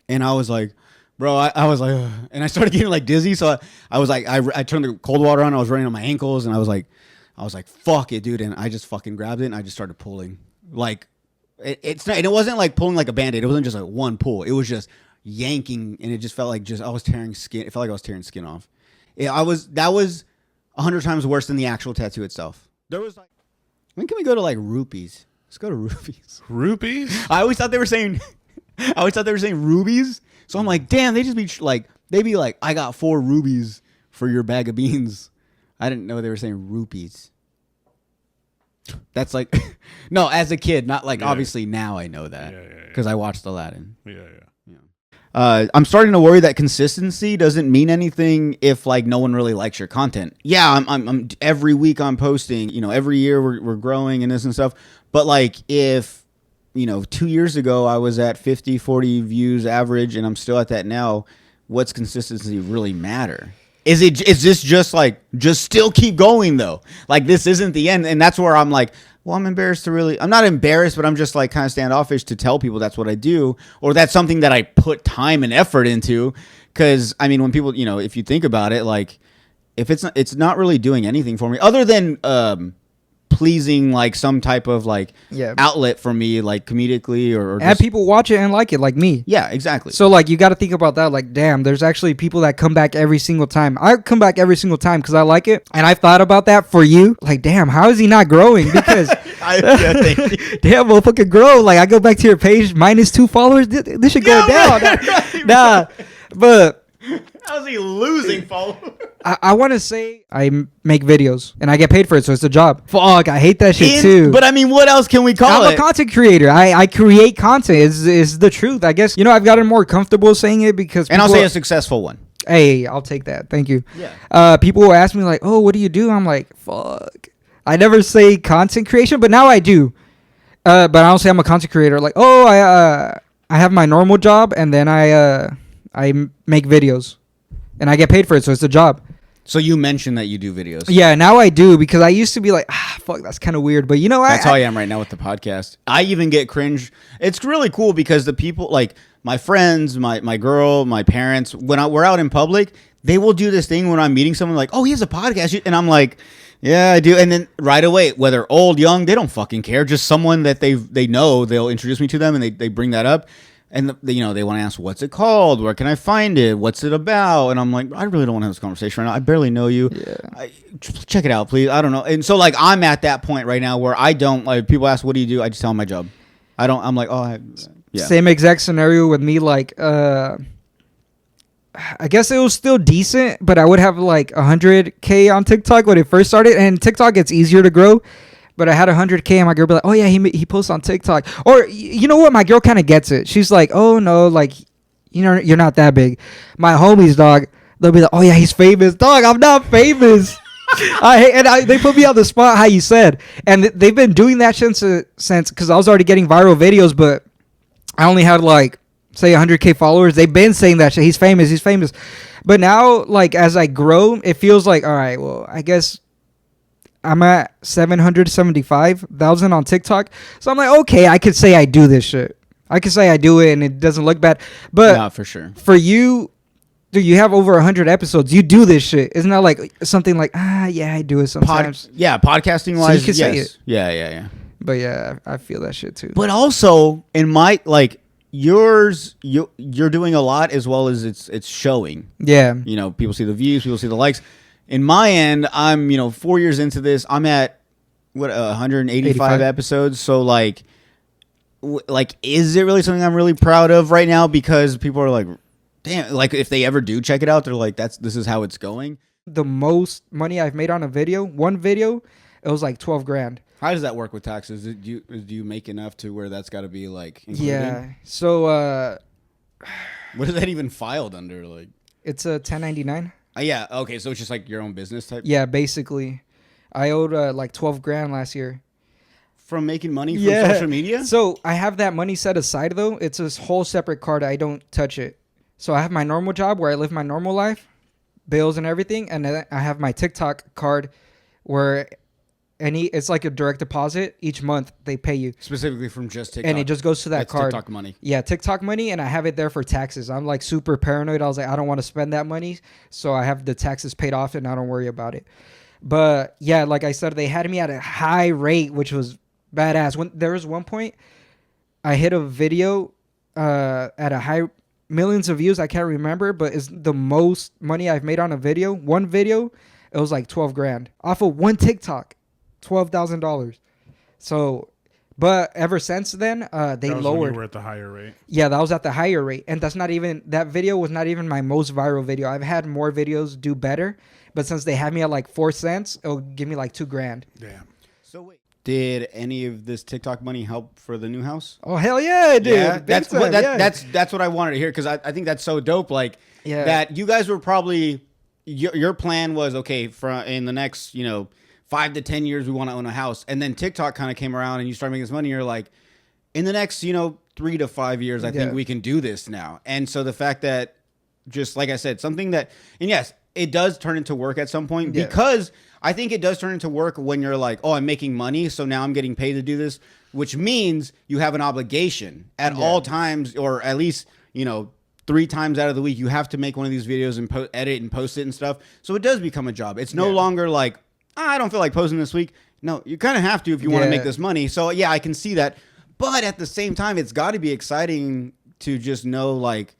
And I was like, Bro, I was like, ugh. And I started getting like dizzy. So I was like, I turned the cold water on. I was running on my ankles, and I was like, fuck it, dude. And I just fucking grabbed it and I just started pulling. Like, it's not, and it wasn't like pulling like a Band-Aid. It wasn't just like one pull. It was just yanking, and it just felt like I was tearing skin. It felt like I was tearing skin off. That was 100 times worse than the actual tattoo itself. There was like, when can we go to like rupees? Let's go to rupees. Rupees? I always thought they were saying rubies. So I'm like, damn, they just be like, I got 4 rubies for your bag of beans. I didn't know they were saying rupees. That's like, no, as a kid, not like obviously now I know that because I watched Aladdin. I'm starting to worry that consistency doesn't mean anything if like no one really likes your content. Yeah, I'm every week I'm posting. You know, every year we're growing and this and stuff. But like if 2 years ago I was at 50, 40 views average, and I'm still at that now, what's consistency really matter? Is this just like, just still keep going though? Like this isn't the end. And that's where I'm like, well, I'm embarrassed to really, I'm not embarrassed, but I'm just like kind of standoffish to tell people that's what I do, or that's something that I put time and effort into. Cause I mean, when people, if you think about it, like if it's not really doing anything for me other than, pleasing like some type of like outlet for me, like comedically or and people watch it and like it, like me. Yeah, exactly. So like you got to think about that. Like, damn, there's actually people that come back every single time. I come back every single time because I like it, and I've thought about that for you. Like, damn, how is he not growing? Because damn, motherfucker, grow. Like, I go back to your page, -2 followers. This should go down. Nah, but. How's he losing followers? I want to say I make videos and I get paid for it, so it's a job. Fuck, I hate that shit too. But I mean, what else can we call it? I'm a content creator. I create content. Is the truth. I guess I've gotten more comfortable saying it because. And I'll say a successful one. Hey, I'll take that. Thank you. Yeah. People will ask me like, "Oh, what do you do?" I'm like, "Fuck." I never say content creation, but now I do. But I don't say I'm a content creator. Like, oh, I have my normal job and then I make videos. And I get paid for it, so it's a job. So you mentioned that you do videos. Yeah, now I do, because I used to be like, fuck, that's kind of weird. But that's how I am right now with the podcast. I even get cringe. It's really cool because the people, like my friends, my girl, my parents, when we're out in public, they will do this thing when I'm meeting someone like, oh, he has a podcast. And I'm like, yeah, I do. And then right away, whether old, young, they don't fucking care. Just someone that they know, they'll introduce me to them and they bring that up. And they want to ask, what's it called? Where can I find it? What's it about? And I'm like, I really don't want to have this conversation right now. I barely know you. Yeah. Check it out, please. I don't know. And so like, I'm at that point right now where I don't like, people ask, what do you do? I just tell them my job. I'm like, oh, yeah. Same exact scenario with me. Like, I guess it was still decent, but I would have like 100K on TikTok when it first started. And TikTok gets easier to grow. But I had 100K and my girl be like, oh yeah, he posts on TikTok. Or you know what? My girl kind of gets it. She's like, oh no, like, you're not that big. My homies, dog, they'll be like, oh yeah, he's famous. Dog, I'm not famous. They put me on the spot how you said. And they've been doing that since, because I was already getting viral videos, but I only had like, say 100K followers. They've been saying that shit. He's famous. But now, like, as I grow, it feels like, all right, well, I guess I'm at 775,000 on TikTok. So I'm like, okay, I could say I do this shit. I could say I do it and it doesn't look bad. But not for sure. For you, dude, you have over 100 episodes. You do this shit. Isn't that like something like, yeah, I do it sometimes. Podcasting wise, so you can say it. Yeah. But yeah, I feel that shit too. But also in my, like, you're doing a lot as well as it's showing. Yeah. People see the views, people see the likes. In my end, I'm 4 years into this. I'm at 185 episodes. So like is it really something I'm really proud of right now? Because people are like, damn, like if they ever do check it out, they're like, this is how it's going. The most money I've made on one video, it was like 12 grand. How does that work with taxes? Do you make enough to where that's got to be like included? Yeah. So what is that even filed under? Like it's a 1099. Yeah. Okay. So it's just like your own business type. Yeah, basically, I owed like 12 grand last year from making money from social media. So I have that money set aside though. It's a whole separate card. I don't touch it. So I have my normal job where I live my normal life, bills and everything, and then I have my TikTok card where it's like a direct deposit each month. They pay you specifically from just TikTok, and it just goes to that That's card. TikTok money. Yeah, TikTok money, and I have it there for taxes. I'm like super paranoid. I was like, I don't want to spend that money, so I have the taxes paid off, and I don't worry about it. But yeah, like I said, they had me at a high rate, which was badass. When there was one point, I hit a video at a high millions of views. I can't remember, but it's the most money I've made on a video. One video, it was like 12 grand off of one TikTok. $12,000. So, but ever since then, they That was when lowered. you were at the higher rate. Yeah, that was at the higher rate, and that video was not even my most viral video. I've had more videos do better, but since they had me at like 4 cents, it'll give me like $2,000. Damn. So wait, did any of this TikTok money help for the new house? Oh hell yeah, it did! Yeah, Big that's time, what yeah. that's what I wanted to hear because I think that's so dope. Like Yeah. that you guys were probably your plan was okay for in the next 5 to 10 years we want to own a house, and then TikTok kind of came around and you start making this money. You're like, in the next 3 to 5 years, I think Yeah. we can do this now. And so the fact that just like I said, something that and yes, it does turn into work at some point Yeah. because I think it does turn into work when you're like, oh, I'm making money, so now I'm getting paid to do this, which means you have an obligation at all times, or at least 3 times out of the week, you have to make one of these videos and edit and post it and stuff. So it does become a job. It's no longer like, I don't feel like posting this week. No, you kind of have to if you want to make this money. So yeah, I can see that. But at the same time, it's got to be exciting to just know like,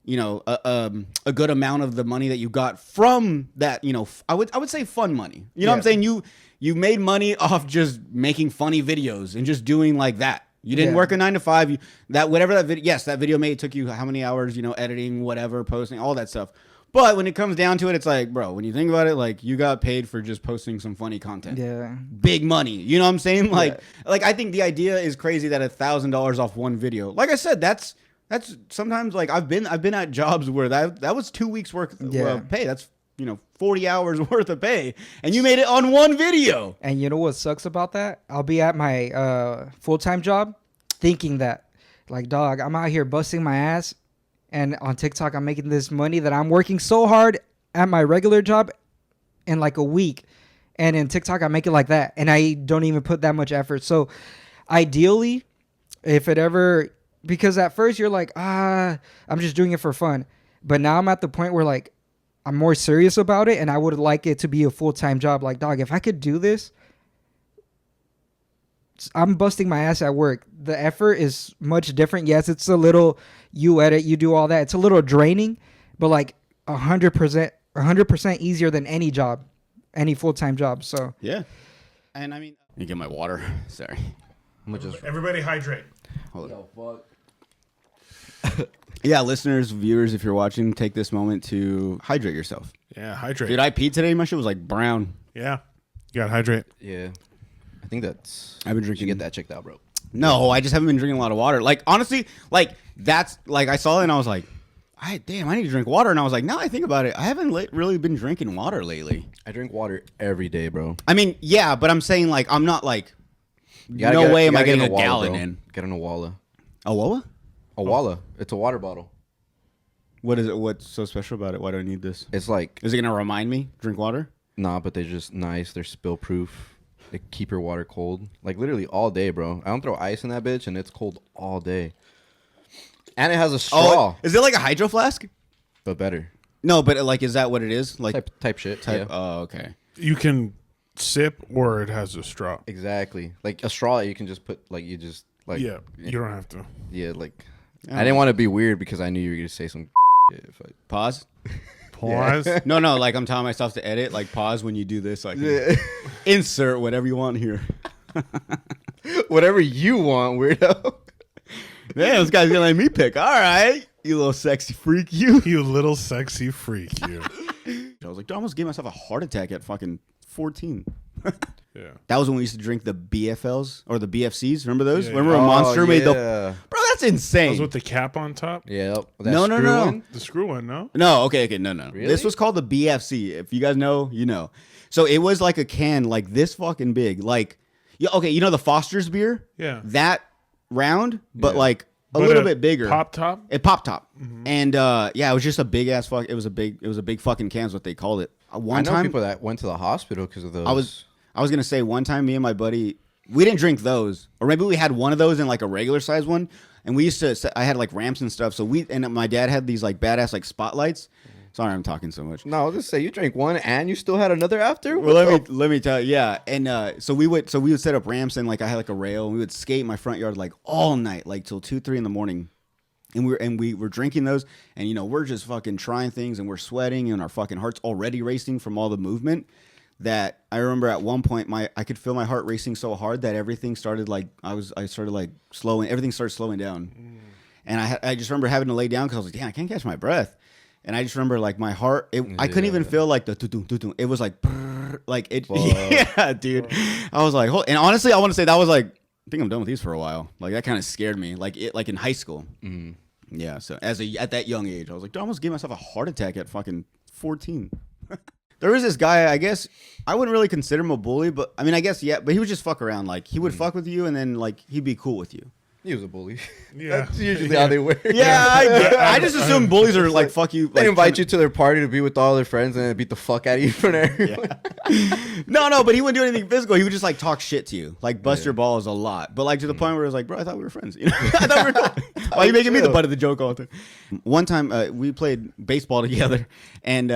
a good amount of the money that you got from that, I would say fun money. You know what I'm saying? You made money off just making funny videos and just doing like that. You didn't work a 9 to 5. That video made took you how many hours, editing, whatever, posting, all that stuff. But when it comes down to it, it's like, bro, when you think about it, like you got paid for just posting some funny content. Yeah. Big money. You know what I'm saying? Like I think the idea is crazy that $1,000 off one video. Like I said, that's sometimes like I've been at jobs where that was 2 weeks worth of pay. That's 40 hours worth of pay, and you made it on one video. And you know what sucks about that? I'll be at my full-time job thinking that, like, dog, I'm out here busting my ass, and on TikTok I'm making this money that I'm working so hard at my regular job in like a week, and in TikTok I make it like that, and I don't even put that much effort. So ideally, if it ever, because at first you're like, I'm just doing it for fun, but now I'm at the point where like I'm more serious about it, and I would like it to be a full-time job. Like, dog, if I could do this, I'm busting my ass at work. The effort is much different. Yes, it's a little, you edit, you do all that. It's a little draining, but like 100% easier than any job, any full-time job. So yeah. And I mean, let me get my water. Sorry. I'm gonna just Everybody hydrate. hold on. Yeah, listeners, viewers, if you're watching, take this moment to hydrate yourself. Yeah, hydrate. Dude, I peed today. My shit was like brown. Yeah, you gotta hydrate. Yeah, I think that's. I've been drinking. You get that checked out, bro. No, I just haven't been drinking a lot of water. Like honestly, like that's like I saw it and I was like, damn, I need to drink water. And I was like, now I think about it, I haven't really been drinking water lately. I drink water every day, bro. I mean, yeah, but I'm saying like I'm not like. You No gotta way you am I gotta getting get a Walla, gallon bro. in. Get an Awala. A Walla? Awala. It's a water bottle. What is it? What's so special about it? Why do I need this? It's like. Is it gonna remind me drink water? Nah, but they're just nice. They're spill proof. They keep your water cold. Like literally all day, bro. I don't throw ice in that bitch and it's cold all day. And it has a straw. Is it like a hydro flask? But better. No, but like, is that what it is? Like type shit. Yeah. Oh, okay. You can sip, or it has a straw. Exactly. Like a straw, you can just put like you just like. Yeah, you don't have to. Yeah, like. I didn't want to be weird because I knew you were gonna say some. If I pause. Pause. Yeah. No, like I'm telling myself to edit. Like pause when you do this. Like insert whatever you want here. Whatever you want, weirdo. Man, this guy's gonna let me pick. All right, you little sexy freak, you. You little sexy freak, you. I was like, I almost gave myself a heart attack at fucking 14. Yeah. That was when we used to drink the BFLs or the BFCs. Remember those? Yeah, Remember yeah. when Monster made the. yeah. Bro, that's insane. Those with the cap on top? Yeah. No. The screw one, no? No, okay, no. Really? This was called the BFC. If you guys know, you know. So it was like a can like this fucking big. Like, yeah, okay, you know the Foster's beer? Yeah. That round, but Yeah. like a But little a bit bigger. Pop top? It pop top. And yeah, it was just a big ass fuck. It was a big fucking can is what they called it. I One know time people that went to the hospital because of those. I was gonna say one time, me and my buddy, we didn't drink those, or maybe we had one of those in like a regular size one, and we used to. I had like ramps and stuff, so my dad had these like badass like spotlights. Sorry, I'm talking so much. No, I was just say you drank one and you still had another after. Well, let me tell you, yeah. And so we would set up ramps and like I had like a rail and we would skate in my front yard like all night, like till 2-3 in the morning. And we were drinking those, and we're just fucking trying things, and we're sweating, and our fucking heart's already racing from all the movement. That I remember at one point I could feel my heart racing so hard that everything started like everything started slowing down. And I just remember having to lay down because I was like, damn, I can't catch my breath. And I just remember like my heart, I couldn't even feel like the tutum. It was like, like it. Yeah, dude. I was like, and honestly, I want to say that was like, I think I'm done with these for a while. Like that kind of scared me. Like in high school. Mm-hmm. Yeah. So at that young age, I was like, dude, I almost gave myself a heart attack at fucking 14. There was this guy, I guess I wouldn't really consider him a bully, but I mean, I guess, yeah, but he would just fuck around. Like he would fuck with you and then like he'd be cool with you. He was a bully. Yeah. That's usually how they work. Yeah, I just assume bullies are like, fuck you. They like, invite you to their party to be with all their friends and then beat the fuck out of you for everyone. Yeah. No, but he wouldn't do anything physical. He would just like talk shit to you, like bust your balls a lot. But like to the point where it was like, bro, I thought we were friends. I thought we were cool. Why are you making me the butt of the joke all the time? One time we played baseball together, and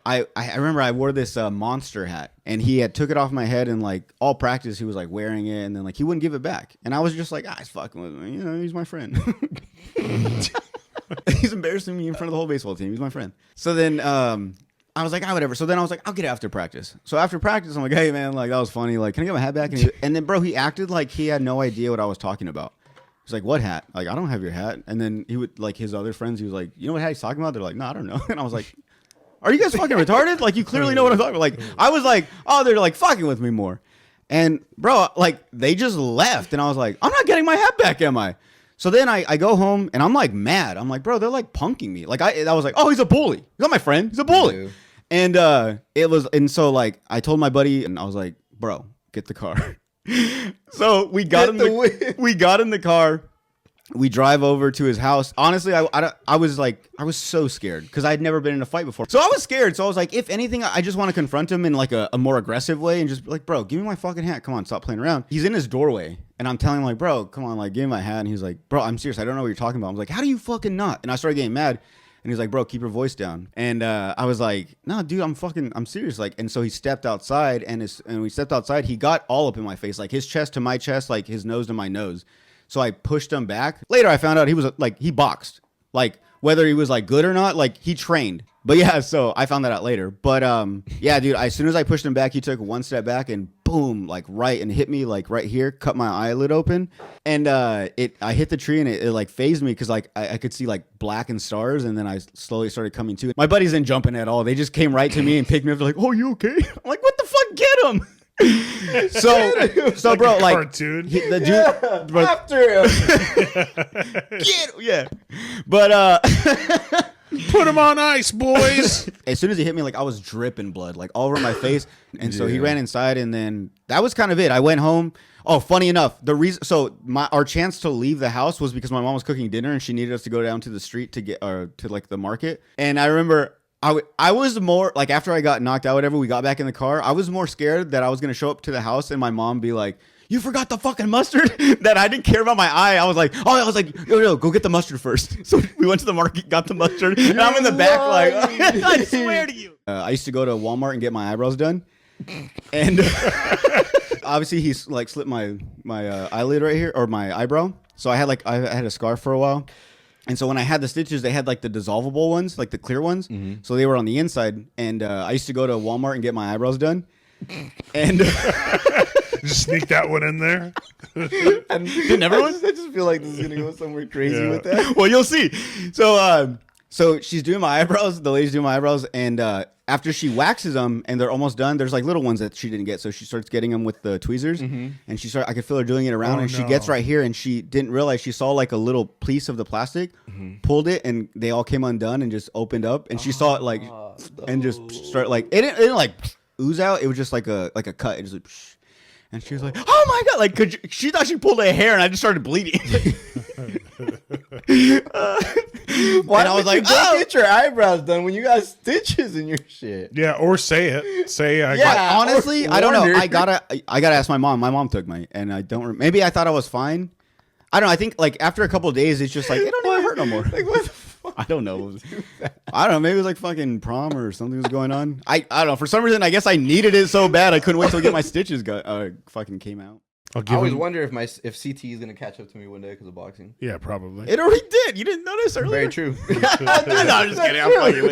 I remember I wore this monster hat, and he had took it off my head, and like all practice he was like wearing it, and then like he wouldn't give it back, and I was just like, he's fucking with me, he's my friend. He's embarrassing me in front of the whole baseball team. He's my friend. So then I was like, whatever. So then I was like, I'll get it after practice. So after practice, I'm like, hey man, like that was funny. Like, can I get my hat back? And then bro, he acted like he had no idea what I was talking about. He's like, what hat? Like, I don't have your hat. And then he would like his other friends. He was like, you know what hat he's talking about? They're like, no, I don't know. And I was like, are you guys fucking retarded? Like, you clearly know what I'm talking about. Like, I was like, oh, they're like fucking with me more. And bro, like they just left. And I was like, I'm not getting my hat back, am I? So then I go home and I'm like mad. I'm like, bro, they're like punking me. Like I was like, oh, he's a bully. He's not my friend. He's a bully. And so like I told my buddy and I was like, bro, get the car. So we got in the car. We drive over to his house. Honestly, I was so scared because I had never been in a fight before. So I was scared. So I was like, if anything, I just want to confront him in like a more aggressive way and just be like, bro, give me my fucking hat. Come on, stop playing around. He's in his doorway and I'm telling him like, bro, come on, like give me my hat. And he's like, bro, I'm serious. I don't know what you're talking about. I was like, how do you fucking not? And I started getting mad. And he's like, bro, keep your voice down. And I was like, no, dude, I'm serious. Like, and so he stepped outside and we stepped outside. He got all up in my face, like his chest to my chest, like his nose to my nose. So I pushed him back. Later, I found out he was like, he boxed. Like, whether he was like good or not, like he trained. But yeah, so I found that out later. But yeah, dude, as soon as I pushed him back, he took one step back and boom, like right and hit me like right here, cut my eyelid open. And I hit the tree and it like phased me because like I could see like black and stars. And then I slowly started coming to. My buddies didn't jump in at all. They just came right to me and picked me up. They're like, oh, you okay? I'm like, what the fuck? Get him. So bro, like cartoon. The dude, bro, after him. get him, yeah. But put him on ice, boys. As soon as he hit me, like I was dripping blood, like all over my face. And so he ran inside, and then that was kind of it. I went home. Oh, funny enough, our chance to leave the house was because my mom was cooking dinner, and she needed us to go down to the street to get to like the market. And I remember. I was more like after I got knocked out, whatever, we got back in the car. I was more scared that I was going to show up to the house and my mom be like, you forgot the fucking mustard. That I didn't care about my eye. I was like, yo, go get the mustard first. So we went to the market, got the mustard, and I'm in the back like, I swear to you. I used to go to Walmart and get my eyebrows done. And obviously he's like slipped my eyelid right here, or my eyebrow. So I had a scar for a while. And so when I had the stitches, they had like the dissolvable ones, like the clear ones. Mm-hmm. So they were on the inside. And I used to go to Walmart and get my eyebrows done. And just sneak that one in there. And didn't everyone? I just feel like this is gonna go somewhere crazy with that. Well, you'll see. So she's doing my eyebrows. The lady's doing my eyebrows, and after she waxes them and they're almost done, there's like little ones that she didn't get. So she starts getting them with the tweezers, and I could feel her doing it around, she gets right here, and she didn't realize she saw like a little piece of the plastic, pulled it, and they all came undone and just opened up, and she saw it like, and just start like it didn't like ooze out. It was just like a cut. It just like, psh. And she was like, oh my God, like she thought she pulled a hair, and I just started bleeding. Why and I was like, go oh. get your eyebrows done when you got stitches in your shit? Yeah, or say it. Say I Yeah, got honestly, I don't know. Warner. I gotta ask my mom. My mom took me, and I don't. Maybe I thought I was fine. I don't know. I think like after a couple of days, it's just like it don't even hurt no more. Like what the fuck? I don't know. I don't know. Maybe it was like fucking prom or something was going on. I don't know. For some reason, I guess I needed it so bad I couldn't wait till get my stitches fucking came out. I always wonder if CT is gonna catch up to me one day because of boxing. Yeah, probably. It already did. You didn't notice earlier. Very true. No, I'm just kidding. I'm fucking with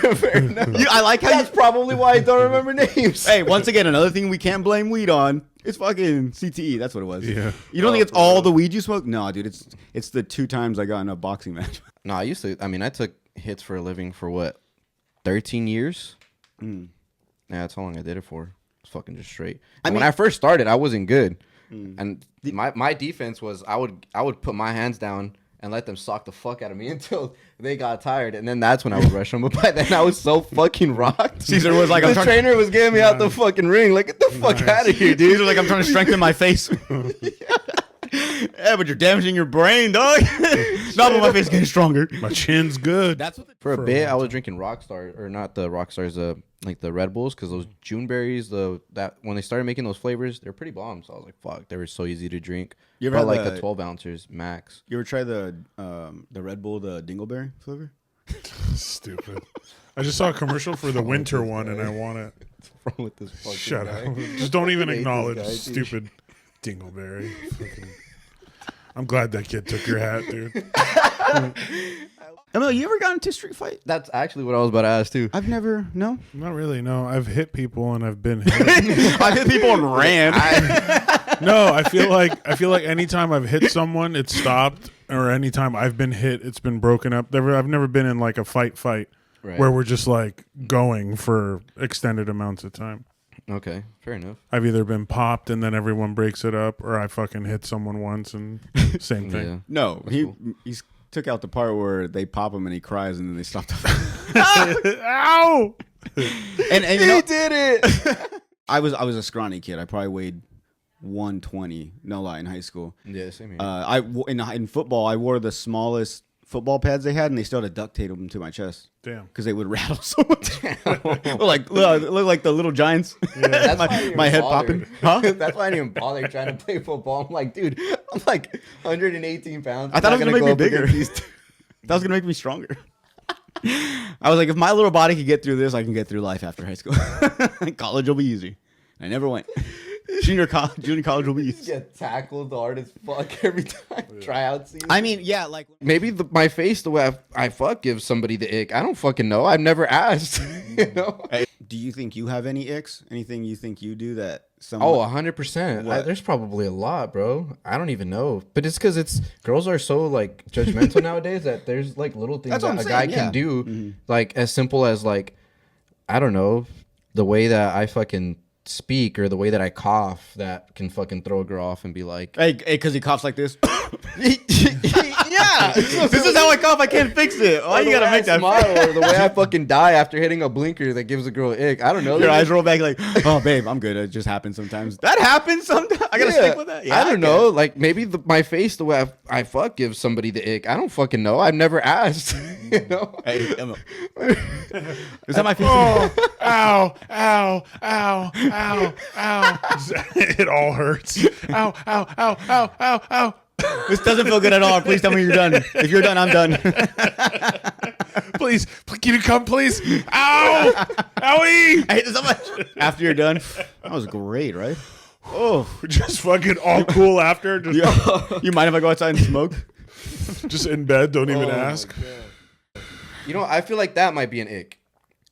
you. Fair enough. I like how That's probably why I don't remember names. Hey, once again, another thing we can't blame weed on. It's fucking CTE. That's what it was. Yeah. You don't think it's all the weed you smoke? No, dude. It's the 2 times I got in a boxing match. No, I used to. I mean, I took hits for a living for what, 13 years? Yeah, that's how long I did it for. It's fucking just straight. And when I first started, I wasn't good. And my defense was I would put my hands down and let them sock the fuck out of me until they got tired, and then that's when I would rush them. But by then I was so fucking rocked. Caesar was like, the trainer was getting me out the fucking ring. Like, get the fuck out of here, dude. Caesar was like, I'm trying to strengthen my face. Yeah, but you're damaging your brain, dog. No, but my face is getting stronger. My chin's good. That's what. For a bit, I was drinking Rockstar, or not the Rockstars, like the Red Bulls, because those June berries, that when they started making those flavors, they're pretty bomb. So I was like, fuck, they were so easy to drink. You ever But had like the 12 ounces max. You ever try the Red Bull, the Dingleberry flavor? Stupid. I just saw a commercial for the winter one, and I want it. What's wrong with this fucking Shut guy? up. Just don't even I hate this acknowledge guy, dude. stupid Dingleberry. Fucking- I'm glad that kid took your hat, dude. Emil, you ever got into a street fight? That's actually what I was about to ask too. I've never. No. Not really. No, I've hit people and I've been hit. I've hit people and ran. No, I feel like anytime I've hit someone, it's stopped, or anytime I've been hit, it's been broken up. I've never been in like a fight Right. where we're just like going for extended amounts of time. Okay, fair enough. I've either been popped and then everyone breaks it up, or I fucking hit someone once and same thing. Yeah. No, he took out the part where they pop him and he cries and then they stop the fight. Ow! And you know, did it. I was a scrawny kid. I probably weighed 120. No lie, in high school. Yeah, same here. In football, I wore the smallest football pads they had, and they still had to duct tape them to my chest. Damn. Because they would rattle so much. look like the little giants. That's why I didn't my even head bother. popping. Huh? That's why I didn't even bother trying to play football. I'm like, dude, I'm like 118 pounds. I thought it was Not gonna make me go up bigger. against these That was gonna make me stronger. I was like, if my little body could get through this, I can get through life after high school. College will be easy. I never went. Junior college will be easy. Get tackled hard as fuck every time. Tryout season. I mean, yeah, like Maybe my face, the way I fuck, gives somebody the ick. I don't fucking know. I've never asked. You know? Hey, do you think you have any icks? Anything you think you do that someone? Oh, 100%. There's probably a lot, bro. I don't even know. But it's because girls are so like judgmental nowadays that there's like little things That's what that I'm a guy saying, yeah. can do, Mhm. like as simple as like, I don't know, the way that I fucking speak or the way that I cough that can fucking throw a girl off and be like, Hey, because he coughs like this. Yeah, this is how I cough. I can't fix it. Oh, or you the gotta way make I that. smile or the way I fucking die after hitting a blinker that gives a girl an ick. I don't know. Your eyes roll back like, oh, babe, I'm good. It just happens sometimes. That happens sometimes. I gotta stick with that. Yeah, I don't know. Like maybe my face, the way I fuck, gives somebody the ick. I don't fucking know. I've never asked. You know. Hey, Emma. Is that my face? Oh, ow, ow, ow, ow, ow. It all hurts. Ow, ow, ow, ow, ow, ow. This doesn't feel good at all. Please tell me you're done. If you're done, I'm done. Please, can you come, please? Ow! Owie! I hate this so much. After you're done, that was great, right? Oh, just fucking all cool after. Just, you mind if I go outside and smoke? Just in bed, don't even ask. You know, I feel like that might be an ick.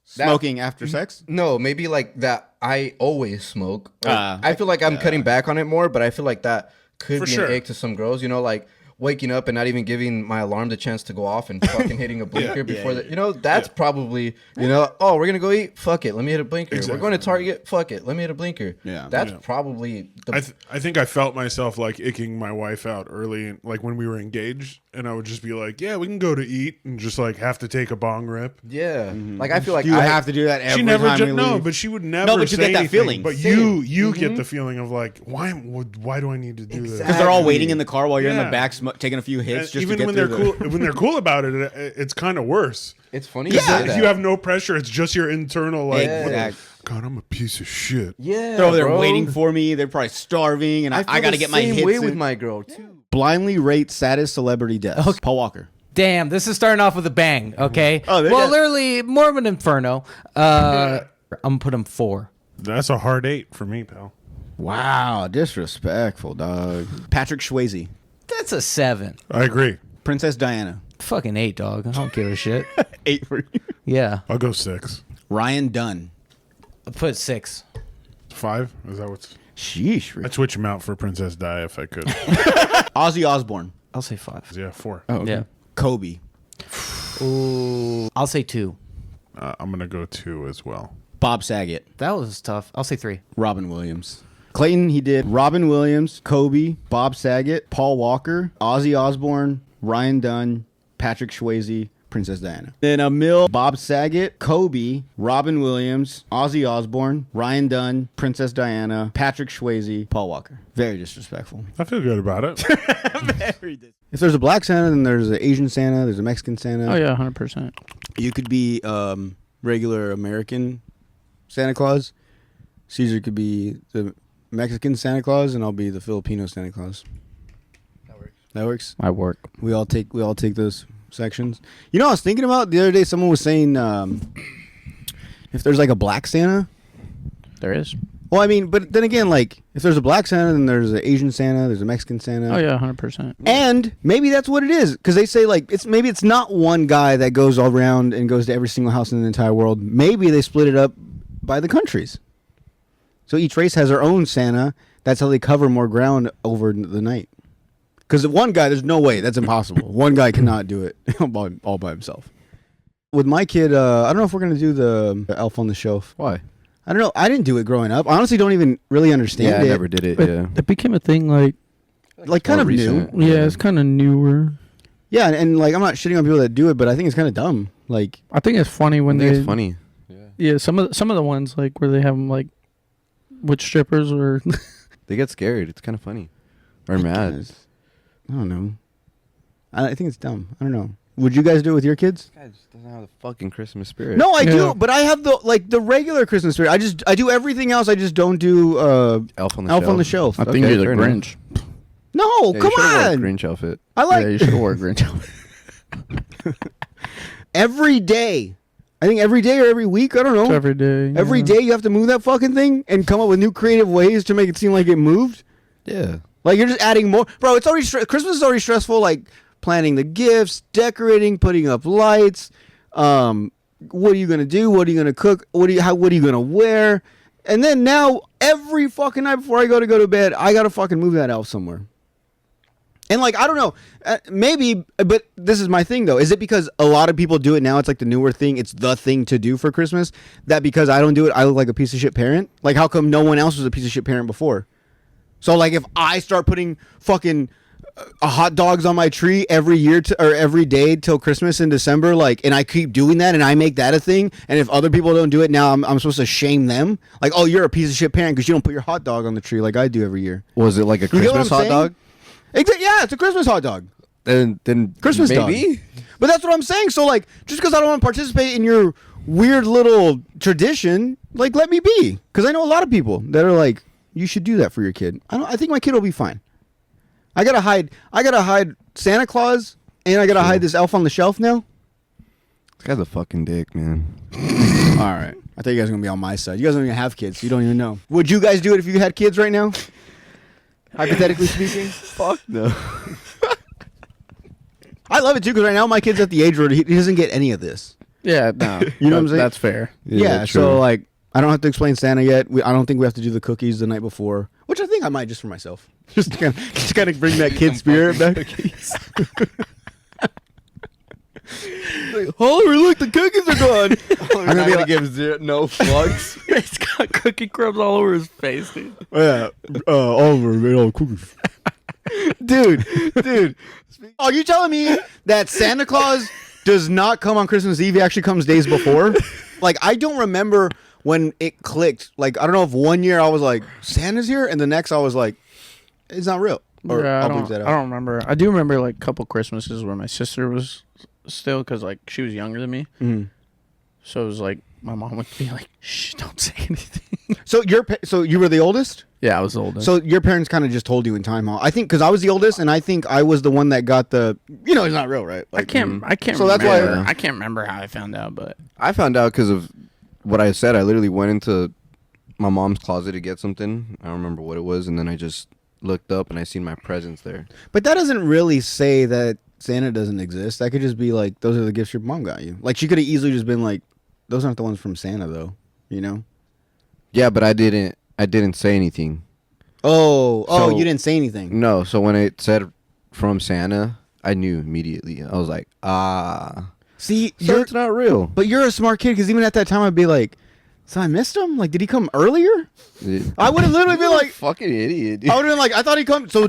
Smoking after sex? No, maybe like that. I always smoke. Ah. I feel like I'm cutting back on it more, but I feel like that could For be sure. an ick to some girls. You know, like waking up and not even giving my alarm the chance to go off and fucking hitting a blinker before that. You know, that's probably, you know, oh, we're going to go eat? Fuck it. Let me hit a blinker. Exactly. We're going to Target? Fuck it. Let me hit a blinker. Yeah. That's Yeah. probably the... I think I felt myself like icking my wife out early, like when we were engaged, and I would just be like, "Yeah, we can go to eat," and just like have to take a bong rip. Yeah. Like, I feel like You have to do that every She never time we no, leave. but she would never. No, but you say get that anything. feeling. But Same. you get the feeling of like, why do I need to do this? Because they're all waiting in the car while you're in the Yeah. back taking a few hits. Just even to get when they're through cool, when they're cool about it, it's kind of worse. It's funny. If you have no pressure, it's just your internal like. Exactly. God, I'm a piece of shit. Yeah, They're over there bro. waiting for me. They're probably starving, and I feel got to the get my same hits way in. with my girl too. Blindly rate saddest celebrity deaths. Paul Walker. Damn, this is starting off with a bang. Okay. Oh, well, literally more of an inferno. I'm gonna put him 4. That's a hard 8 for me, pal. Wow, disrespectful, dog. Patrick Swayze. That's a 7. I agree. Princess Diana. Fucking 8, dog. I don't give a shit. 8 for you. Yeah. I'll go 6. Ryan Dunn. I'll put 6. 5? Is that what's? Sheesh. I'd switch him out for Princess Di if I could. Ozzy Osbourne. I'll say 5. Yeah, 4. Oh, okay. Yeah. Kobe. Ooh. I'll say 2. I'm gonna go 2 as well. Bob Saget. That was tough. I'll say 3. Robin Williams. Clayton, he did Robin Williams, Kobe, Bob Saget, Paul Walker, Ozzy Osbourne, Ryan Dunn, Patrick Swayze, Princess Diana. Then Emil, Bob Saget, Kobe, Robin Williams, Ozzy Osbourne, Ryan Dunn, Princess Diana, Patrick Swayze, Paul Walker. Very disrespectful. I feel good about it. Very disrespectful. If there's a black Santa, then there's an Asian Santa, there's a Mexican Santa. Oh yeah, 100%. You could be regular American Santa Claus. Caesar could be the Mexican Santa Claus, and I'll be the Filipino Santa Claus. That works. I work. We all take those sections. You know, I was thinking about the other day. Someone was saying if there's like a black Santa. There is. Well, I mean, but then again, like if there's a black Santa, then there's an Asian Santa, there's a Mexican Santa. Oh yeah, 100%. And maybe that's what it is, because they say like it's not one guy that goes all around and goes to every single house in the entire world. Maybe they split it up by the countries. So each race has their own Santa. That's how they cover more ground over the night. Because one guy, there's no way. That's impossible. One guy cannot do it all by himself. With my kid, I don't know if we're going to do the Elf on the Shelf. Why? I don't know. I didn't do it growing up. I honestly don't even really understand it. I never did it. Yeah. It became a thing like kind of recent. new. Yeah, it's kind of newer. Yeah, and like I'm not shitting on people that do it, but I think it's kind of dumb. Like I think it's funny when it's funny. Yeah, some of the ones like where they have them like with strippers or They get scared. It's kind of funny. Or mad. I don't know. I think it's dumb. I don't know. Would you guys do it with your kids? Guy just doesn't have the fucking Christmas spirit. No, I do, but I have the regular Christmas spirit. I do everything else. I just don't do Elf on the Shelf. I think you're the Grinch. No, come on. Grinch outfit. I like. Yeah, you should have wore a Grinch outfit. Every day. I think every day or every week. I don't know. It's every day. Every yeah. day you have to move that fucking thing and come up with new creative ways to make it seem like it moved. Yeah. Like you're just adding more, bro. It's already Christmas is already stressful. Like planning the gifts, decorating, putting up lights. What are you gonna do? What are you gonna cook? What are you gonna wear? And then now every fucking night before I go to bed, I gotta fucking move that elf somewhere. And like I don't know, maybe, but this is my thing though. Is it because a lot of people do it now? It's like the newer thing. It's the thing to do for Christmas. That because I don't do it, I look like a piece of shit parent. Like how come no one else was a piece of shit parent before? So like if I start putting fucking hot dogs on my tree every year or every day till Christmas in December, like, and I keep doing that and I make that a thing, and if other people don't do it now, I'm supposed to shame them? Like, oh, you're a piece of shit parent because you don't put your hot dog on the tree like I do every year. Was it like a You get what Christmas I'm hot saying? dog? Yeah, it's a Christmas hot dog. Then Christmas maybe. dog. But that's what I'm saying. So like, just because I don't want to participate in your weird little tradition, like let me be. Because I know a lot of people that are like, you should do that for your kid. I think my kid will be fine. I gotta hide Santa Claus, and I gotta hide this Elf on the Shelf now. This guy's a fucking dick, man. All right, I thought you guys were gonna be on my side. You guys don't even have kids, so you don't even know. Would you guys do it if you had kids right now? Hypothetically speaking, Fuck no. I love it too because right now my kid's at the age where he doesn't get any of this. Yeah, no. You know what I'm saying? That's fair. Yeah, so like I don't have to explain Santa yet. I don't think we have to do the cookies the night before, which I think I might just for myself. Just kind of bring that kid spirit back. Oliver, look, the cookies are gone. I'm gonna give no fucks. He's got cookie crumbs all over his face, dude. Yeah, Oliver made all the cookies. Dude. Are you telling me that Santa Claus does not come on Christmas Eve? He actually comes days before? Like, I don't remember when it clicked. Like, I don't know if one year I was like, Santa's here, and the next I was like, it's not real. Or Yeah, I'll bleep that out. I don't remember. I do remember like a couple Christmases where my sister was still, because like she was younger than me. Mhm. So it was like my mom would be like, "Shh, don't say anything." So you were the oldest? Yeah, I was the oldest. So your parents kind of just told you in time, huh? I think because I was the oldest, and I think I was the one that got the. You know, it's not real, right? I can't. So that's remember. why I can't remember how I found out, but I found out because of what I said. I literally went into my mom's closet to get something. I don't remember what it was, and then I just looked up and I seen my presents there. But that doesn't really say that Santa doesn't exist. That could just be like, those are the gifts your mom got you. Like, she could have easily just been like, those aren't the ones from Santa, though. You know? Yeah, but I didn't say anything. Oh, So- you didn't say anything. No, so when it said from Santa, I knew immediately. I was like, See, so it's not real. But you're a smart kid, because even at that time, I'd be like, so I missed him? Like, did he come earlier? I would have literally been like, fucking idiot. Dude. I would have been like, I thought he come. So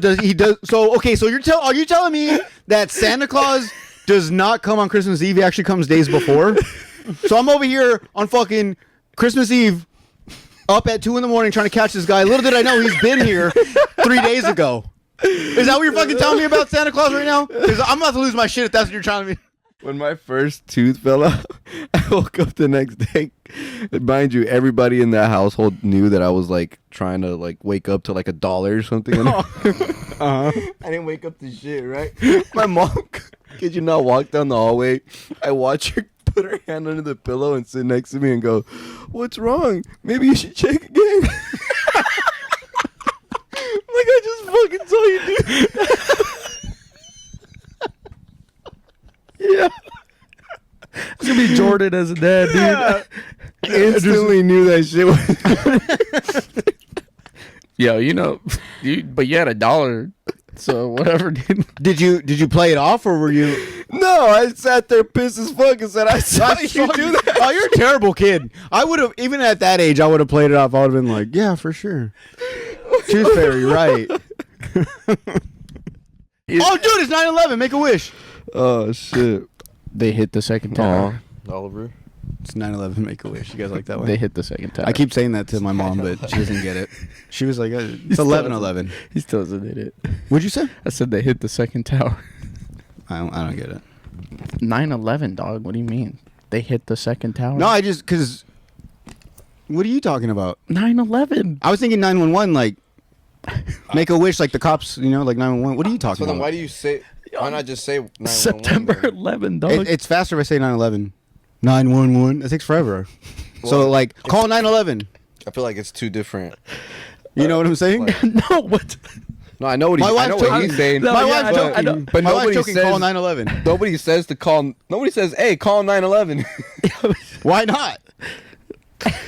okay, so are you telling me that Santa Claus does not come on Christmas Eve? He actually comes days before. So I'm over here on fucking Christmas Eve, up at 2 a.m. trying to catch this guy. Little did I know he's been here 3 days ago. Is that what you're fucking telling me about Santa Claus right now? Because I'm about to lose my shit if that's what you're telling me. When my first tooth fell out, I woke up the next day. Mind you, everybody in that household knew that I was like trying to like wake up to like $1 or something. I didn't wake up to shit, right? My mom, could you not walk down the hallway? I watch her put her hand under the pillow and sit next to me and go, "What's wrong? Maybe you should check again." Like, I just fucking saw you do. Yeah. it's gonna be Jordan as a dad, dude. Instantly knew that shit was. Yo, you know, but you had $1, so whatever, dude. Did you play it off, or were you? No, I sat there pissed as fuck and said, "I saw you do that." Oh, you're a terrible kid. I would have, even at that age, I would have played it off. I would have been like, yeah, for sure. Tooth fairy, right? Oh, dude, it's 9/11. Make a wish. Oh shit! They hit the second tower. Oliver. It's 9/11. Make a wish. You guys like that one? They hit the second tower. I keep saying that to my mom, but she doesn't get it. She was like, it's 11/11. He still doesn't hit it. What'd you say? I said they hit the second tower. I don't get it. 9/11, dog. What do you mean? They hit the second tower? No, because. What are you talking about? 9/11. I was thinking 911, like make a wish, like the cops, like 911. What are you talking So about? then, why do you say? Why not just say 911? September 11, dog. It's faster if I say 911. 911. It takes forever. So like, call 911. I feel like it's two different. You know what I'm saying? No, what? No, I know what he's saying. My wife's joking. But my nobody wife's joking. says Call 911. Nobody says to call. Nobody says, "Hey, call 911." Why not?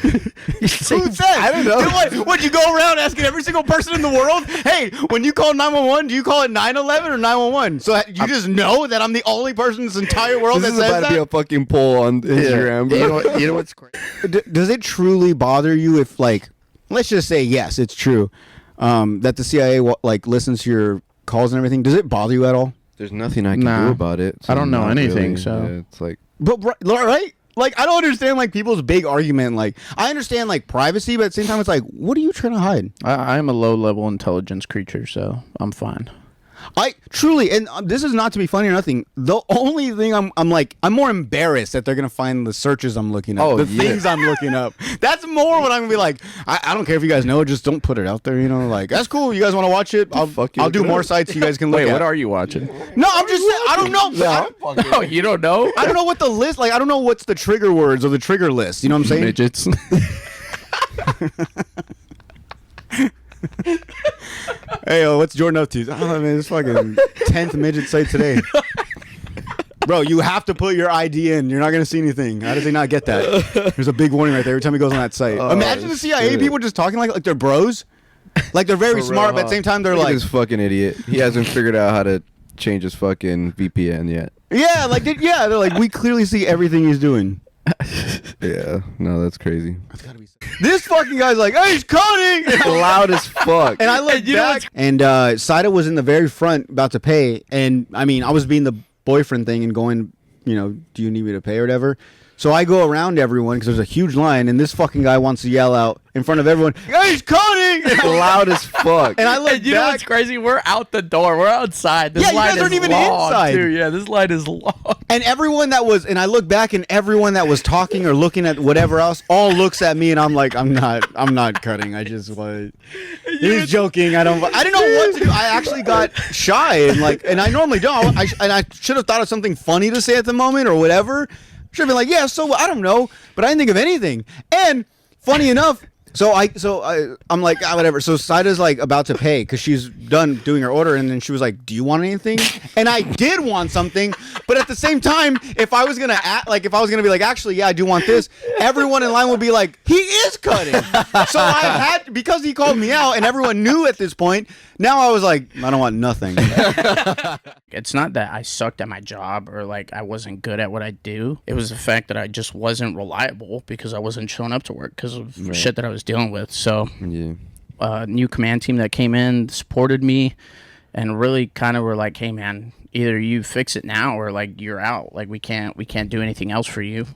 Who says? I don't know. Would you go around asking every single person in the world, hey, when you call 911, do you call it 911 or 911? So you just know that I'm the only person in this entire world This that is says about that? to be a fucking poll on Instagram. Bro. You know what's crazy? Does it truly bother you if, like, let's just say yes, it's true, that the CIA listens to your calls and everything? Does it bother you at all? There's nothing I can do about it. I don't know not anything, really. so Yeah, it's like. But right? Like, I don't understand, like, people's big argument. Like, I understand, like, privacy, but at the same time, it's like, what are you trying to hide? I am a low-level intelligence creature, so I'm fine. I truly, and this is not to be funny or nothing. The only thing I'm more embarrassed that they're gonna find the searches I'm looking up, things I'm looking up. That's more what I'm gonna be like. I don't care if you guys know it, just don't put it out there. Like, that's cool. You guys want to watch it? I'll do more sites you guys can look at. Wait, what are you watching? No, I'm just saying. I don't know. No, you don't know? I don't know what the list. Like, I don't know what's the trigger words or the trigger list. You know what I'm saying? Midgets. Hey, what's Jordan up to? Oh, man, it's fucking 10th midget site today. Bro, you have to put your ID in. You're not going to see anything. How does he not get that? There's a big warning right there every time he goes on that site. Imagine the CIA people just talking like they're bros. Like, they're very smart, but at the same time, they're Look at like... this fucking idiot. He hasn't figured out how to change his fucking VPN yet. Yeah, like, they're like, we clearly see everything he's doing. Yeah, no, that's crazy. This fucking guy's like, hey, he's cutting! Loud as fuck. And I looked back, and Saida was in the very front about to pay. And, I mean, I was being the boyfriend thing and going, do you need me to pay or whatever? So I go around everyone because there's a huge line, and this fucking guy wants to yell out in front of everyone, "Hey, he's cutting!" Loud as fuck. And I look And you know back. what's crazy? We're out the door. We're outside. This Yeah, you line guys is aren't even long, inside. Too. Yeah, this line is long. And everyone that was, and I look back, and everyone that was talking or looking at whatever else, all looks at me, and I'm like, I'm not cutting. I just like, he's joking. I didn't know what to do. I actually got shy, and I normally don't. I should have thought of something funny to say at the moment or whatever. Should have been like, yeah, so I don't know, but I didn't think of anything. And funny enough. I'm like, whatever. So Saida's like about to pay because she's done doing her order, and then she was like, "Do you want anything?" And I did want something, but at the same time, if I was gonna be like, "Actually, yeah, I do want this," everyone in line would be like, "He is cutting." So I had, because he called me out, and everyone knew at this point. Now I was like, I don't want nothing. It's not that I sucked at my job or like I wasn't good at what I do. It was the fact that I just wasn't reliable because I wasn't showing up to work because of shit that I was dealing with. So, new command team that came in supported me and really kind of were like, "Hey, man, either you fix it now or like you're out. Like we can't do anything else for you."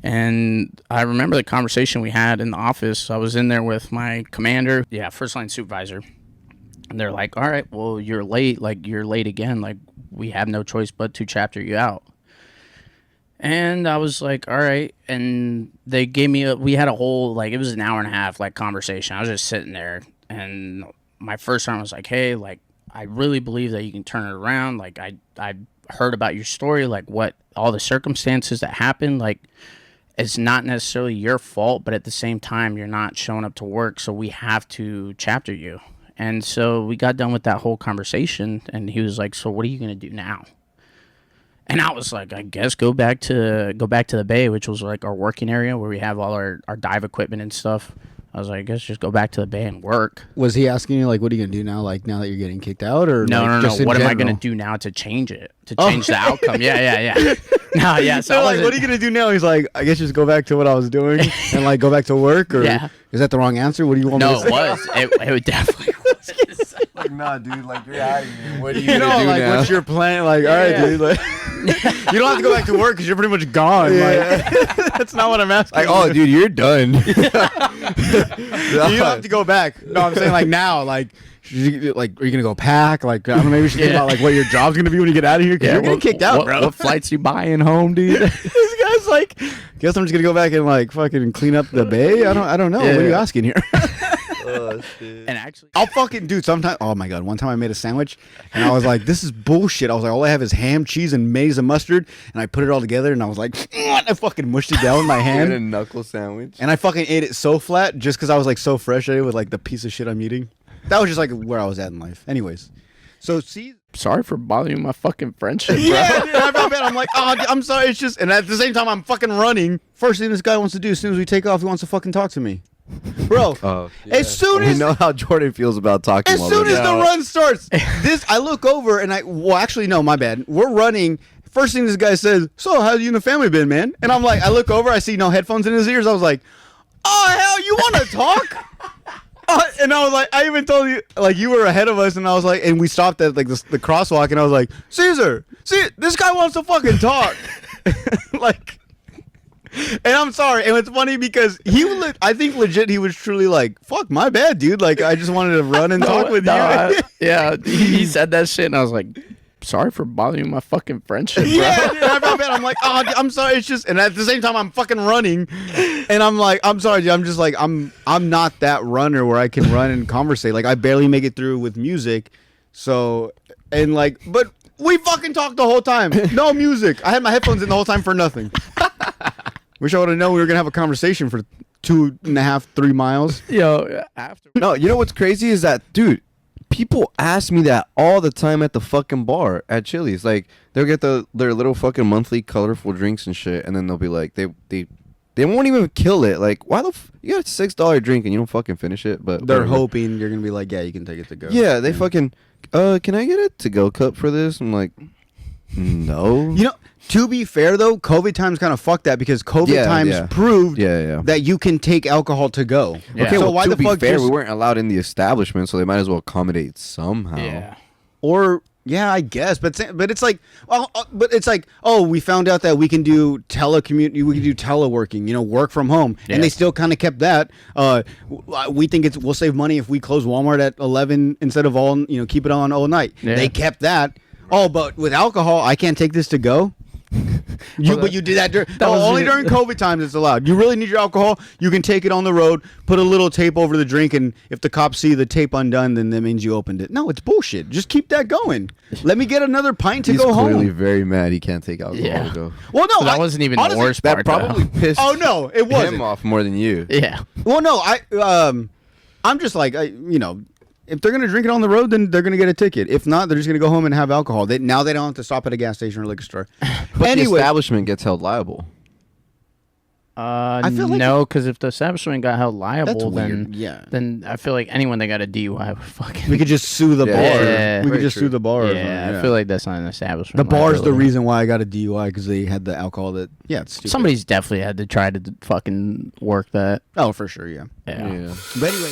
And I remember the conversation we had in the office. I was in there with my commander, first line supervisor. And they're like, "All right, well, you're late. Like, you're late again. Like, we have no choice but to chapter you out." And I was like, "All right." And they gave me we had a whole, like, it was an hour and a half, like, conversation. I was just sitting there. And my first time was like, "Hey, like, I really believe that you can turn it around. Like, I heard about your story, like, what, all the circumstances that happened. Like, it's not necessarily your fault, but at the same time, you're not showing up to work. So we have to chapter you." And so we got done with that whole conversation, and he was like, "So what are you going to do now?" And I was like, "I guess go back to the bay," which was like our working area where we have all our dive equipment and stuff. I was like, "I guess just go back to the bay and work." Was he asking you like, what are you gonna do now? Like now that you're getting kicked out, or No. What am I going to do now to change it? To change the outcome? Yeah. No, yeah. So like, what are you gonna do now? He's like, I guess just go back to what I was doing and like go back to work. Or is that the wrong answer? What do you want me to say? No, it definitely was. Like, nah, dude. Like, you're out of here. What are you You know, gonna do like, now? what's your plan? Like, all right, dude. Like, you don't have to go back to work because you're pretty much gone. Like, that's not what I'm asking. Like, oh, dude, you're done. You don't have to go back. No, I'm saying like now, like, are you gonna go pack? Like, I don't know, maybe you should think about like what your job's gonna be when you get out of here. Because you're getting kicked out, bro. What flights you buying home, dude? This guy's like, guess I'm just gonna go back and like fucking clean up the bay. I don't know. What are you asking here? Oh, shit. And actually, I'll fucking dude. Sometimes, oh my god, one time I made a sandwich and I was like, this is bullshit. I was like, all I have is ham, cheese, and mayonnaise and mustard, and I put it all together and I was like, I fucking mushed it down with my You hand. had a knuckle sandwich. And I fucking ate it so flat just because I was like so frustrated with like the piece of shit I'm eating. That was just like where I was at in life. Anyways, so see. Sorry for bothering my fucking friendship, bro. Yeah, dude, I felt bad. I'm like, oh, I'm sorry. It's just, and at the same time, I'm fucking running. First thing this guy wants to do as soon as we take off, he wants to fucking talk to me, bro. Oh, As soon as we know how Jordan feels about talking. As soon as the run starts, I look over and actually, no, my bad. We're running. First thing this guy says, "So, how you and the family been, man?" And I'm like, I look over, I see no headphones in his ears. I was like, "Oh hell, you want to talk?" And I was like, I even told you, like, you were ahead of us, and I was like, and we stopped at like the crosswalk, and I was like, "Caesar, see, this guy wants to fucking talk," like. And I'm sorry, and it's funny because I think legit he was truly like, "Fuck, my bad, dude. Like, I just wanted to run and talk with you." Yeah, he said that shit, and I was like, "Sorry for bothering my fucking friendship, bro." Yeah, dude, I felt bad. I'm like, "Oh, I'm sorry." It's just, and at the same time, I'm fucking running, and I'm like, "I'm sorry, dude. I'm just like, I'm not that runner where I can run and conversate. Like, I barely make it through with music, so and like, but we fucking talked the whole time. No music. I had my headphones in the whole time for nothing. Wish I would have known we were gonna have a conversation for 2.5, 3 miles. Yo, after. No, you know what's crazy is that, dude, people ask me that all the time at the fucking bar at Chili's. Like, they'll get their little fucking monthly colorful drinks and shit, and then they'll be like, they won't even kill it. Like, why you got a $6 drink and you don't fucking finish it? But They're whatever. hoping you're gonna be like, "Yeah, you can take it to go." Yeah, they fucking. Can I get a to-go cup for this? I'm like, no. You know, to be fair though, COVID times kind of fucked that because COVID times proved that you can take alcohol to go. Yeah. Okay, so well, why to the be fuck fair, just, we weren't allowed in the establishment, so they might as well accommodate somehow. Yeah. or Yeah, I guess, but it's like, oh, we found out that we can do teleworking, work from home, and they still kind of kept that. We think we'll save money if we close Walmart at 11 instead of keep it on all night. Yeah. They kept that. Oh, but with alcohol, I can't take this to go. But you did that only during COVID times. It's allowed. You really need your alcohol. You can take it on the road, put a little tape over the drink, and if the cops see the tape undone, then that means you opened it. No, it's bullshit. Just keep that going. Let me get another pint to go home. He's clearly very mad he can't take alcohol to go. Well, no, that wasn't even honestly, the worst That part. probably pissed. Oh no, it wasn't. him off more than you. Yeah. Well, no, I'm just like, if they're gonna drink it on the road, then they're gonna get a ticket. If not, they're just gonna go home and have alcohol. Now they don't have to stop at a gas station or liquor store. But anyway, the establishment gets held liable. I feel like no, because if the establishment got held liable, weird. then I feel like anyone that got a DUI would fucking. We could just sue the bar. Yeah. We could just sue the bar. Yeah, I feel like that's not an establishment. The bar's the liability. reason why I got a DUI because they had the alcohol that. Yeah, it's stupid. Somebody's definitely had to try to fucking work that. Oh, for sure. Yeah. Yeah. But anyway.